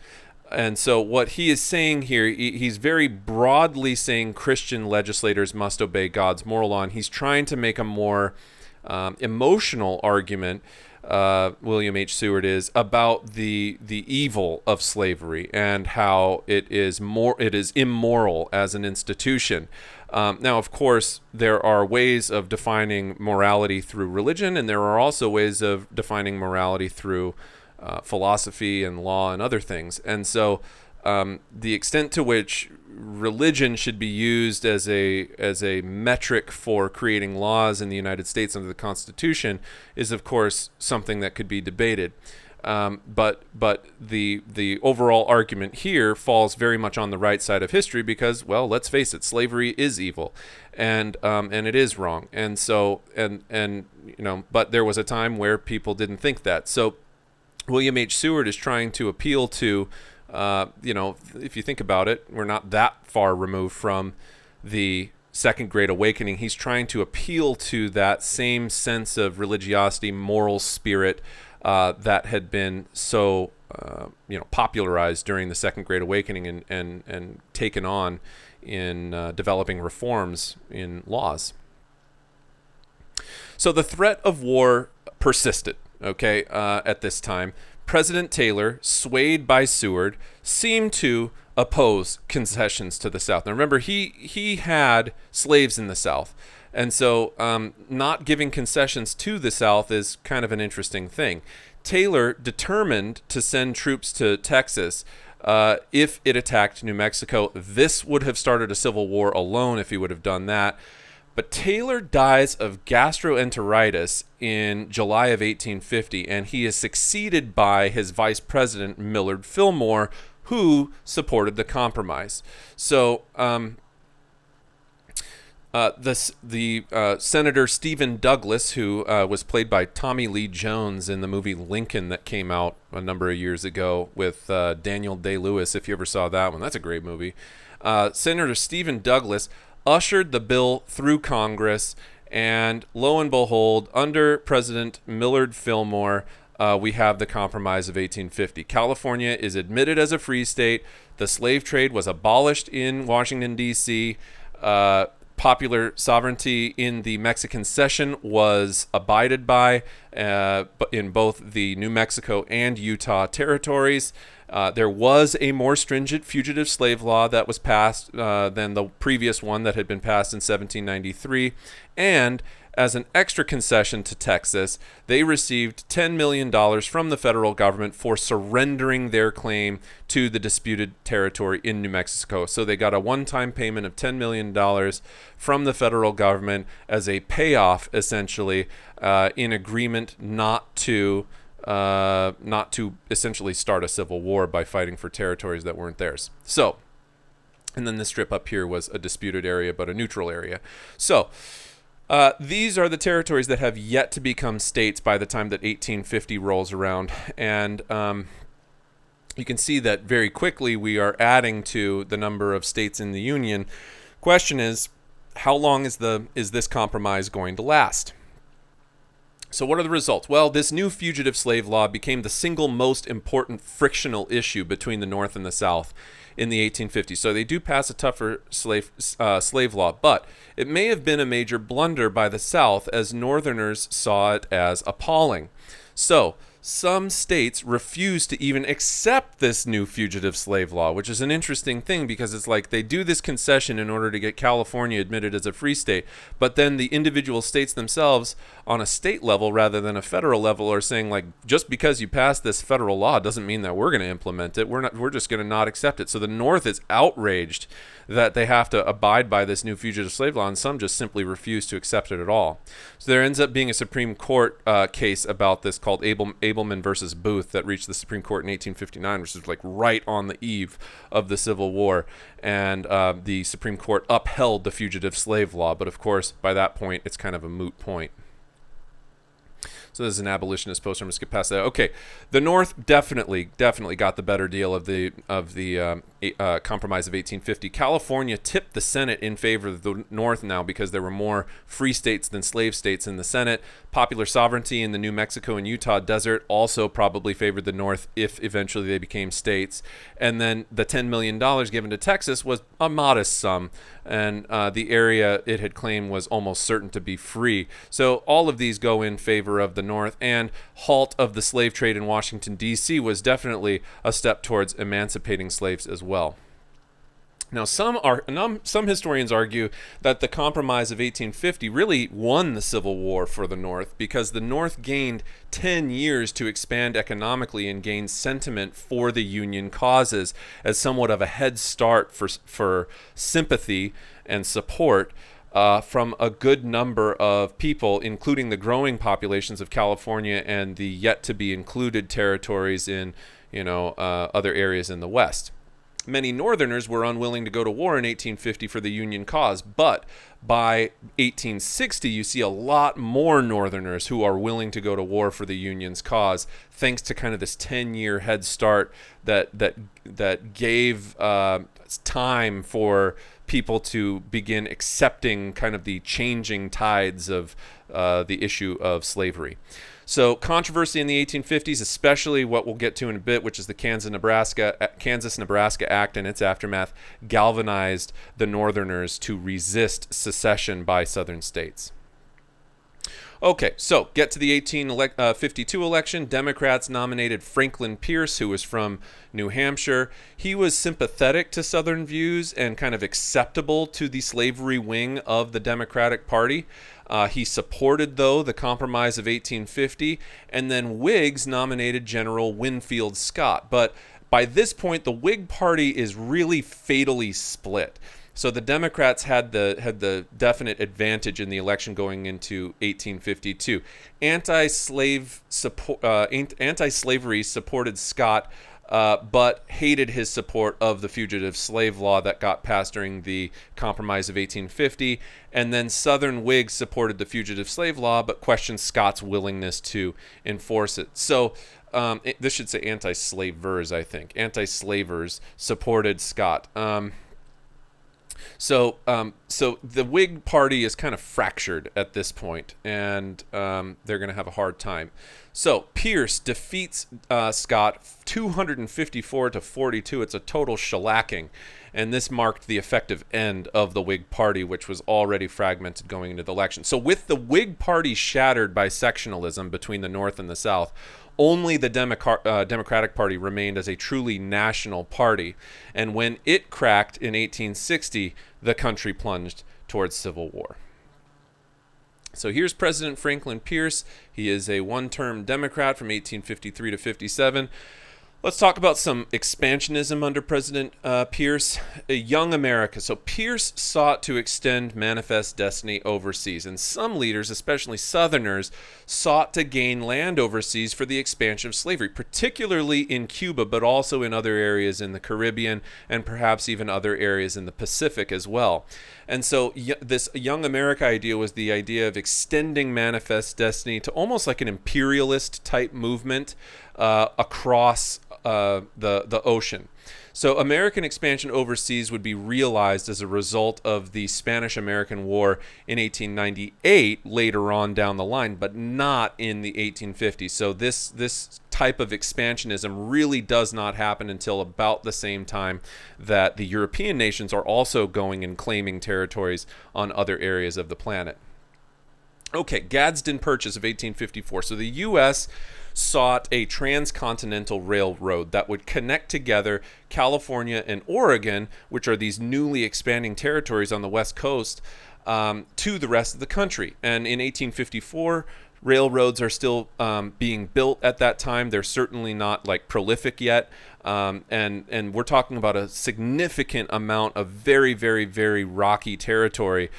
And so what he is saying here, he's very broadly saying Christian legislators must obey God's moral law, and he's trying to make a more emotional argument, William H. Seward is, about the evil of slavery and how it is immoral as an institution. Now, of course, there are ways of defining morality through religion, and there are also ways of defining morality through philosophy and law and other things. And so the extent to which religion should be used as a metric for creating laws in the United States under the Constitution is, of course, something that could be debated. But the overall argument here falls very much on the right side of history because, well, let's face it, slavery is evil, and it is wrong. And so but there was a time where people didn't think that. So William H. Seward is trying to appeal to, if you think about it, we're not that far removed from the Second Great Awakening. He's trying to appeal to that same sense of religiosity, moral spirit that had been so, popularized during the Second Great Awakening and taken on in developing reforms in laws. So the threat of war persisted. At this time, President Taylor, swayed by Seward, seemed to oppose concessions to the South. Now remember, he had slaves in the South, And so not giving concessions to the South is kind of an interesting thing. Taylor determined to send troops to Texas if it attacked New Mexico. This would have started a civil war alone if he would have done that. But Taylor dies of gastroenteritis in July of 1850, and he is succeeded by his vice president, Millard Fillmore, who supported the compromise. So Senator Stephen Douglas, who was played by Tommy Lee Jones in the movie Lincoln that came out a number of years ago with Daniel Day-Lewis, if you ever saw that one. That's a great movie. Senator Stephen Douglas ushered the bill through Congress, and lo and behold, under President Millard Fillmore, we have the Compromise of 1850. California is admitted as a free state. The slave trade was abolished in Washington, D.C. Popular sovereignty in the Mexican Cession was abided by in both the New Mexico and Utah territories. There was a more stringent fugitive slave law that was passed than the previous one that had been passed in 1793. And as an extra concession to Texas, they received $10 million from the federal government for surrendering their claim to the disputed territory in New Mexico. So they got a one-time payment of $10 million from the federal government as a payoff, essentially, in agreement not to essentially start a civil war by fighting for territories that weren't theirs. So, and then this strip up here was a disputed area, but a neutral area. So, these are the territories that have yet to become states by the time that 1850 rolls around. And you can see that very quickly we are adding to the number of states in the Union. Question is, how long is this compromise going to last? So what are the results? Well, this new fugitive slave law became the single most important frictional issue between the North and the South in the 1850s. So they do pass a tougher slave law, but it may have been a major blunder by the South, as Northerners saw it as appalling. So some states refuse to even accept this new fugitive slave law, which is an interesting thing because it's like they do this concession in order to get California admitted as a free state, but then the individual states themselves on a state level rather than a federal level are saying, like, just because you passed this federal law doesn't mean that we're going to implement it. We're just going to not accept it. So the North is outraged that they have to abide by this new fugitive slave law, and some just simply refuse to accept it at all. So there ends up being a Supreme Court case about this called Abelman versus Booth that reached the Supreme Court in 1859, which is like right on the eve of the Civil War. And the Supreme Court upheld the fugitive slave law, but of course, by that point, it's kind of a moot point. So this is an abolitionist poster. I'm just gonna skip past that. Okay, the North definitely got the better deal of the Compromise of 1850. California tipped the Senate in favor of the North now because there were more free states than slave states in the Senate. Popular sovereignty in the New Mexico and Utah desert also probably favored the North if eventually they became states. And then the $10 million given to Texas was a modest sum, and the area it had claimed was almost certain to be free. So all of these go in favor of the North, and halt of the slave trade in Washington, D.C. was definitely a step towards emancipating slaves as well. Now, some historians argue that the Compromise of 1850 really won the Civil War for the North because the North gained 10 years to expand economically and gain sentiment for the Union causes as somewhat of a head start for sympathy and support from a good number of people, including the growing populations of California and the yet-to-be-included territories in, other areas in the West. Many Northerners were unwilling to go to war in 1850 for the Union cause, but by 1860, you see a lot more Northerners who are willing to go to war for the Union's cause, thanks to kind of this 10-year head start that gave time for people to begin accepting kind of the changing tides of the issue of slavery. So controversy in the 1850s, especially what we'll get to in a bit, which is the Kansas-Nebraska Act and its aftermath, galvanized the Northerners to resist secession by Southern states. Okay, so get to the 1852 election. Democrats nominated Franklin Pierce, who was from New Hampshire. He was sympathetic to Southern views and kind of acceptable to the slavery wing of the Democratic Party. He supported, though, the Compromise of 1850, and then Whigs nominated General Winfield Scott. But by this point, the Whig Party is really fatally split. So the Democrats had the definite advantage in the election going into 1852. Anti-slavery supported Scott, but hated his support of the fugitive slave law that got passed during the Compromise of 1850. And then Southern Whigs supported the fugitive slave law, but questioned Scott's willingness to enforce it. So this should say anti-slavers, I think. Anti-slavers supported Scott. So the Whig Party is kind of fractured at this point, and they're going to have a hard time. So Pierce defeats Scott 254 to 42. It's a total shellacking, and this marked the effective end of the Whig Party, which was already fragmented going into the election. So with the Whig Party shattered by sectionalism between the North and the South, only the Democratic Party remained as a truly national party. And when it cracked in 1860, the country plunged towards civil war. So here's President Franklin Pierce. He is a one-term Democrat from 1853 to 57. Let's talk about some expansionism under President Pierce. A young America. So Pierce sought to extend manifest destiny overseas, and some leaders, especially Southerners, sought to gain land overseas for the expansion of slavery, particularly in Cuba, but also in other areas in the Caribbean and perhaps even other areas in the Pacific as well. And so this young America idea was the idea of extending manifest destiny to almost like an imperialist type movement across the ocean. So American expansion overseas would be realized as a result of the Spanish-American War in 1898 later on down the line, but not in the 1850s. So this type of expansionism really does not happen until about the same time that the European nations are also going and claiming territories on other areas of the planet. Okay, Gadsden Purchase of 1854. So the U.S. sought a transcontinental railroad that would connect together California and Oregon, which are these newly expanding territories on the West Coast, to the rest of the country. And in 1854, railroads are still being built at that time. They're certainly not like prolific yet. And we're talking about a significant amount of very, very, very rocky territory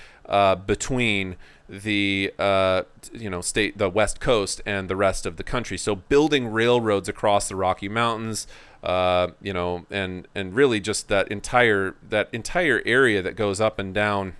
between the the West Coast and the rest of the country. So building railroads across the Rocky Mountains, and really just that entire area that goes up and down,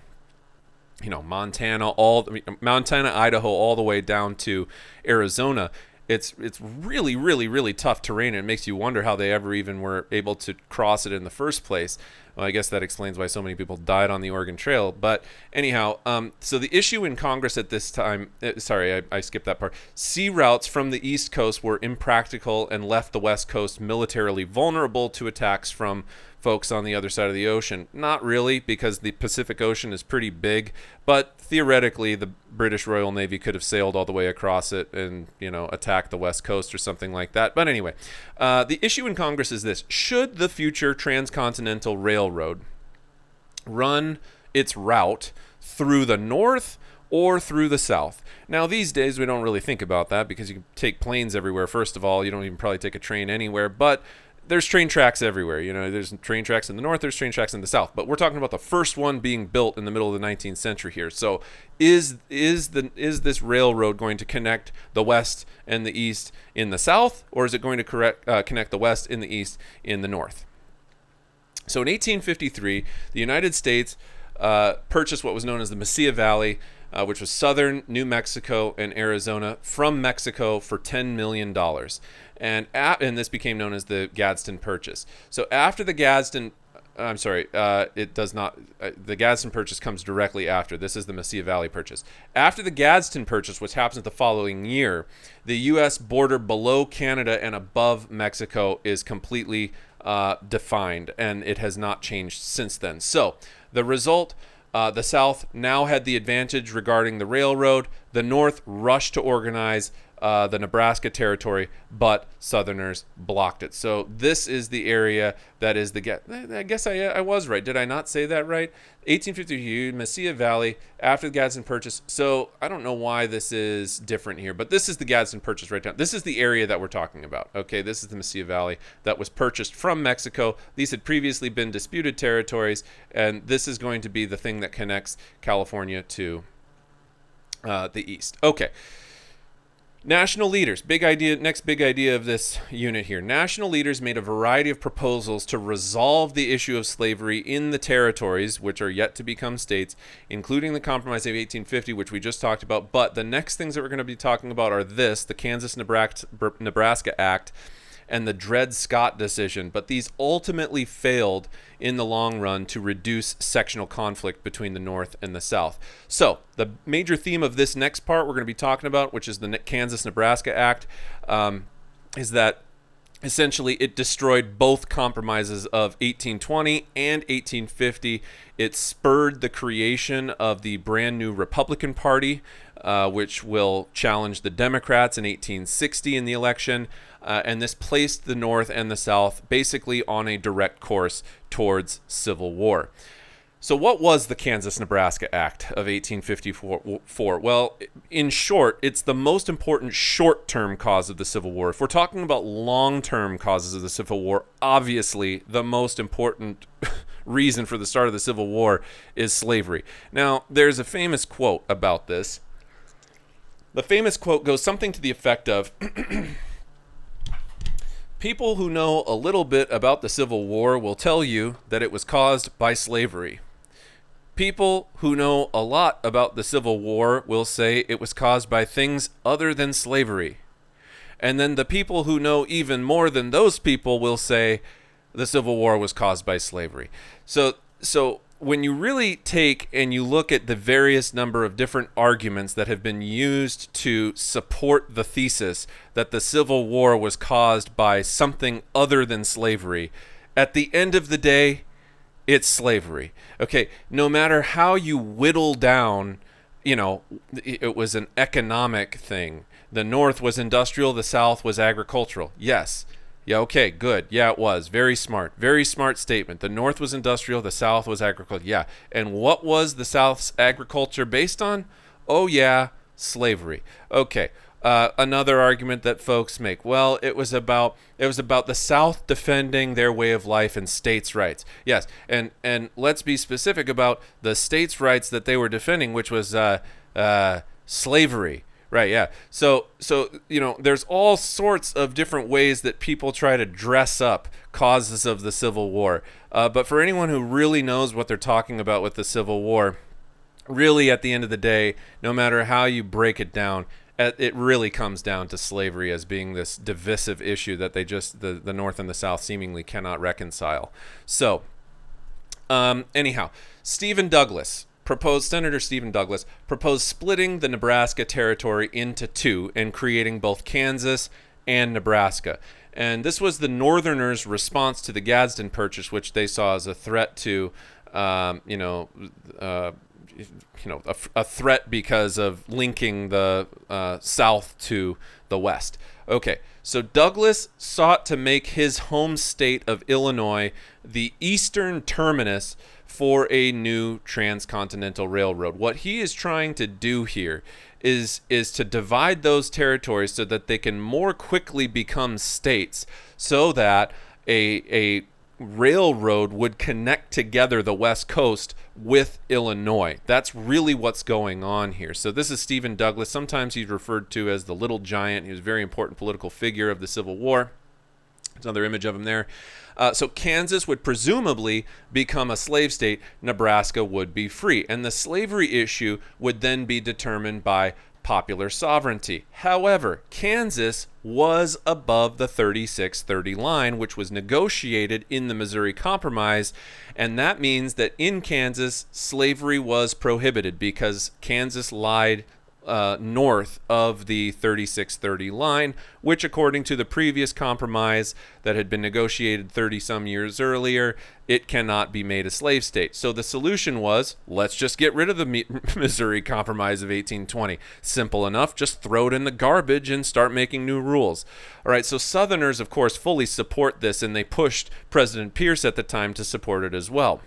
Montana, Idaho, all the way down to Arizona. It's really, really, really tough terrain, and it makes you wonder how they ever even were able to cross it in the first place. Well, I guess that explains why so many people died on the Oregon Trail. But anyhow, so the issue in Congress at this time, I skipped that part. Sea routes from the East Coast were impractical and left the West Coast militarily vulnerable to attacks from folks on the other side of the ocean. Not really, because the Pacific Ocean is pretty big, but theoretically the British Royal Navy could have sailed all the way across it and, attacked the West Coast or something like that. But anyway, the issue in Congress is this: should the future transcontinental railroad run its route through the North or through the South? Now, these days, we don't really think about that because you can take planes everywhere. First of all, you don't even probably take a train anywhere, but there's train tracks everywhere. There's train tracks in the North, there's train tracks in the South. But we're talking about the first one being built in the middle of the 19th century here. So is this railroad going to connect the West and the East in the South, or is it going to connect the West and the East in the North? So in 1853, the United States purchased what was known as the Mesilla Valley, which was southern New Mexico and Arizona, from Mexico for $10 million. And this became known as the Gadsden Purchase. So after the Gadsden, it does not, the Gadsden Purchase comes directly after. This is the Mesilla Valley Purchase. After the Gadsden Purchase, which happens the following year, the U.S. border below Canada and above Mexico is completely defined, and it has not changed since then. So the result The South now had the advantage regarding the railroad. The North rushed to organize the Nebraska Territory, but Southerners blocked it. So this is the area that is the... I guess I was right. Did I not say that right? 1852, Mesilla Valley, after the Gadsden Purchase. So I don't know why this is different here, but this is the Gadsden Purchase right down. This is the area that we're talking about. Okay, this is the Mesilla Valley that was purchased from Mexico. These had previously been disputed territories, and this is going to be the thing that connects California to the east. Okay. National leaders, big idea, next big idea of this unit here. National leaders made a variety of proposals to resolve the issue of slavery in the territories, which are yet to become states, including the Compromise of 1850, which we just talked about. But the next things that we're going to be talking about are the Kansas-Nebraska Act, and the Dred Scott decision, but these ultimately failed in the long run to reduce sectional conflict between the North and the South. So the major theme of this next part we're going to be talking about, which is the Kansas-Nebraska Act, is that essentially it destroyed both compromises of 1820 and 1850. It spurred the creation of the brand new Republican Party, which will challenge the Democrats in 1860 in the election. And this placed the North and the South basically on a direct course towards civil war. So what was the Kansas-Nebraska Act of 1854? Well, in short, it's the most important short-term cause of the Civil War. If we're talking about long-term causes of the Civil War, obviously the most important reason for the start of the Civil War is slavery. Now, there's a famous quote about this. The famous quote goes something to the effect of... People who know a little bit about the Civil War will tell you that it was caused by slavery. People who know a lot about the Civil War will say it was caused by things other than slavery. And then the people who know even more than those people will say the Civil War was caused by slavery. So when you really take and you look at the various number of different arguments that have been used to support the thesis that the Civil War was caused by something other than slavery, at the end of the day, it's slavery. Okay, no matter how you whittle down, it was an economic thing. The North was industrial, the South was agricultural. Yes. Yeah, okay, good. Yeah, it was. Very smart. Very smart statement. The North was industrial, the South was agriculture. Yeah. And what was the South's agriculture based on? Oh, yeah, slavery. Okay. Another argument that folks make. Well, it was about the South defending their way of life and states' rights. Yes. And let's be specific about the states' rights that they were defending, which was slavery. Right, yeah. So there's all sorts of different ways that people try to dress up causes of the Civil War. But for anyone who really knows what they're talking about with the Civil War, really at the end of the day, no matter how you break it down, it really comes down to slavery as being this divisive issue that the North and the South seemingly cannot reconcile. So, anyhow, Senator Stephen Douglas proposed splitting the Nebraska territory into two and creating both Kansas and Nebraska. And this was the Northerners' response to the Gadsden Purchase, which they saw as a threat to, a threat because of linking the South to the West. Okay, so Douglas sought to make his home state of Illinois the eastern terminus for a new transcontinental railroad. What he is trying to do here is to divide those territories so that they can more quickly become states, so that a railroad would connect together the West Coast with Illinois. That's really what's going on here. So this is Stephen Douglas. Sometimes he's referred to as the Little Giant. He was a very important political figure of the Civil War. There's another image of him there. So Kansas would presumably become a slave state. Nebraska would be free. And the slavery issue would then be determined by popular sovereignty. However, Kansas was above the 36-30 line, which was negotiated in the Missouri Compromise. And that means that in Kansas, slavery was prohibited because Kansas lied north of the 3630 line, which, according to the previous compromise that had been negotiated 30-some years earlier, it cannot be made a slave state. So the solution was, let's just get rid of the Missouri Compromise of 1820. Simple enough, just throw it in the garbage and start making new rules. All right, so Southerners, of course, fully support this, and they pushed President Pierce at the time to support it as well.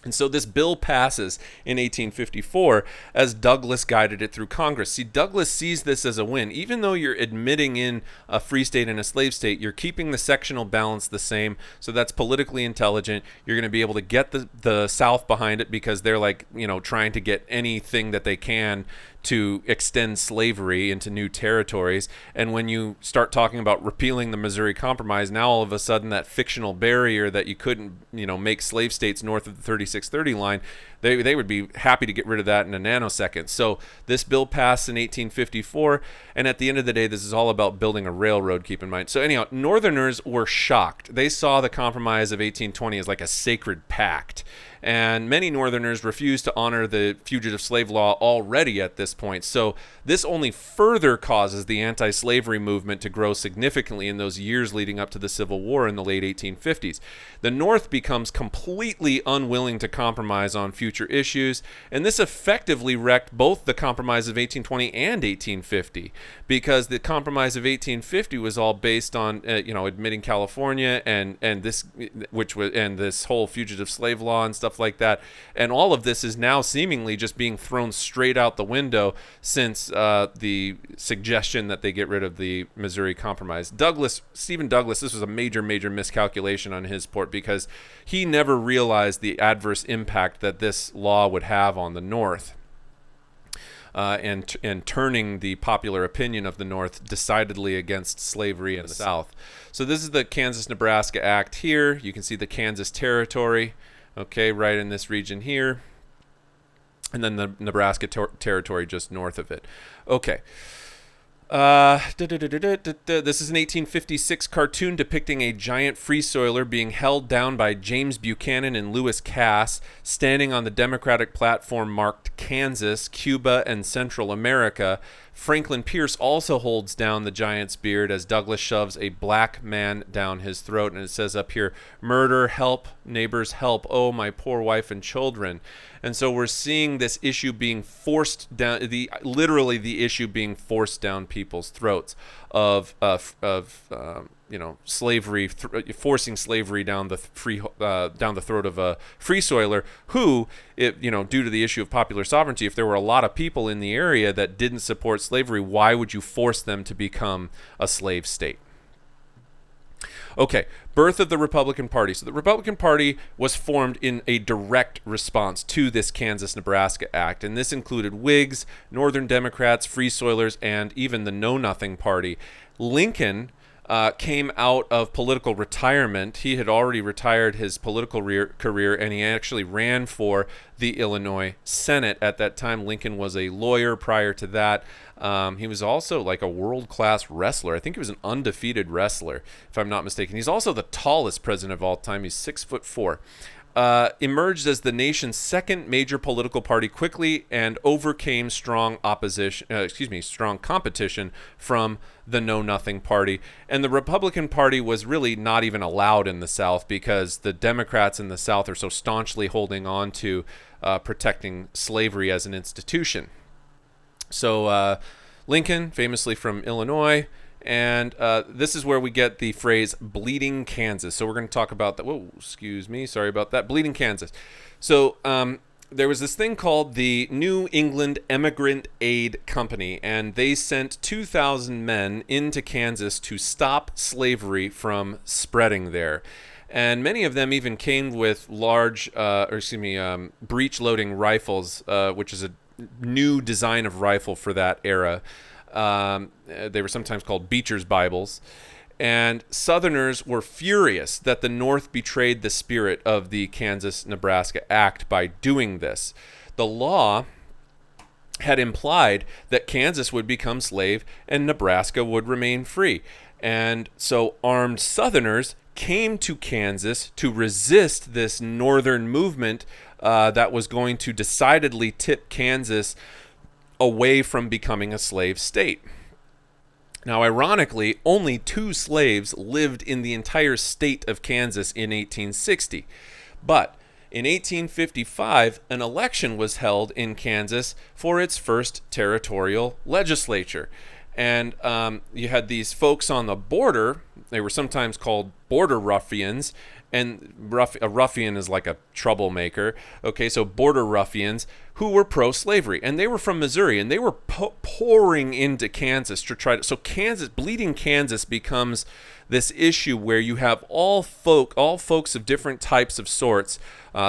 And so this bill passes in 1854 as Douglas guided it through Congress. See, Douglas sees this as a win. Even though you're admitting in a free state and a slave state, you're keeping the sectional balance the same. So that's politically intelligent. You're going to be able to get the South behind it because they're like, trying to get anything that they can to extend slavery into new territories. And when you start talking about repealing the Missouri Compromise, now all of a sudden that fictional barrier that you couldn't, make slave states north of the 3630 line, they would be happy to get rid of that in a nanosecond. So this bill passed in 1854, and at the end of the day, this is all about building a railroad, keep in mind. So anyhow, Northerners were shocked. They saw the Compromise of 1820 as like a sacred pact. And many Northerners refused to honor the fugitive slave law already at this point. So this only further causes the anti-slavery movement to grow significantly in those years leading up to the Civil War in the late 1850s. The North becomes completely unwilling to compromise on future issues, and this effectively wrecked both the Compromise of 1820 and 1850, because the Compromise of 1850 was all based on admitting California and this whole fugitive slave law and stuff like that, and all of this is now seemingly just being thrown straight out the window since the suggestion that they get rid of the Missouri Compromise. Stephen Douglas, this was a major miscalculation on his part, because he never realized the adverse impact that this law would have on the North. And turning the popular opinion of the North decidedly against slavery in the South. So this is the Kansas-Nebraska Act here. You can see the Kansas Territory, okay, right in this region here. And then the Nebraska Territory just north of it. Okay. This is an 1856 cartoon depicting a giant free soiler being held down by James Buchanan and Lewis Cass, standing on the Democratic platform marked Kansas, Cuba, and Central America. Franklin Pierce also holds down the giant's beard as Douglas shoves a black man down his throat. And it says up here, "Murder, help, neighbors, help, oh, my poor wife and children." And so we're seeing this issue being forced down, literally the issue being forced down people's throats of slavery, forcing slavery down the throat of a free soiler who, due to the issue of popular sovereignty, if there were a lot of people in the area that didn't support slavery, why would you force them to become a slave state? Okay, birth of the Republican Party. So the Republican Party was formed in a direct response to this Kansas-Nebraska Act, and this included Whigs, Northern Democrats, Free Soilers, and even the Know Nothing Party. Lincoln came out of political retirement. He had already retired his political career, and he actually ran for the Illinois Senate. At that time, Lincoln was a lawyer. Prior to that, he was also like a world-class wrestler. I think he was an undefeated wrestler, if I'm not mistaken. He's also the tallest president of all time. He's 6'4". Emerged as the nation's second major political party quickly and overcame strong competition from the Know Nothing Party. And the Republican Party was really not even allowed in the South because the Democrats in the South are so staunchly holding on to protecting slavery as an institution. So Lincoln, famously from Illinois, and this is where we get the phrase bleeding Kansas. So we're going to talk about that. Whoa, excuse me. Sorry about that. Bleeding Kansas. So there was this thing called the New England Emigrant Aid Company, and they sent 2,000 men into Kansas to stop slavery from spreading there. And many of them even came with large, breech-loading rifles, which is a new design of rifle for that era. They were sometimes called Beecher's Bibles. And Southerners were furious that the North betrayed the spirit of the Kansas-Nebraska Act by doing this. The law had implied that Kansas would become slave and Nebraska would remain free. And so armed Southerners came to Kansas to resist this northern movement that was going to decidedly tip Kansas away from becoming a slave state. Now, ironically, only 2 slaves lived in the entire state of Kansas in 1860. But in 1855, an election was held in Kansas for its first territorial legislature. And you had these folks on the border. They were sometimes called border ruffians. And a ruffian is like a troublemaker. Okay, so border ruffians who were pro-slavery. And they were from Missouri. And they were pouring into Kansas to try to... So bleeding Kansas becomes this issue where you have all folks of different types of sorts,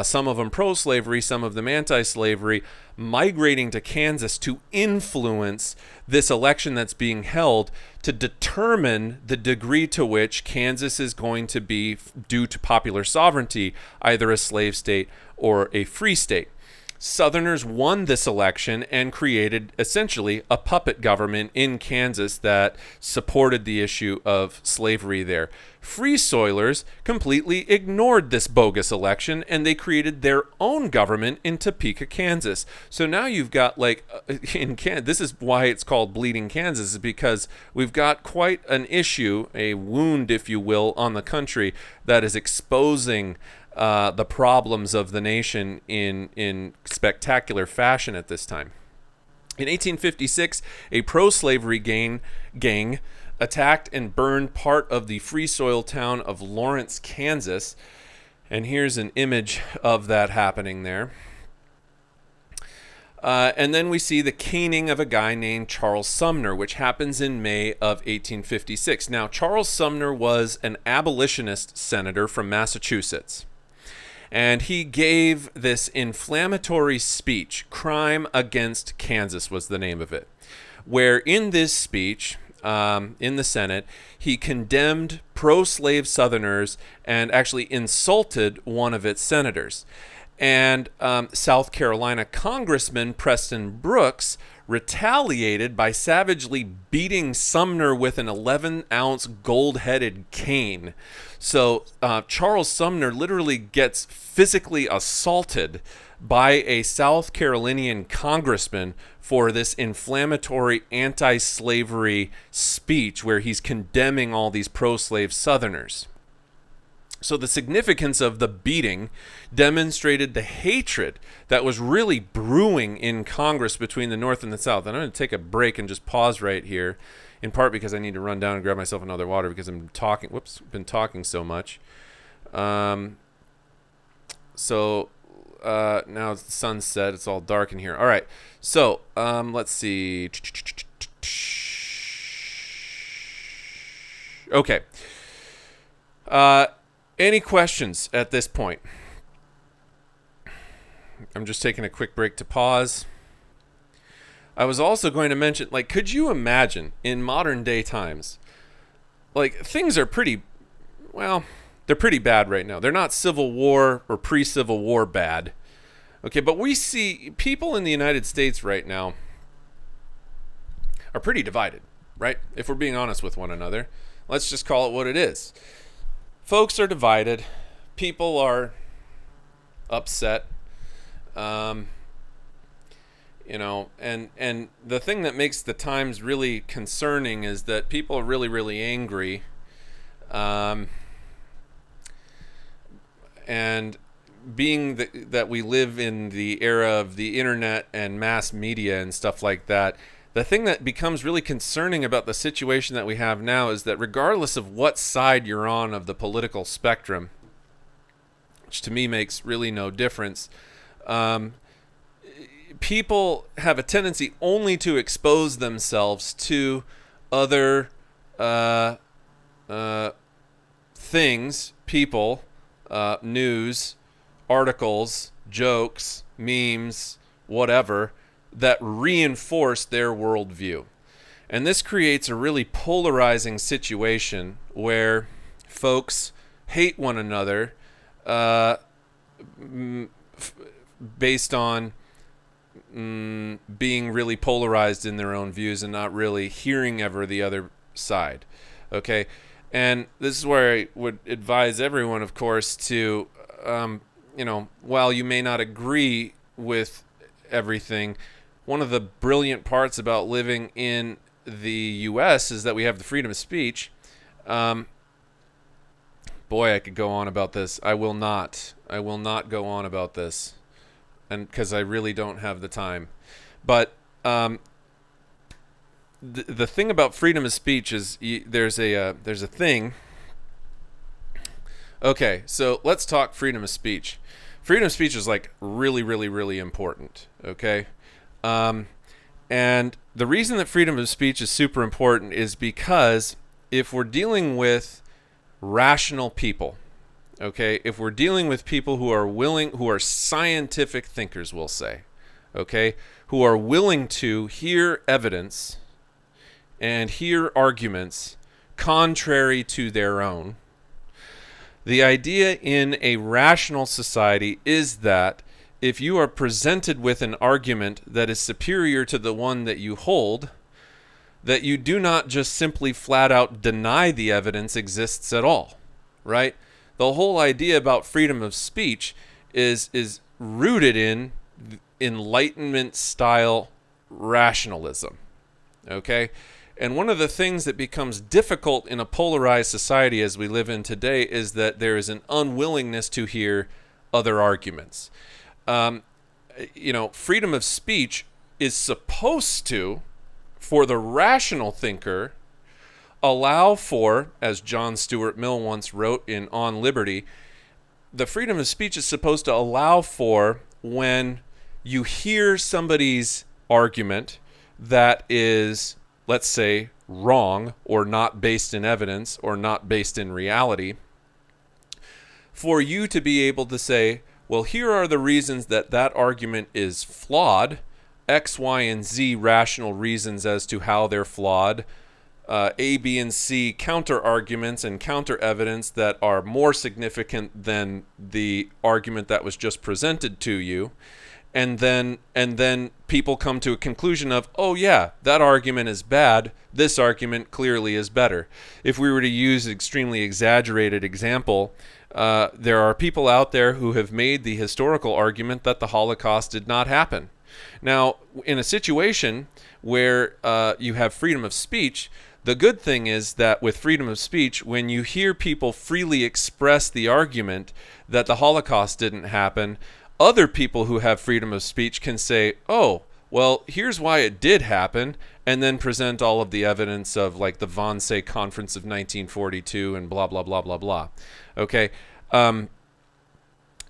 some of them pro-slavery, some of them anti-slavery, migrating to Kansas to influence this election that's being held to determine the degree to which Kansas is going to be, due to popular sovereignty, either a slave state or a free state. Southerners won this election and created essentially a puppet government in Kansas that supported the issue of slavery there. Free Soilers completely ignored this bogus election and they created their own government in Topeka, Kansas. So now you've got this is why it's called Bleeding Kansas, is because we've got quite an issue, a wound, if you will, on the country that is exposing the problems of the nation in spectacular fashion at this time. In 1856, a pro-slavery gang attacked and burned part of the free soil town of Lawrence, Kansas. And here's an image of that happening there. And then we see the caning of a guy named Charles Sumner, which happens in May of 1856. Now, Charles Sumner was an abolitionist senator from Massachusetts. And he gave this inflammatory speech, Crime Against Kansas was the name of it, where in this speech, in the Senate, he condemned pro-slave Southerners and actually insulted one of its senators. And South Carolina Congressman Preston Brooks retaliated by savagely beating Sumner with an 11-ounce gold-headed cane. So Charles Sumner literally gets physically assaulted by a South Carolinian congressman for this inflammatory anti-slavery speech where he's condemning all these pro-slave Southerners. So the significance of the beating demonstrated the hatred that was really brewing in Congress between the North and the South. And I'm going to take a break and just pause right here, in part because I need to run down and grab myself another water because I'm talking. Been talking so much. Now the sun's set. It's all dark in here. All right. So let's see. Okay. Any questions at this point? I'm just taking a quick break to pause. I was also going to mention, could you imagine in modern day times, things are they're pretty bad right now. They're not Civil War or pre-Civil War bad. Okay, but we see people in the United States right now are pretty divided, right? If we're being honest with one another, let's just call it what it is. Folks are divided. People are upset. And the thing that makes the times really concerning is that people are really, really angry. And being that we live in the era of the internet and mass media and stuff like that, the thing that becomes really concerning about the situation that we have now is that regardless of what side you're on of the political spectrum, which to me makes really no difference, people have a tendency only to expose themselves to other things, people, news, articles, jokes, memes, whatever, that reinforce their worldview. And this creates a really polarizing situation where folks hate one another based on being really polarized in their own views and not really hearing ever the other side. Okay? And this is where I would advise everyone, of course, to, while you may not agree with everything, one of the brilliant parts about living in the U.S. is that we have the freedom of speech. Boy, I could go on about this. I will not go on about this, and because I really don't have the time. But the thing about freedom of speech is there's a thing. Okay, so let's talk freedom of speech. Freedom of speech is like really, really, really important. Okay, and the reason that freedom of speech is super important is because if we're dealing with rational people, okay, if we're dealing with people who are scientific thinkers, we'll say, okay, who are willing to hear evidence and hear arguments contrary to their own, the idea in a rational society is that if you are presented with an argument that is superior to the one that you hold, that you do not just simply flat out deny the evidence exists at all, right? The whole idea about freedom of speech is rooted in Enlightenment style rationalism, okay? And one of the things that becomes difficult in a polarized society as we live in today is that there is an unwillingness to hear other arguments. Freedom of speech is supposed to, for the rational thinker, allow for, as John Stuart Mill once wrote in On Liberty, the freedom of speech is supposed to allow for when you hear somebody's argument that is, let's say, wrong or not based in evidence or not based in reality, for you to be able to say, well, here are the reasons that argument is flawed, X, Y, and Z rational reasons as to how they're flawed, A, B, and C counter-arguments and counter-evidence that are more significant than the argument that was just presented to you. And then people come to a conclusion of, oh yeah, that argument is bad. This argument clearly is better. If we were to use an extremely exaggerated example, there are people out there who have made the historical argument that the Holocaust did not happen. Now, in a situation where you have freedom of speech, the good thing is that with freedom of speech, when you hear people freely express the argument that the Holocaust didn't happen, other people who have freedom of speech can say, oh, well, here's why it did happen, and then present all of the evidence of like the Wannsee Conference of 1942 and blah, blah, blah, blah, blah. Okay? And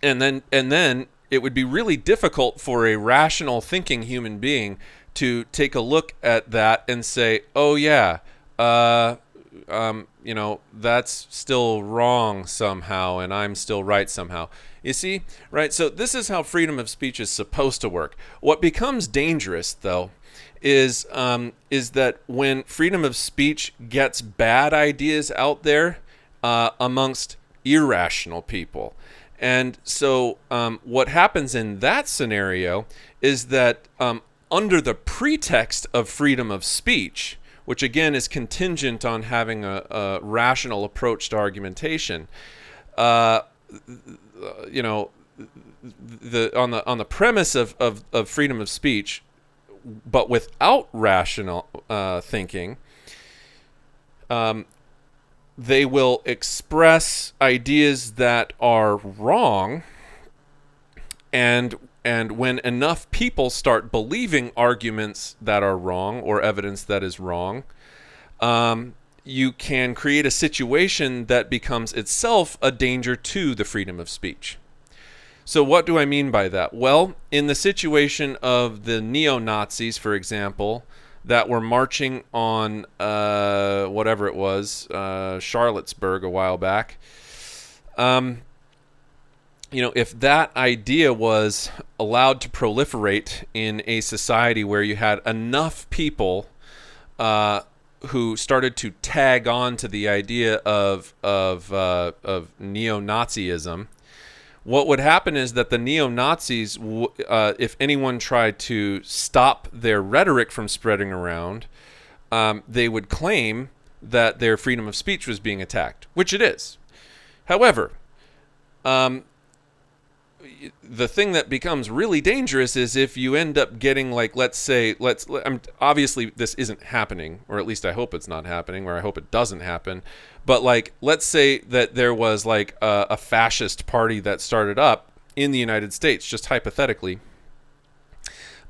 then it would be really difficult for a rational thinking human being to take a look at that and say, oh yeah, that's still wrong somehow and I'm still right somehow. You see, right? So this is how freedom of speech is supposed to work. What becomes dangerous, though, is that when freedom of speech gets bad ideas out there amongst irrational people. And so what happens in that scenario is that under the pretext of freedom of speech, which again is contingent on having a rational approach to argumentation, on the premise of freedom of speech, but without rational thinking, they will express ideas that are wrong, and when enough people start believing arguments that are wrong or evidence that is wrong, you can create a situation that becomes itself a danger to the freedom of speech. So what do I mean by that? Well, in the situation of the neo-Nazis, for example, that were marching on whatever it was, Charlottesburg a while back, if that idea was allowed to proliferate in a society where you had enough people who started to tag on to the idea of neo-Nazism, what would happen is that the neo-Nazis, if anyone tried to stop their rhetoric from spreading around, they would claim that their freedom of speech was being attacked, which it is. However, the thing that becomes really dangerous is if you end up getting, like, obviously this isn't happening, or at least I hope it's not happening, or I hope it doesn't happen. But like, let's say that there was like a fascist party that started up in the United States, just hypothetically.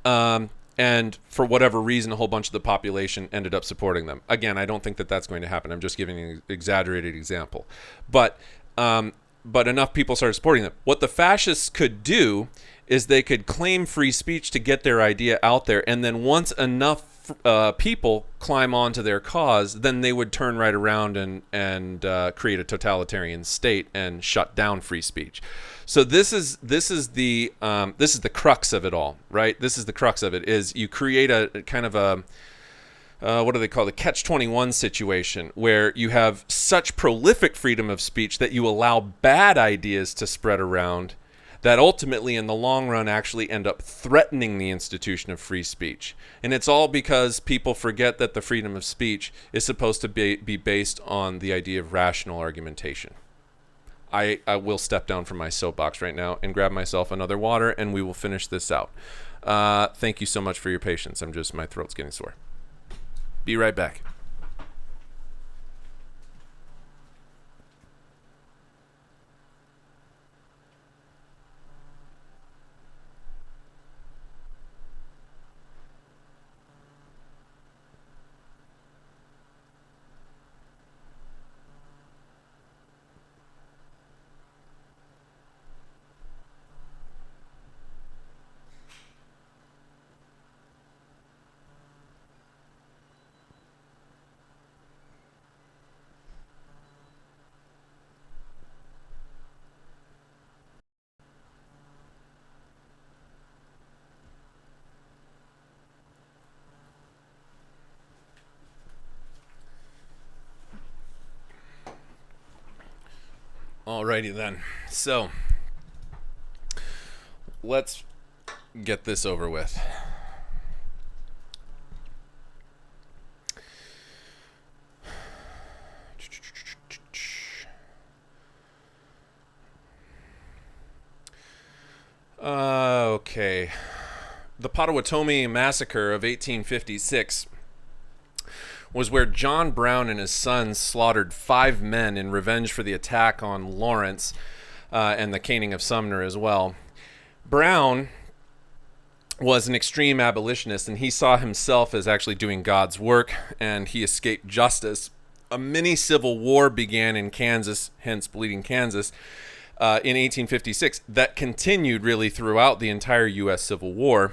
And for whatever reason, a whole bunch of the population ended up supporting them. Again, I don't think that that's going to happen. I'm just giving an exaggerated example. But enough people started supporting them. What the fascists could do is they could claim free speech to get their idea out there, and then once enough people climb onto their cause, then they would turn right around and create a totalitarian state and shut down free speech. So this is the crux of it all, right? This is the crux of it, is you create a kind of a what do they call it, catch-21 situation, where you have such prolific freedom of speech that you allow bad ideas to spread around that ultimately in the long run actually end up threatening the institution of free speech. And it's all because people forget that the freedom of speech is supposed to be based on the idea of rational argumentation. I will step down from my soapbox right now and grab myself another water, and we will finish this out. Thank you so much for your patience. My throat's getting sore. Be right back. Alrighty then. So let's get this over with. Okay. The Potawatomi Massacre of 1856 was where John Brown and his sons slaughtered 5 men in revenge for the attack on Lawrence and the caning of Sumner as well. Brown was an extreme abolitionist, and he saw himself as actually doing God's work, and he escaped justice. A mini civil war began in Kansas, hence Bleeding Kansas, in 1856, that continued really throughout the entire U.S. Civil War.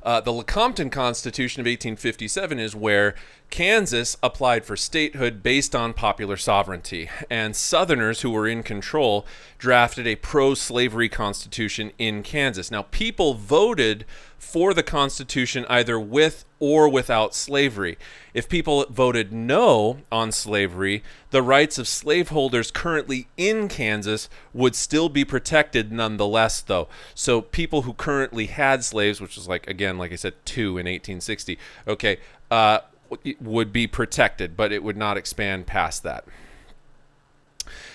The Lecompton Constitution of 1857 is where Kansas applied for statehood based on popular sovereignty, and Southerners who were in control drafted a pro-slavery constitution in Kansas. Now, people voted for the Constitution either with or without slavery. If people voted no on slavery, the rights of slaveholders currently in Kansas would still be protected nonetheless, though. So people who currently had slaves, which was like I said, 2 in 1860, would be protected, but it would not expand past that.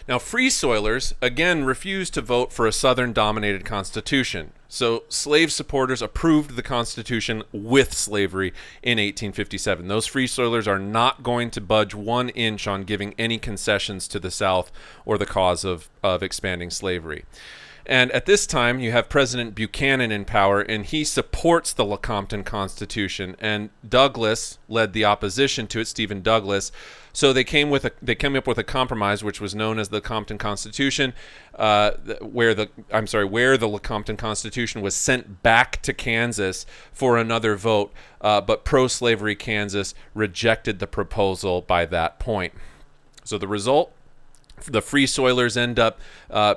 Now, Free Soilers, again, refused to vote for a Southern-dominated constitution. So slave supporters approved the Constitution with slavery in 1857. Those Free Soilers are not going to budge 1 inch on giving any concessions to the South or the cause of expanding slavery. And at this time, you have President Buchanan in power, and he supports the Lecompton Constitution. And Douglas led the opposition to it, Stephen Douglas. So they came up with a compromise, which was known as the Lecompton Constitution, where the Lecompton Constitution was sent back to Kansas for another vote, but pro-slavery Kansas rejected the proposal by that point. So the result, the Free Soilers end up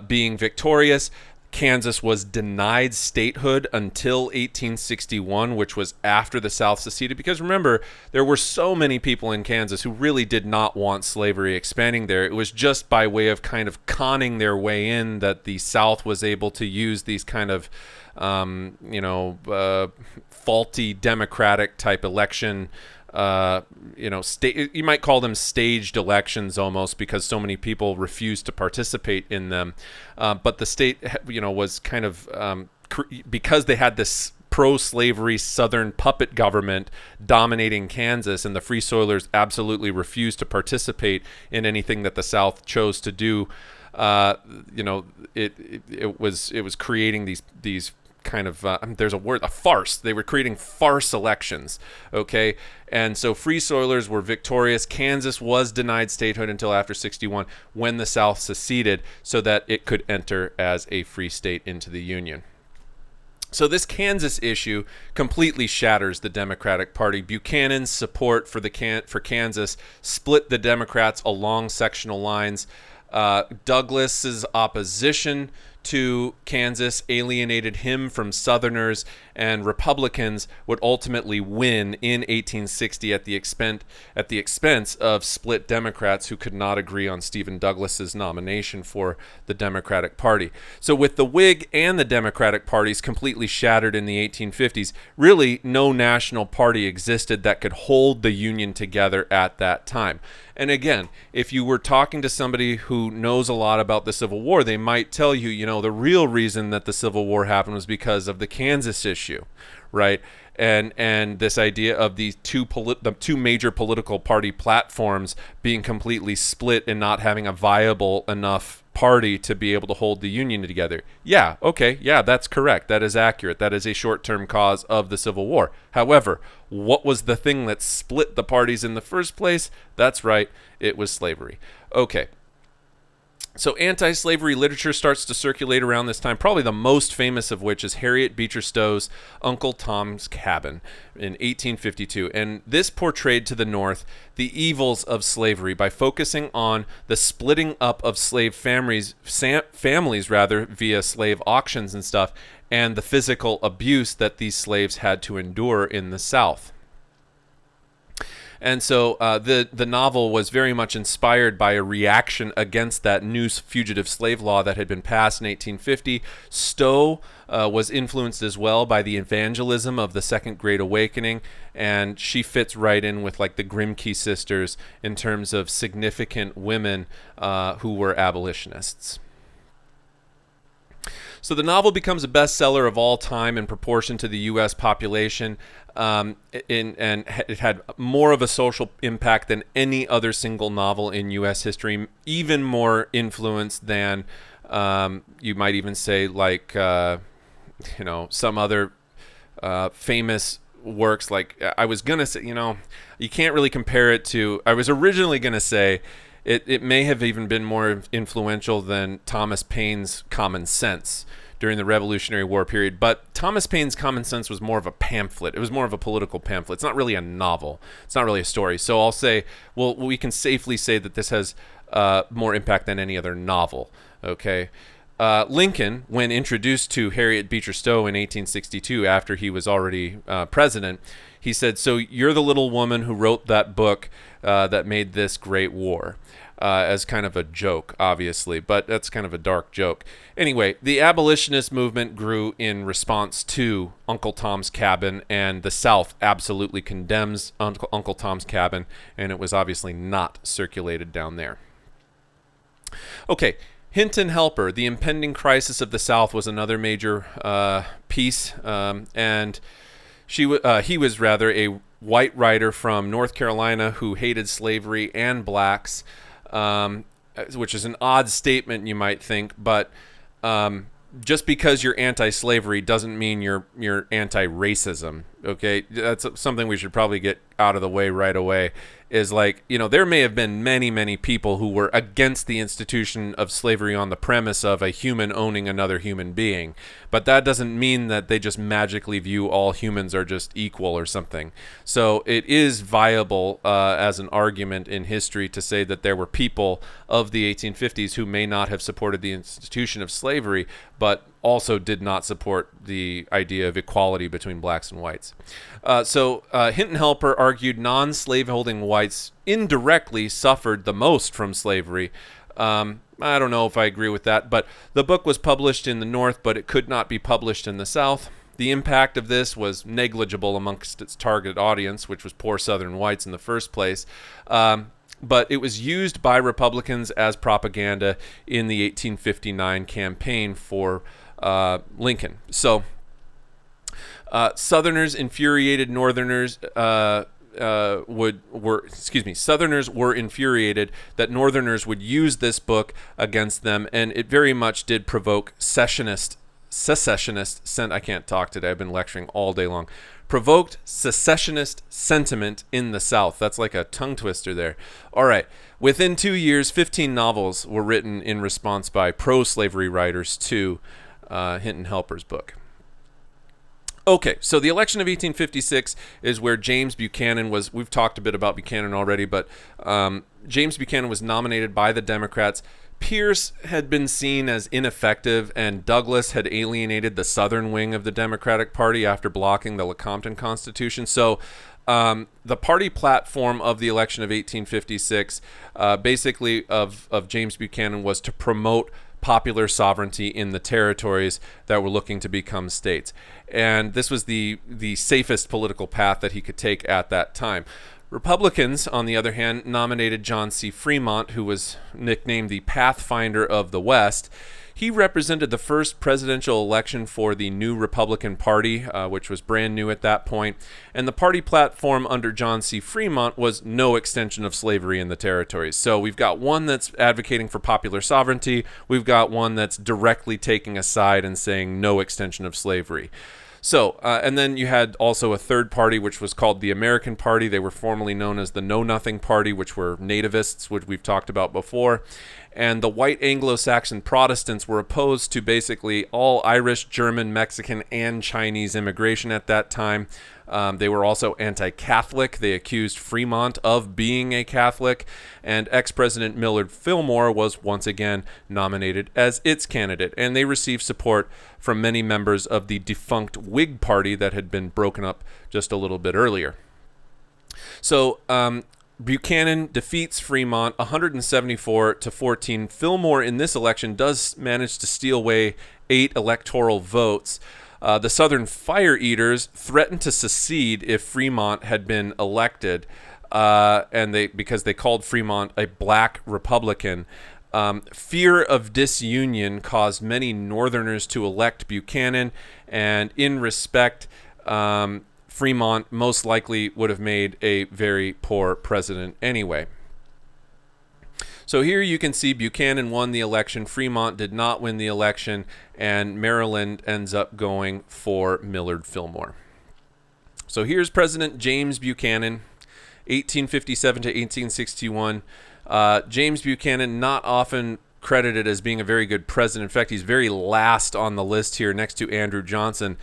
being victorious. Kansas was denied statehood until 1861, which was after the South seceded. Because remember, there were so many people in Kansas who really did not want slavery expanding there. It was just by way of kind of conning their way in that the South was able to use these kind of, faulty Democratic type election you might call them staged elections almost, because so many people refused to participate in them. But the state, was kind of, because they had this pro-slavery Southern puppet government dominating Kansas, and the Free Soilers absolutely refused to participate in anything that the South chose to do. It was creating these kind of there's a farce. They were creating farce elections. Okay, and so Free Soilers were victorious. Kansas was denied statehood until after 61, when the South seceded, so that it could enter as a free state into the Union. So this Kansas issue completely shatters the Democratic Party. Buchanan's support for Kansas split the Democrats along sectional lines. Douglas's opposition to Kansas alienated him from Southerners, and Republicans would ultimately win in 1860 at the expense of split Democrats who could not agree on Stephen Douglas's nomination for the Democratic Party. So with the Whig and the Democratic parties completely shattered in the 1850s, really no national party existed that could hold the Union together at that time. And again, if you were talking to somebody who knows a lot about the Civil War, they might tell you, the real reason that the Civil War happened was because of the Kansas issue, right? And this idea of the two major political party platforms being completely split and not having a viable enough party to be able to hold the Union together. Yeah, okay, yeah, that's correct. That is accurate. That is a short-term cause of the Civil War. However, what was the thing that split the parties in the first place? That's right, it was slavery. Okay. So anti-slavery literature starts to circulate around this time, probably the most famous of which is Harriet Beecher Stowe's Uncle Tom's Cabin in 1852. And this portrayed to the North the evils of slavery by focusing on the splitting up of slave families via slave auctions and stuff, and the physical abuse that these slaves had to endure in the South. And so the novel was very much inspired by a reaction against that new fugitive slave law that had been passed in 1850. Stowe was influenced as well by the evangelism of the Second Great Awakening, and she fits right in with like the Grimke sisters in terms of significant women who were abolitionists. So the novel becomes a bestseller of all time in proportion to the U.S. population, and it had more of a social impact than any other single novel in U.S. history, even more influence than you might even say like some other famous works. Like I was gonna say, you can't really compare it to. I was originally gonna say. It may have even been more influential than Thomas Paine's Common Sense during the Revolutionary War period. But Thomas Paine's Common Sense was more of a pamphlet. It was more of a political pamphlet. It's not really a novel. It's not really a story. So I'll say, well, we can safely say that this has more impact than any other novel. Okay. Lincoln, when introduced to Harriet Beecher Stowe in 1862, after he was already president, he said, "So you're the little woman who wrote that book that made this great war," as kind of a joke, obviously, but that's kind of a dark joke. Anyway, the abolitionist movement grew in response to Uncle Tom's Cabin, and the South absolutely condemns Uncle Tom's Cabin, and it was obviously not circulated down there. Okay. Hinton Helper, The Impending Crisis of the South, was another major piece, and he was rather a white writer from North Carolina who hated slavery and blacks, which is an odd statement, you might think, but just because you're anti-slavery doesn't mean you're anti-racism. Okay, that's something we should probably get out of the way right away. Is like, there may have been many people who were against the institution of slavery on the premise of a human owning another human being, but that doesn't mean that they just magically view all humans are just equal or something. So it is viable as an argument in history to say that there were people of the 1850s who may not have supported the institution of slavery, but also did not support the idea of equality between blacks and whites. So Hinton Helper argued non-slaveholding whites indirectly suffered the most from slavery. I don't know if I agree with that, but the book was published in the North, but it could not be published in the South. The impact of this was negligible amongst its target audience, which was poor Southern whites in the first place. But it was used by Republicans as propaganda in the 1859 campaign for Lincoln. So Southerners infuriated Northerners. Southerners were infuriated that Northerners would use this book against them, and it very much did provoke secessionist. I can't talk today. I've been lecturing all day long. Provoked secessionist sentiment in the South. That's like a tongue twister there. All right. Within 2 years, 15 novels were written in response by pro-slavery writers to Hinton Helper's book. Okay, so the election of 1856 is where James Buchanan was. We've talked a bit about Buchanan already, but James Buchanan was nominated by the Democrats. Pierce had been seen as ineffective, and Douglas had alienated the southern wing of the Democratic Party after blocking the Lecompton Constitution. So the party platform of the election of 1856, basically of James Buchanan, was to promote popular sovereignty in the territories that were looking to become states. And this was the safest political path that he could take at that time. Republicans, on the other hand, nominated John C. Fremont, who was nicknamed the Pathfinder of the West. He represented the first presidential election for the new Republican Party, which was brand new at that point. And the party platform under John C. Fremont was no extension of slavery in the territories. So we've got one that's advocating for popular sovereignty. We've got one that's directly taking a side and saying no extension of slavery. So, and then you had also a third party, which was called the American Party. They were formerly known as the Know Nothing Party, which were nativists, which we've talked about before. And the white Anglo-Saxon Protestants were opposed to basically all Irish, German, Mexican, and Chinese immigration at that time. They were also anti-Catholic. They accused Fremont of being a Catholic. And ex-President Millard Fillmore was once again nominated as its candidate. And they received support from many members of the defunct Whig Party that had been broken up just a little bit earlier. So Buchanan defeats Fremont 174-14. Fillmore in this election does manage to steal away 8 electoral votes. The Southern Fire Eaters threatened to secede if Fremont had been elected, because they called Fremont a black Republican. Fear of disunion caused many Northerners to elect Buchanan, and in respect, Fremont most likely would have made a very poor president anyway. So here you can see Buchanan won the election, Fremont did not win the election, and Maryland ends up going for Millard Fillmore. So here's President James Buchanan, 1857 to 1861. James Buchanan, not often credited as being a very good president. In fact, he's very last on the list here next to Andrew Johnson.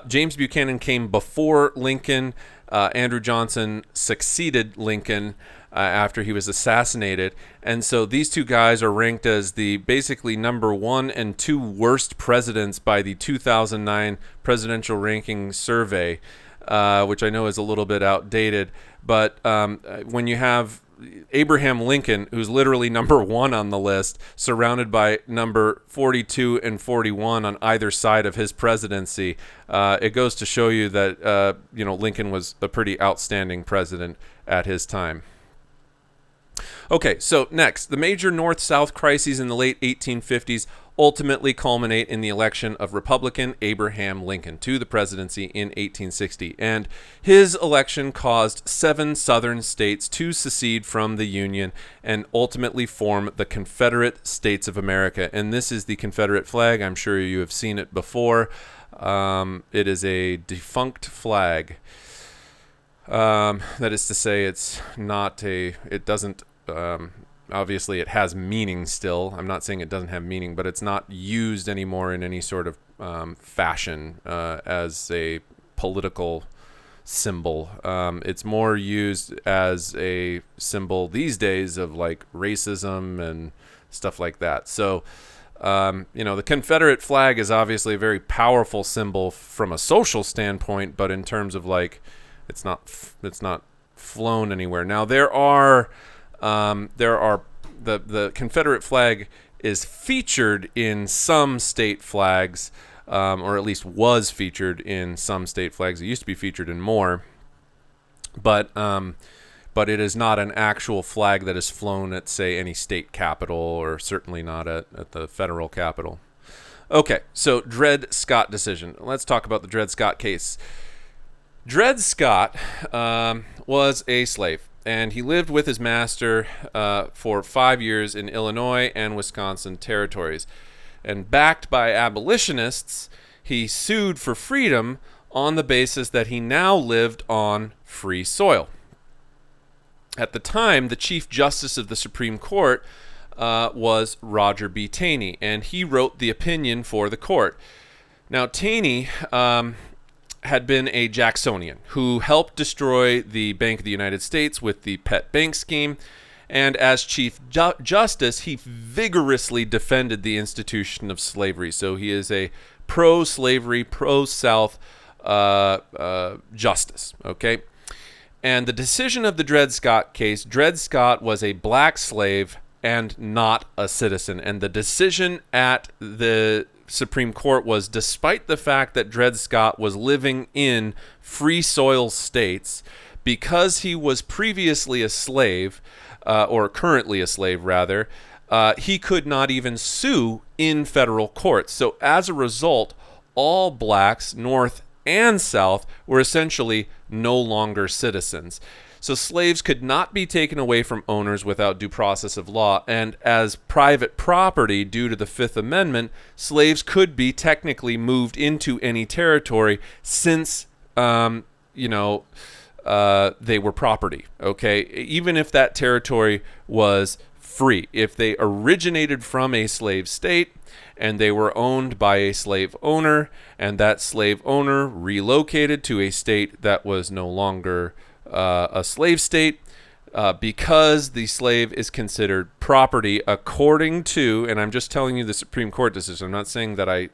James Buchanan came before Lincoln. Andrew Johnson succeeded Lincoln after he was assassinated. And so these two guys are ranked as the basically number 1 and 2 worst presidents by the 2009 Presidential Ranking Survey, which I know is a little bit outdated. But when you have Abraham Lincoln, who's literally number 1 on the list, surrounded by number 42 and 41 on either side of his presidency, it goes to show you that Lincoln was a pretty outstanding president at his time. Okay, so next, the major North-South crises in the late 1850s ultimately culminate in the election of Republican Abraham Lincoln to the presidency in 1860. And his election caused 7 southern states to secede from the Union and ultimately form the Confederate States of America. And this is the Confederate flag. I'm sure you have seen it before. It is a defunct flag. That is to say, it doesn't, obviously it has meaning still. I'm not saying it doesn't have meaning, but it's not used anymore in any sort of fashion as a political symbol. It's more used as a symbol these days of like racism and stuff like that. So, the Confederate flag is obviously a very powerful symbol from a social standpoint, but in terms of like, it's not flown anywhere. Now there are the Confederate flag is featured in some state flags, or at least was featured in some state flags. It used to be featured in more, but it is not an actual flag that is flown at, say, any state capitol, or certainly not at the federal capitol. Okay, so Dred Scott decision. Let's talk about the Dred Scott case. Dred Scott was a slave, and he lived with his master for 5 years in Illinois and Wisconsin territories. And backed by abolitionists, he sued for freedom on the basis that he now lived on free soil. At the time, the Chief Justice of the Supreme Court was Roger B. Taney, and he wrote the opinion for the court. Now, Taney had been a Jacksonian who helped destroy the Bank of the United States with the pet bank scheme, and as Chief Justice, he vigorously defended the institution of slavery. So he is a pro-slavery, pro-South justice, okay? And the decision of the Dred Scott case, Dred Scott was a black slave and not a citizen. And the decision at the Supreme Court was, despite the fact that Dred Scott was living in free soil states, because he was previously a slave, or currently a slave rather, he could not even sue in federal courts. So as a result, all blacks, North and South, were essentially no longer citizens. So slaves could not be taken away from owners without due process of law, and as private property due to the Fifth Amendment, slaves could be technically moved into any territory since, they were property, okay? Even if that territory was free. If they originated from a slave state and they were owned by a slave owner, and that slave owner relocated to a state that was no longer a slave state, because the slave is considered property according to, and I'm just telling you the Supreme Court decision. I'm not saying that I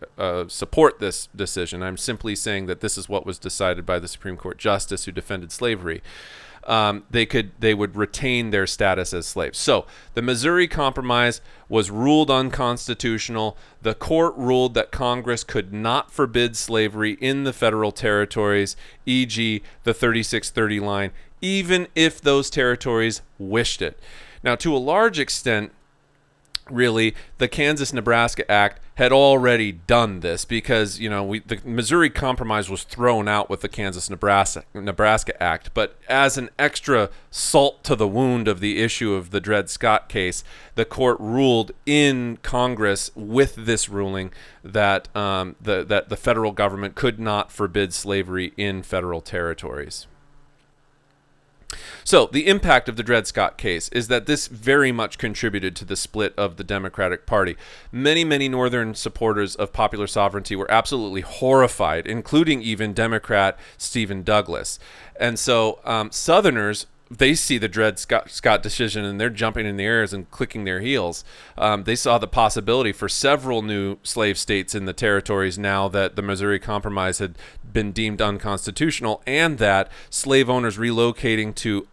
support this decision. I'm simply saying that this is what was decided by the Supreme Court justice who defended slavery. They would retain their status as slaves. So the Missouri Compromise was ruled unconstitutional. The court ruled that Congress could not forbid slavery in the federal territories, e.g. the 3630 line, even if those territories wished it. Now, to a large extent, really, the Kansas-Nebraska Act had already done this because, the Missouri Compromise was thrown out with the Kansas-Nebraska Act. But as an extra salt to the wound of the issue of the Dred Scott case, the court ruled in Congress with this ruling that that the federal government could not forbid slavery in federal territories. So the impact of the Dred Scott case is that this very much contributed to the split of the Democratic Party. Many, many Northern supporters of popular sovereignty were absolutely horrified, including even Democrat Stephen Douglas. And so Southerners, they see the Dred Scott decision and they're jumping in the air and clicking their heels. They saw the possibility for several new slave states in the territories now that the Missouri Compromise had been deemed unconstitutional, and that slave owners relocating to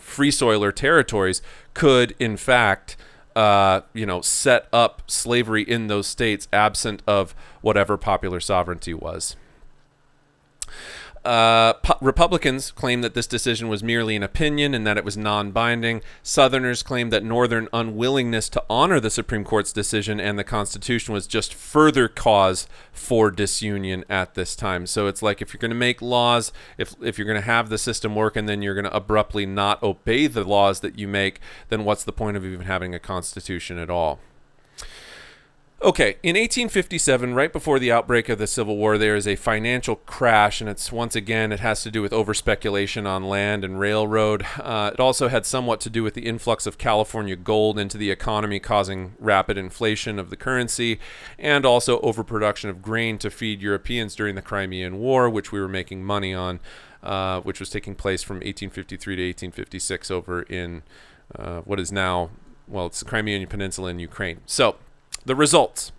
free soiler territories could in fact set up slavery in those states absent of whatever popular sovereignty was. Republicans claim that this decision was merely an opinion and that it was non-binding. Southerners claim that Northern unwillingness to honor the Supreme Court's decision and the Constitution was just further cause for disunion at this time. So it's like, if you're going to make laws, if you're going to have the system work and then you're going to abruptly not obey the laws that you make, then what's the point of even having a Constitution at all? Okay, in 1857, right before the outbreak of the Civil War, there is a financial crash, and it has to do with overspeculation on land and railroad. It also had somewhat to do with the influx of California gold into the economy, causing rapid inflation of the currency, and also overproduction of grain to feed Europeans during the Crimean War, which we were making money on, which was taking place from 1853 to 1856 over in what is now, it's the Crimean Peninsula in Ukraine. So, the results.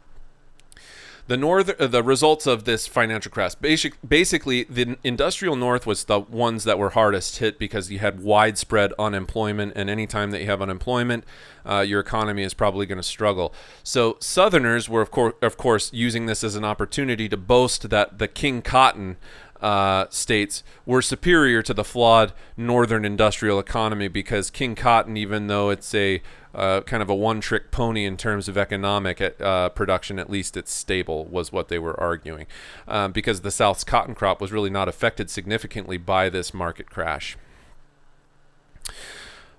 the results of this financial crash. Basically, the industrial North was the ones that were hardest hit because you had widespread unemployment, and anytime that you have unemployment, your economy is probably going to struggle. So Southerners were, of course, using this as an opportunity to boast that the King Cotton states were superior to the flawed northern industrial economy, because King Cotton, even though it's a kind of a one-trick pony in terms of economic production, at least it's stable, was what they were arguing, because the South's cotton crop was really not affected significantly by this market crash.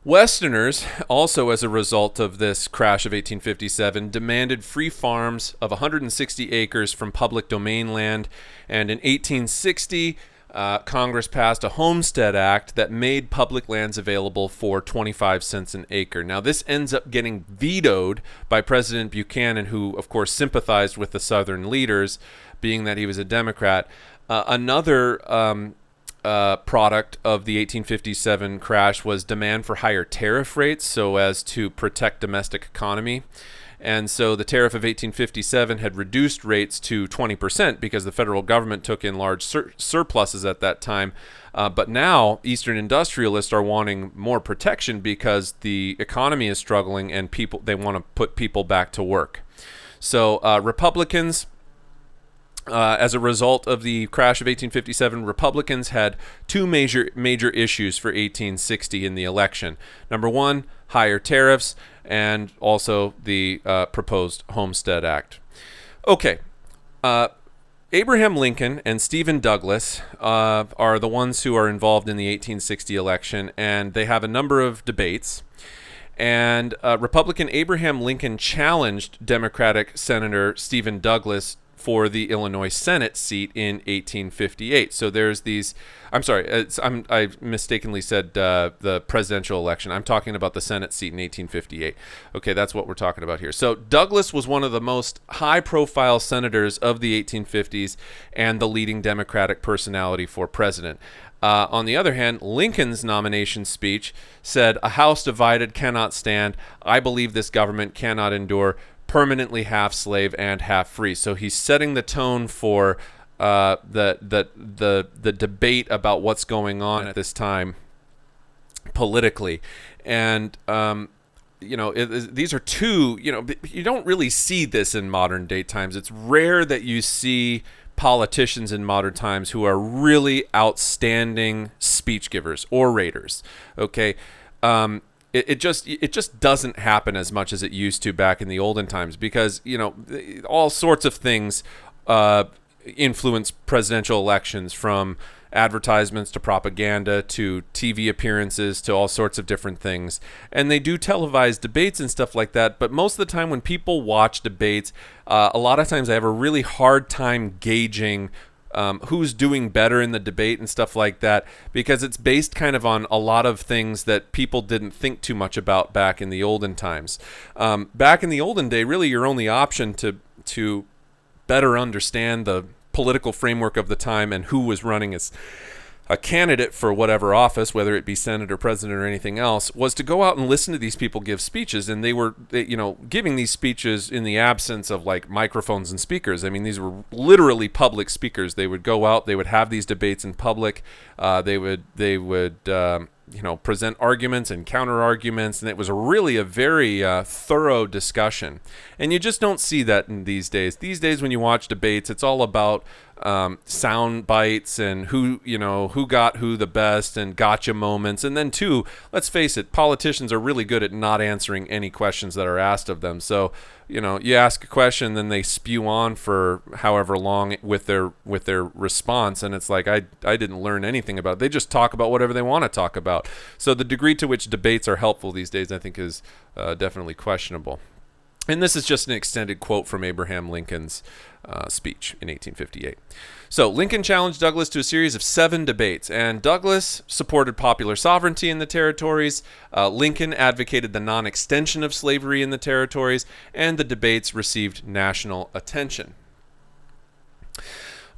Westerners, also as a result of this crash of 1857, demanded free farms of 160 acres from public domain land, and in 1860, Congress passed a Homestead Act that made public lands available for 25 cents an acre. Now, this ends up getting vetoed by President Buchanan, who, of course, sympathized with the Southern leaders, being that he was a Democrat. Another product of the 1857 crash was demand for higher tariff rates so as to protect domestic economy. And so the tariff of 1857 had reduced rates to 20% because the federal government took in large surpluses at that time. But now Eastern industrialists are wanting more protection because the economy is struggling and they want to put people back to work. So Republicans, as a result of the crash of 1857, Republicans had two major issues for 1860 in the election. Number one, higher tariffs, and also the proposed Homestead Act. Okay, Abraham Lincoln and Stephen Douglas are the ones who are involved in the 1860 election, and they have a number of debates. And Republican Abraham Lincoln challenged Democratic Senator Stephen Douglas for the Illinois Senate seat in 1858. So there's these, I mistakenly said the presidential election. I'm talking about the Senate seat in 1858. Okay, that's what we're talking about here. So Douglas was one of the most high-profile senators of the 1850s and the leading Democratic personality for president. On the other hand, Lincoln's nomination speech said, "A house divided cannot stand. I believe this government cannot endure. Permanently half slave and half free." So he's setting the tone for the debate about what's going on at this time politically. And these are two, you don't really see this in modern day times. It's rare that you see politicians in modern times who are really outstanding speech givers, orators. Okay. It just doesn't happen as much as it used to back in the olden times, because all sorts of things influence presidential elections, from advertisements to propaganda to TV appearances to all sorts of different things. And they do televise debates and stuff like that, but most of the time when people watch debates, a lot of times I have a really hard time gauging who's doing better in the debate and stuff like that, because it's based kind of on a lot of things that people didn't think too much about back in the olden times. Back in the olden day, really your only option to better understand the political framework of the time and who was running as a candidate for whatever office, whether it be Senate or president or anything else, was to go out and listen to these people give speeches. And they were giving these speeches in the absence of like microphones and speakers. I mean, these were literally public speakers. They would go out, they would have these debates in public. They would present arguments and counter arguments, and it was really a very thorough discussion. And you just don't see that in these days. These days, when you watch debates, it's all about sound bites and who got who the best and gotcha moments. And then too, let's face it, politicians are really good at not answering any questions that are asked of them. So you ask a question, then they spew on for however long with their response, and it's like I didn't learn anything about it. They just talk about whatever they want to talk about. So the degree to which debates are helpful these days, I think, is definitely questionable. And this is just an extended quote from Abraham Lincoln's speech in 1858. So Lincoln challenged Douglas to a series of 7 debates, and Douglas supported popular sovereignty in the territories. Lincoln advocated the non-extension of slavery in the territories, and the debates received national attention.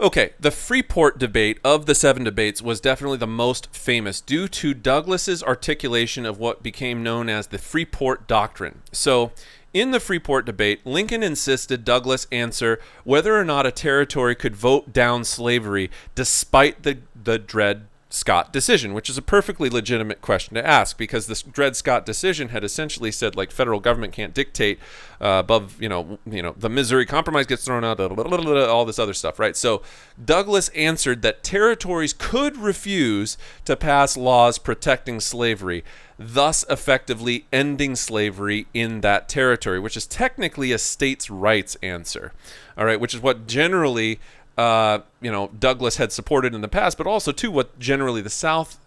Okay, the Freeport debate of the 7 debates was definitely the most famous due to Douglas's articulation of what became known as the Freeport Doctrine. So In the Freeport debate, Lincoln insisted Douglas answer whether or not a territory could vote down slavery despite the Dred Scott decision, which is a perfectly legitimate question to ask, because the Dred Scott decision had essentially said, like, federal government can't dictate above, the Missouri Compromise gets thrown out, all this other stuff, right? So Douglas answered that territories could refuse to pass laws protecting slavery, thus effectively ending slavery in that territory, which is technically a states' rights answer, all right, which is what generally Douglas had supported in the past, but also, too, what generally the South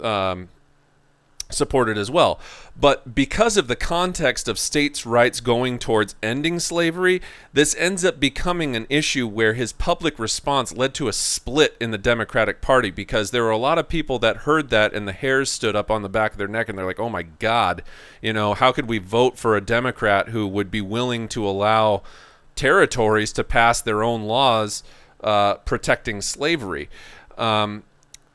supported as well. But because of the context of states' rights going towards ending slavery, this ends up becoming an issue where his public response led to a split in the Democratic Party, because there were a lot of people that heard that and the hairs stood up on the back of their neck, and they're like, oh my God, how could we vote for a Democrat who would be willing to allow territories to pass their own laws protecting slavery,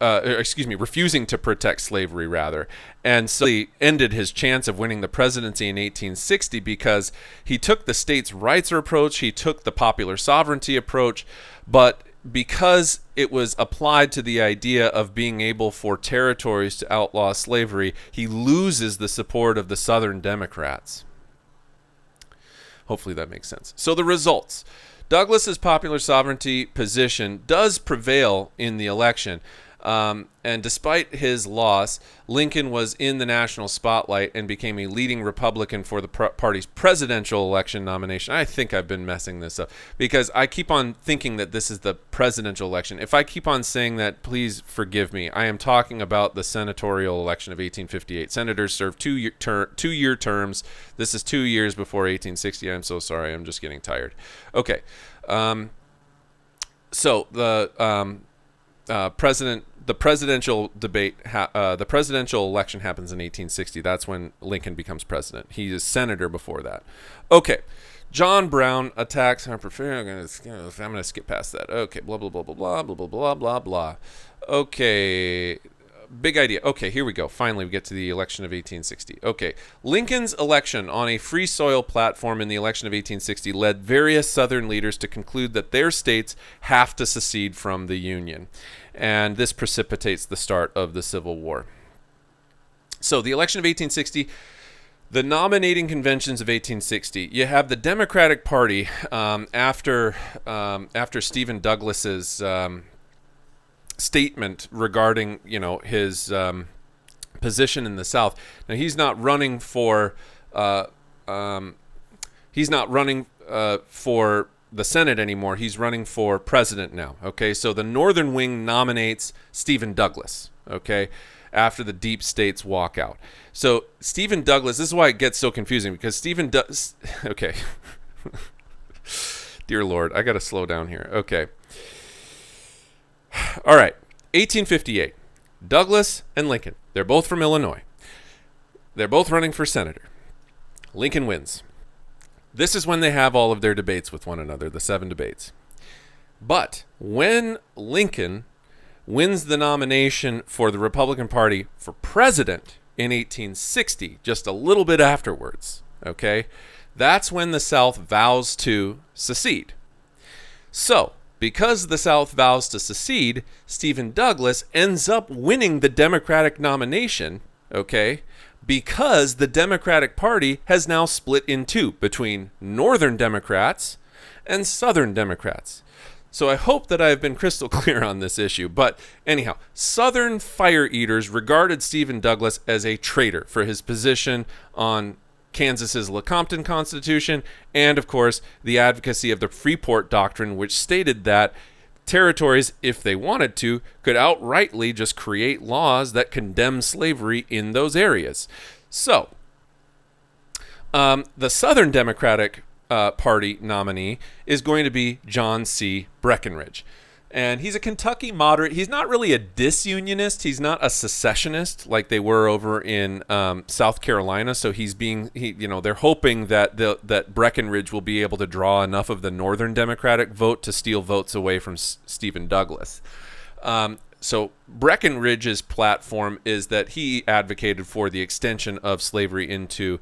refusing to protect slavery, rather. And so he ended his chance of winning the presidency in 1860 because he took the states' rights approach, he took the popular sovereignty approach, but because it was applied to the idea of being able for territories to outlaw slavery, he loses the support of the Southern Democrats. Hopefully that makes sense. So the results. Douglas's popular sovereignty position does prevail in the election, and despite his loss, Lincoln was in the national spotlight and became a leading Republican for the party's presidential election nomination. I think I've been messing this up because I keep on thinking that this is the presidential election. If I keep on saying that, please forgive me. I am talking about the senatorial election of 1858. Senators serve two-year terms. This is 2 years before 1860. I'm so sorry. I'm just getting tired. Okay. So the presidential debate, the presidential election happens in 1860. That's when Lincoln becomes president. He is senator before that. Okay. John Brown attacks. I'm going to skip past that. Okay. Blah, blah, blah, blah, blah, blah, blah, blah, blah, blah. Okay. Big idea. Okay, here we go. Finally, we get to the election of 1860. Okay. Lincoln's election on a free soil platform in the election of 1860 led various Southern leaders to conclude that their states have to secede from the Union. And this precipitates the start of the Civil War. So the election of 1860, the nominating conventions of 1860, you have the Democratic Party after Stephen Douglas's statement regarding his position in the South. Now he's not running for the Senate anymore. He's running for president now. Okay, so the Northern Wing nominates Stephen Douglas. Okay, after the deep states walk out. So Stephen Douglas. This is why it gets so confusing, because okay. Dear Lord, I got to slow down here. Okay. All right, 1858. Douglas and Lincoln. They're both from Illinois. They're both running for senator. Lincoln wins. This is when they have all of their debates with one another, the 7 debates. But when Lincoln wins the nomination for the Republican Party for president in 1860, just a little bit afterwards, okay, that's when the South vows to secede. So, because the South vows to secede, Stephen Douglas ends up winning the Democratic nomination, okay, because the Democratic Party has now split in two between Northern Democrats and Southern Democrats. So I hope that I have been crystal clear on this issue. But anyhow, Southern fire eaters regarded Stephen Douglas as a traitor for his position on Kansas's Lecompton Constitution, and of course the advocacy of the Freeport Doctrine, which stated that territories, if they wanted to, could outrightly just create laws that condemn slavery in those areas. So the Southern Democratic Party nominee is going to be John C. Breckinridge. And he's a Kentucky moderate. He's not really a disunionist. He's not a secessionist like they were over in South Carolina. So they're hoping that Breckinridge will be able to draw enough of the Northern Democratic vote to steal votes away from Stephen Douglas. So Breckinridge's platform is that he advocated for the extension of slavery into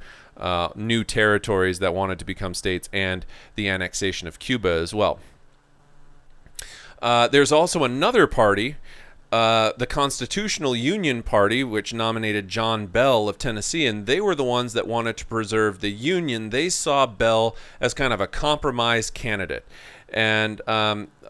new territories that wanted to become states, and the annexation of Cuba as well. There's also another party, the Constitutional Union Party, which nominated John Bell of Tennessee, and they were the ones that wanted to preserve the Union. They saw Bell as kind of a compromise candidate. And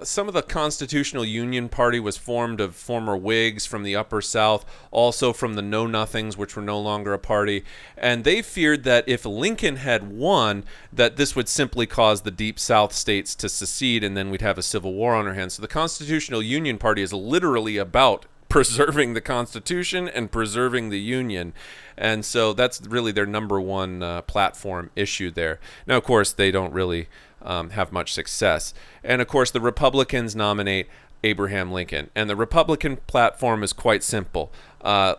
some of the Constitutional Union Party was formed of former Whigs from the Upper South, also from the Know-Nothings, which were no longer a party. And they feared that if Lincoln had won, that this would simply cause the Deep South states to secede, and then we'd have a civil war on our hands. So the Constitutional Union Party is literally about preserving the Constitution and preserving the Union. And so that's really their number one platform issue there. Now, of course, they don't really have much success. And of course, the Republicans nominate Abraham Lincoln. And the Republican platform is quite simple.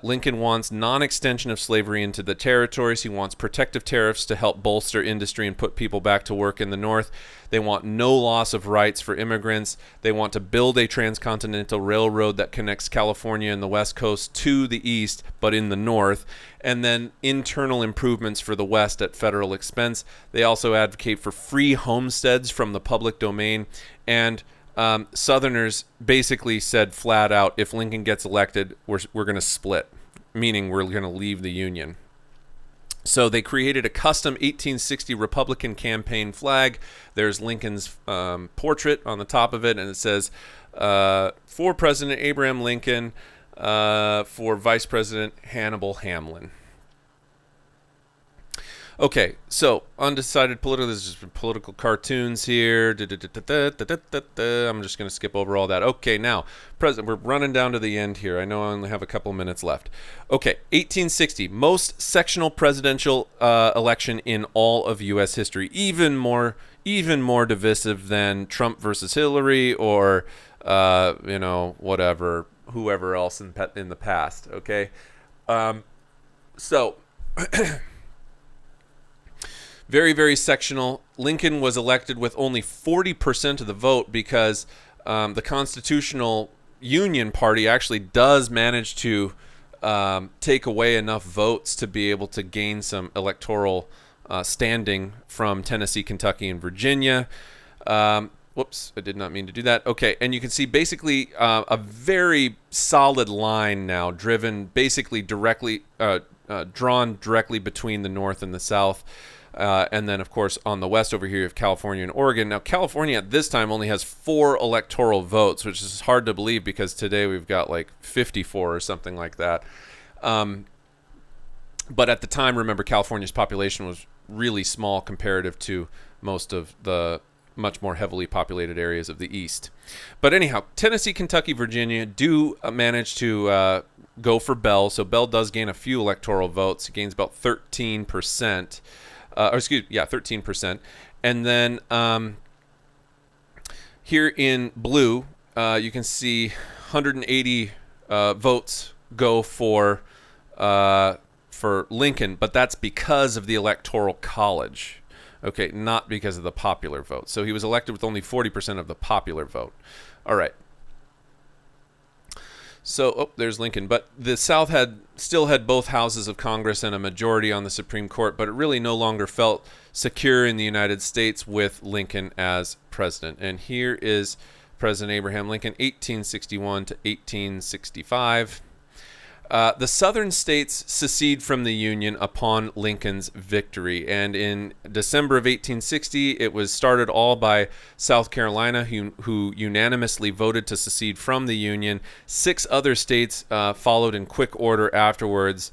Lincoln wants non-extension of slavery into the territories. He wants protective tariffs to help bolster industry and put people back to work in the North. They want no loss of rights for immigrants. They want to build a transcontinental railroad that connects California and the West Coast to the East, but in the North. And then internal improvements for the West at federal expense. They also advocate for free homesteads from the public domain. And Southerners basically said flat out, if Lincoln gets elected, we're going to split, meaning we're going to leave the Union. So they created a custom 1860 Republican campaign flag. There's Lincoln's portrait on the top of it, and it says, for President Abraham Lincoln, for Vice President Hannibal Hamlin. Okay, so undecided political. There's just political cartoons here. I'm just going to skip over all that. Okay, now, we're running down to the end here. I know I only have a couple minutes left. Okay, 1860, most sectional presidential election in all of U.S. history. Even more divisive than Trump versus Hillary or whatever, whoever else in the past. Okay, so. Very, very sectional. Lincoln was elected with only 40% of the vote because the Constitutional Union Party actually does manage to take away enough votes to be able to gain some electoral standing from Tennessee, Kentucky, and Virginia. Whoops, I did not mean to do that. Okay, and you can see basically a very solid line now driven basically directly, drawn directly between the North and the South. And then, of course, on the west over here, you have California and Oregon. Now, California at this time only has 4 electoral votes, which is hard to believe because today we've got like 54 or something like that. But at the time, remember, California's population was really small comparative to most of the much more heavily populated areas of the East. But anyhow, Tennessee, Kentucky, Virginia do manage to go for Bell. So Bell does gain a few electoral votes. He gains about 13%. 13%. And then here in blue, you can see 180 votes go for Lincoln, but that's because of the Electoral College. Okay, not because of the popular vote. So he was elected with only 40% of the popular vote. All right. So, there's Lincoln. But the South still had both houses of Congress and a majority on the Supreme Court, but it really no longer felt secure in the United States with Lincoln as president. And here is President Abraham Lincoln, 1861 to 1865. The Southern states secede from the Union upon Lincoln's victory, and in December of 1860, it was started all by South Carolina, who unanimously voted to secede from the Union. 6 other states followed in quick order afterwards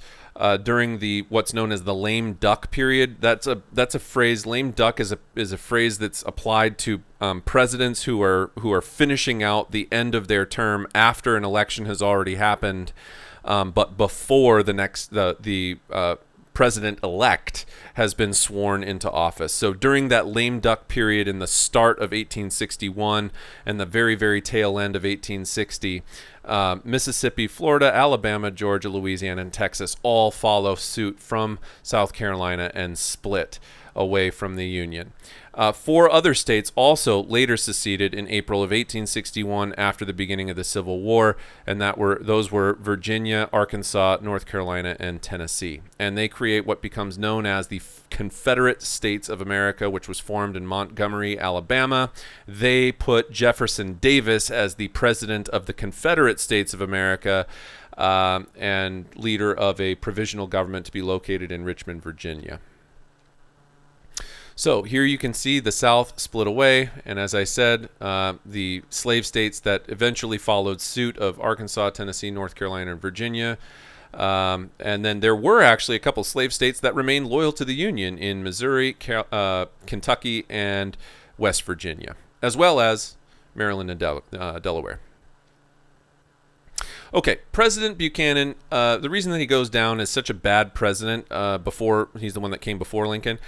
during the what's known as the lame duck period. That's a phrase. Lame duck is a phrase that's applied to presidents who are finishing out the end of their term after an election has already happened. But before the president-elect has been sworn into office. So during that lame duck period in the start of 1861 and the very, very tail end of 1860, Mississippi, Florida, Alabama, Georgia, Louisiana, and Texas all follow suit from South Carolina and split. away from the Union. 4 other states also later seceded in April of 1861 after the beginning of the Civil War, and those were Virginia, Arkansas, North Carolina, and Tennessee. And they create what becomes known as the Confederate States of America, which was formed in Montgomery, Alabama. They put Jefferson Davis as the president of the Confederate States of America, and leader of a provisional government to be located in Richmond, Virginia. So here you can see the South split away, and as I said, the slave states that eventually followed suit of Arkansas, Tennessee, North Carolina, and Virginia. And then there were actually a couple slave states that remained loyal to the Union in Missouri, Kentucky, and West Virginia, as well as Maryland and Delaware. Okay, President Buchanan, the reason that he goes down as such a bad president he's the one that came before Lincoln,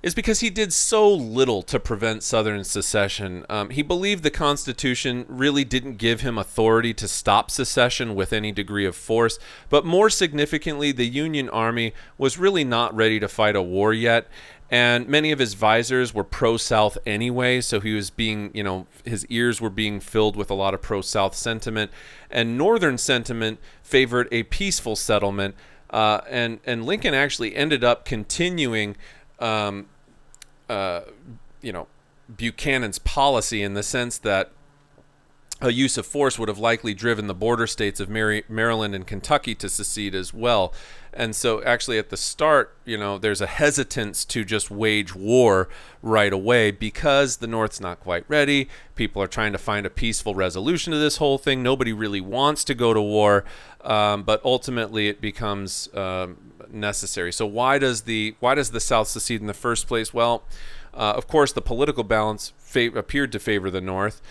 is because he did so little to prevent Southern secession. He believed the Constitution really didn't give him authority to stop secession with any degree of force, but more significantly, the Union Army was really not ready to fight a war yet, and many of his advisors were pro-South anyway, so he was his ears were being filled with a lot of pro-South sentiment, and Northern sentiment favored a peaceful settlement, and Lincoln actually ended up continuing Buchanan's policy in the sense that a use of force would have likely driven the border states of Maryland and Kentucky to secede as well. And so actually at the start, there's a hesitance to just wage war right away because the North's not quite ready. People are trying to find a peaceful resolution to this whole thing. Nobody really wants to go to war, but ultimately it becomes necessary. So why does the South secede in the first place? Well, of course, the political balance appeared to favor the North.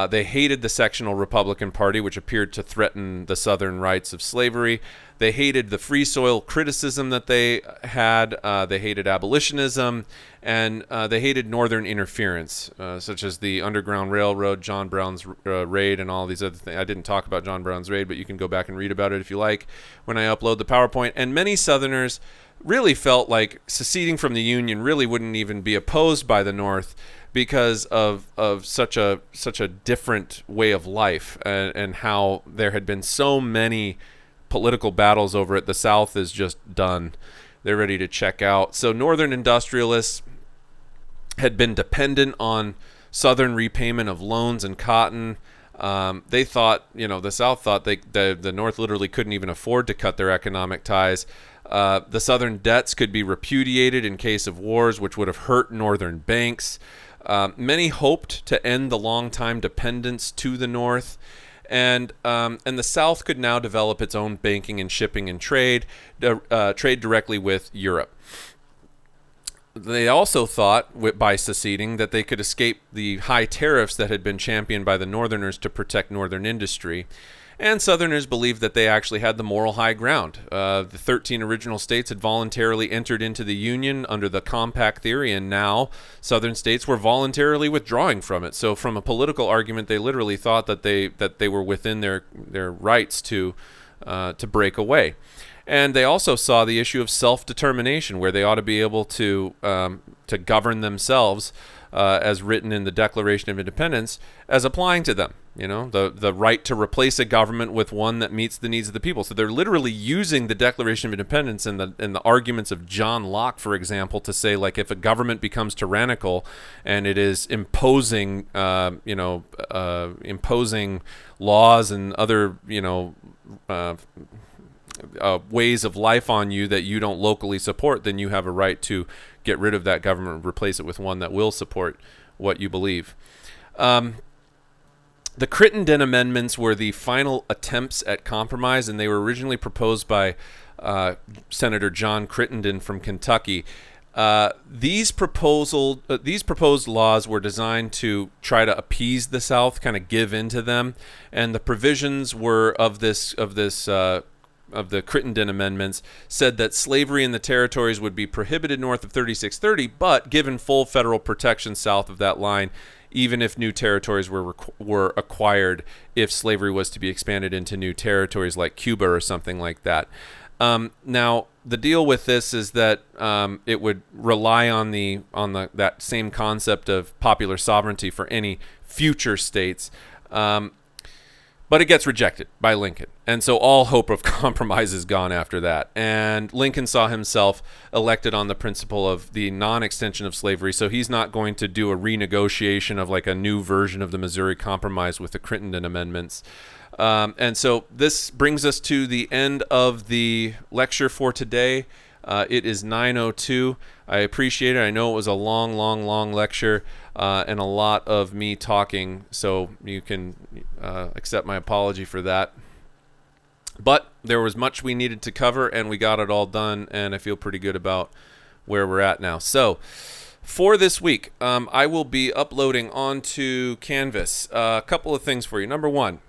They hated the sectional Republican Party, which appeared to threaten the Southern rights of slavery. They hated the free soil criticism that they had. They hated abolitionism, and they hated Northern interference, such as the Underground Railroad, John Brown's raid, and all these other things. I didn't talk about John Brown's raid, but you can go back and read about it if you like when I upload the PowerPoint. And many Southerners really felt like seceding from the Union really wouldn't even be opposed by the North because of such a different way of life, and how there had been so many political battles over it. The South is just done. They're ready to check out. So Northern industrialists had been dependent on Southern repayment of loans and cotton. They thought, the South thought the North literally couldn't even afford to cut their economic ties. The Southern debts could be repudiated in case of wars, which would have hurt Northern banks. Many hoped to end the long-time dependence to the North, and the South could now develop its own banking and shipping and trade directly with Europe. They also thought, by seceding, that they could escape the high tariffs that had been championed by the Northerners to protect Northern industry. And Southerners believed that they actually had the moral high ground. The 13 original states had voluntarily entered into the Union under the compact theory, and now Southern states were voluntarily withdrawing from it. So from a political argument, they literally thought that they were within their rights to break away. And they also saw the issue of self-determination, where they ought to be able to govern themselves, as written in the Declaration of Independence, as applying to them. The right to replace a government with one that meets the needs of the people. So they're literally using the Declaration of Independence and the arguments of John Locke, for example, to say, like, if a government becomes tyrannical and it is imposing laws and other ways of life on you that you don't locally support, then you have a right to get rid of that government and replace it with one that will support what you believe. The Crittenden Amendments were the final attempts at compromise, and they were originally proposed by Senator John Crittenden from Kentucky. These proposed laws were designed to try to appease the South, kind of give in to them, and the provisions were of the Crittenden Amendments said that slavery in the territories would be prohibited north of 3630, but given full federal protection south of that line, even if new territories were acquired, if slavery was to be expanded into new territories like Cuba or something like that. Now, the deal with this is that it would rely on that same concept of popular sovereignty for any future states. But it gets rejected by Lincoln. And so all hope of compromise is gone after that. And Lincoln saw himself elected on the principle of the non-extension of slavery. So he's not going to do a renegotiation of like a new version of the Missouri Compromise with the Crittenden Amendments. And so this brings us to the end of the lecture for today. It is 9:02. I appreciate it. I know it was a long lecture and a lot of me talking, so you can accept my apology for that. But there was much we needed to cover, and we got it all done, and I feel pretty good about where we're at now. So for this week, I will be uploading onto Canvas a couple of things for you. Number one,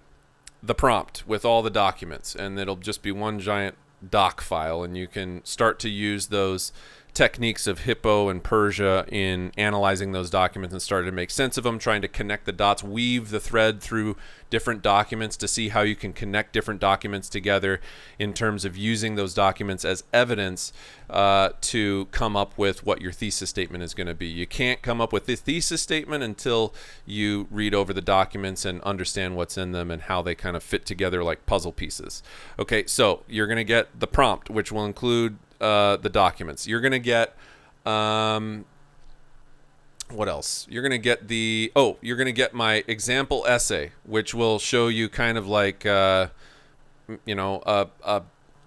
the prompt with all the documents, and it'll just be one giant doc file, and you can start to use those techniques of Hippo and Persia in analyzing those documents and starting to make sense of them, trying to connect the dots, weave the thread through different documents to see how you can connect different documents together in terms of using those documents as evidence to come up with what your thesis statement is going to be. You can't come up with the thesis statement until you read over the documents and understand what's in them and how they kind of fit together like puzzle pieces. Okay, so you're going to get the prompt, which will include the documents. You're going to get what else? You're going to get you're going to get my example essay, which will show you kind of like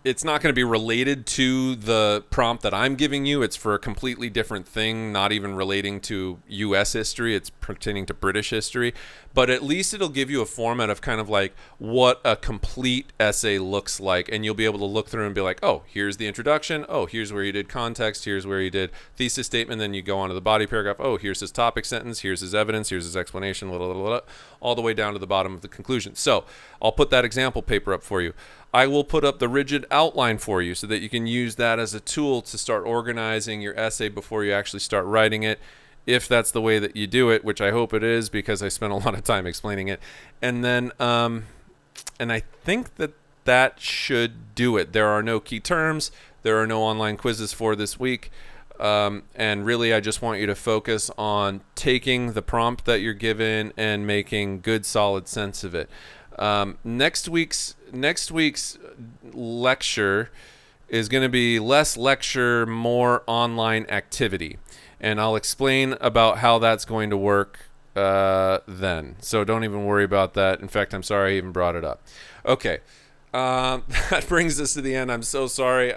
it's not going to be related to the prompt that I'm giving you. It's for a completely different thing, not even relating to U.S. history. It's pertaining to British history. But at least it'll give you a format of kind of like what a complete essay looks like. And you'll be able to look through and be like, oh, here's the introduction. Oh, here's where you did context. Here's where you did thesis statement. Then you go on to the body paragraph. Oh, here's his topic sentence. Here's his evidence. Here's his explanation, all the way down to the bottom of the conclusion. So I'll put that example paper up for you. I will put up the rigid outline for you so that you can use that as a tool to start organizing your essay before you actually start writing it, if that's the way that you do it, which I hope it is because I spent a lot of time explaining it. And then, and I think that should do it. There are no key terms. There are no online quizzes for this week. And really, I just want you to focus on taking the prompt that you're given and making good, solid sense of it. Next week's lecture is going to be less lecture, more online activity. And I'll explain about how that's going to work then. So don't even worry about that. In fact, I'm sorry I even brought it up. Okay. That brings us to the end. I'm so sorry.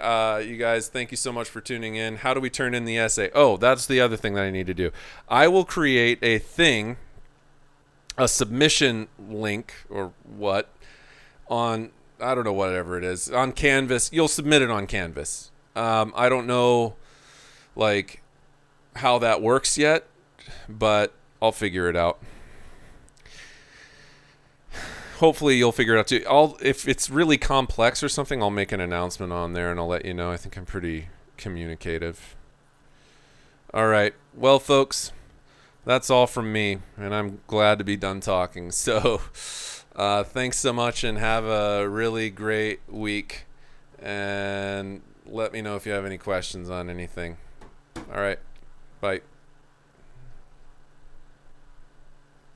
You guys, thank you so much for tuning in. How do we turn in the essay? Oh, that's the other thing that I need to do. I will create a submission link or what on, I don't know, whatever it is, on Canvas. You'll submit it on Canvas. I don't know like how that works yet, but I'll figure it out. Hopefully you'll figure it out too. If it's really complex or something, I'll make an announcement on there and I'll let you know. I think I'm pretty communicative. All right. Well, folks, that's all from me, and I'm glad to be done talking. So thanks so much and have a really great week. And let me know if you have any questions on anything. All right. Bye.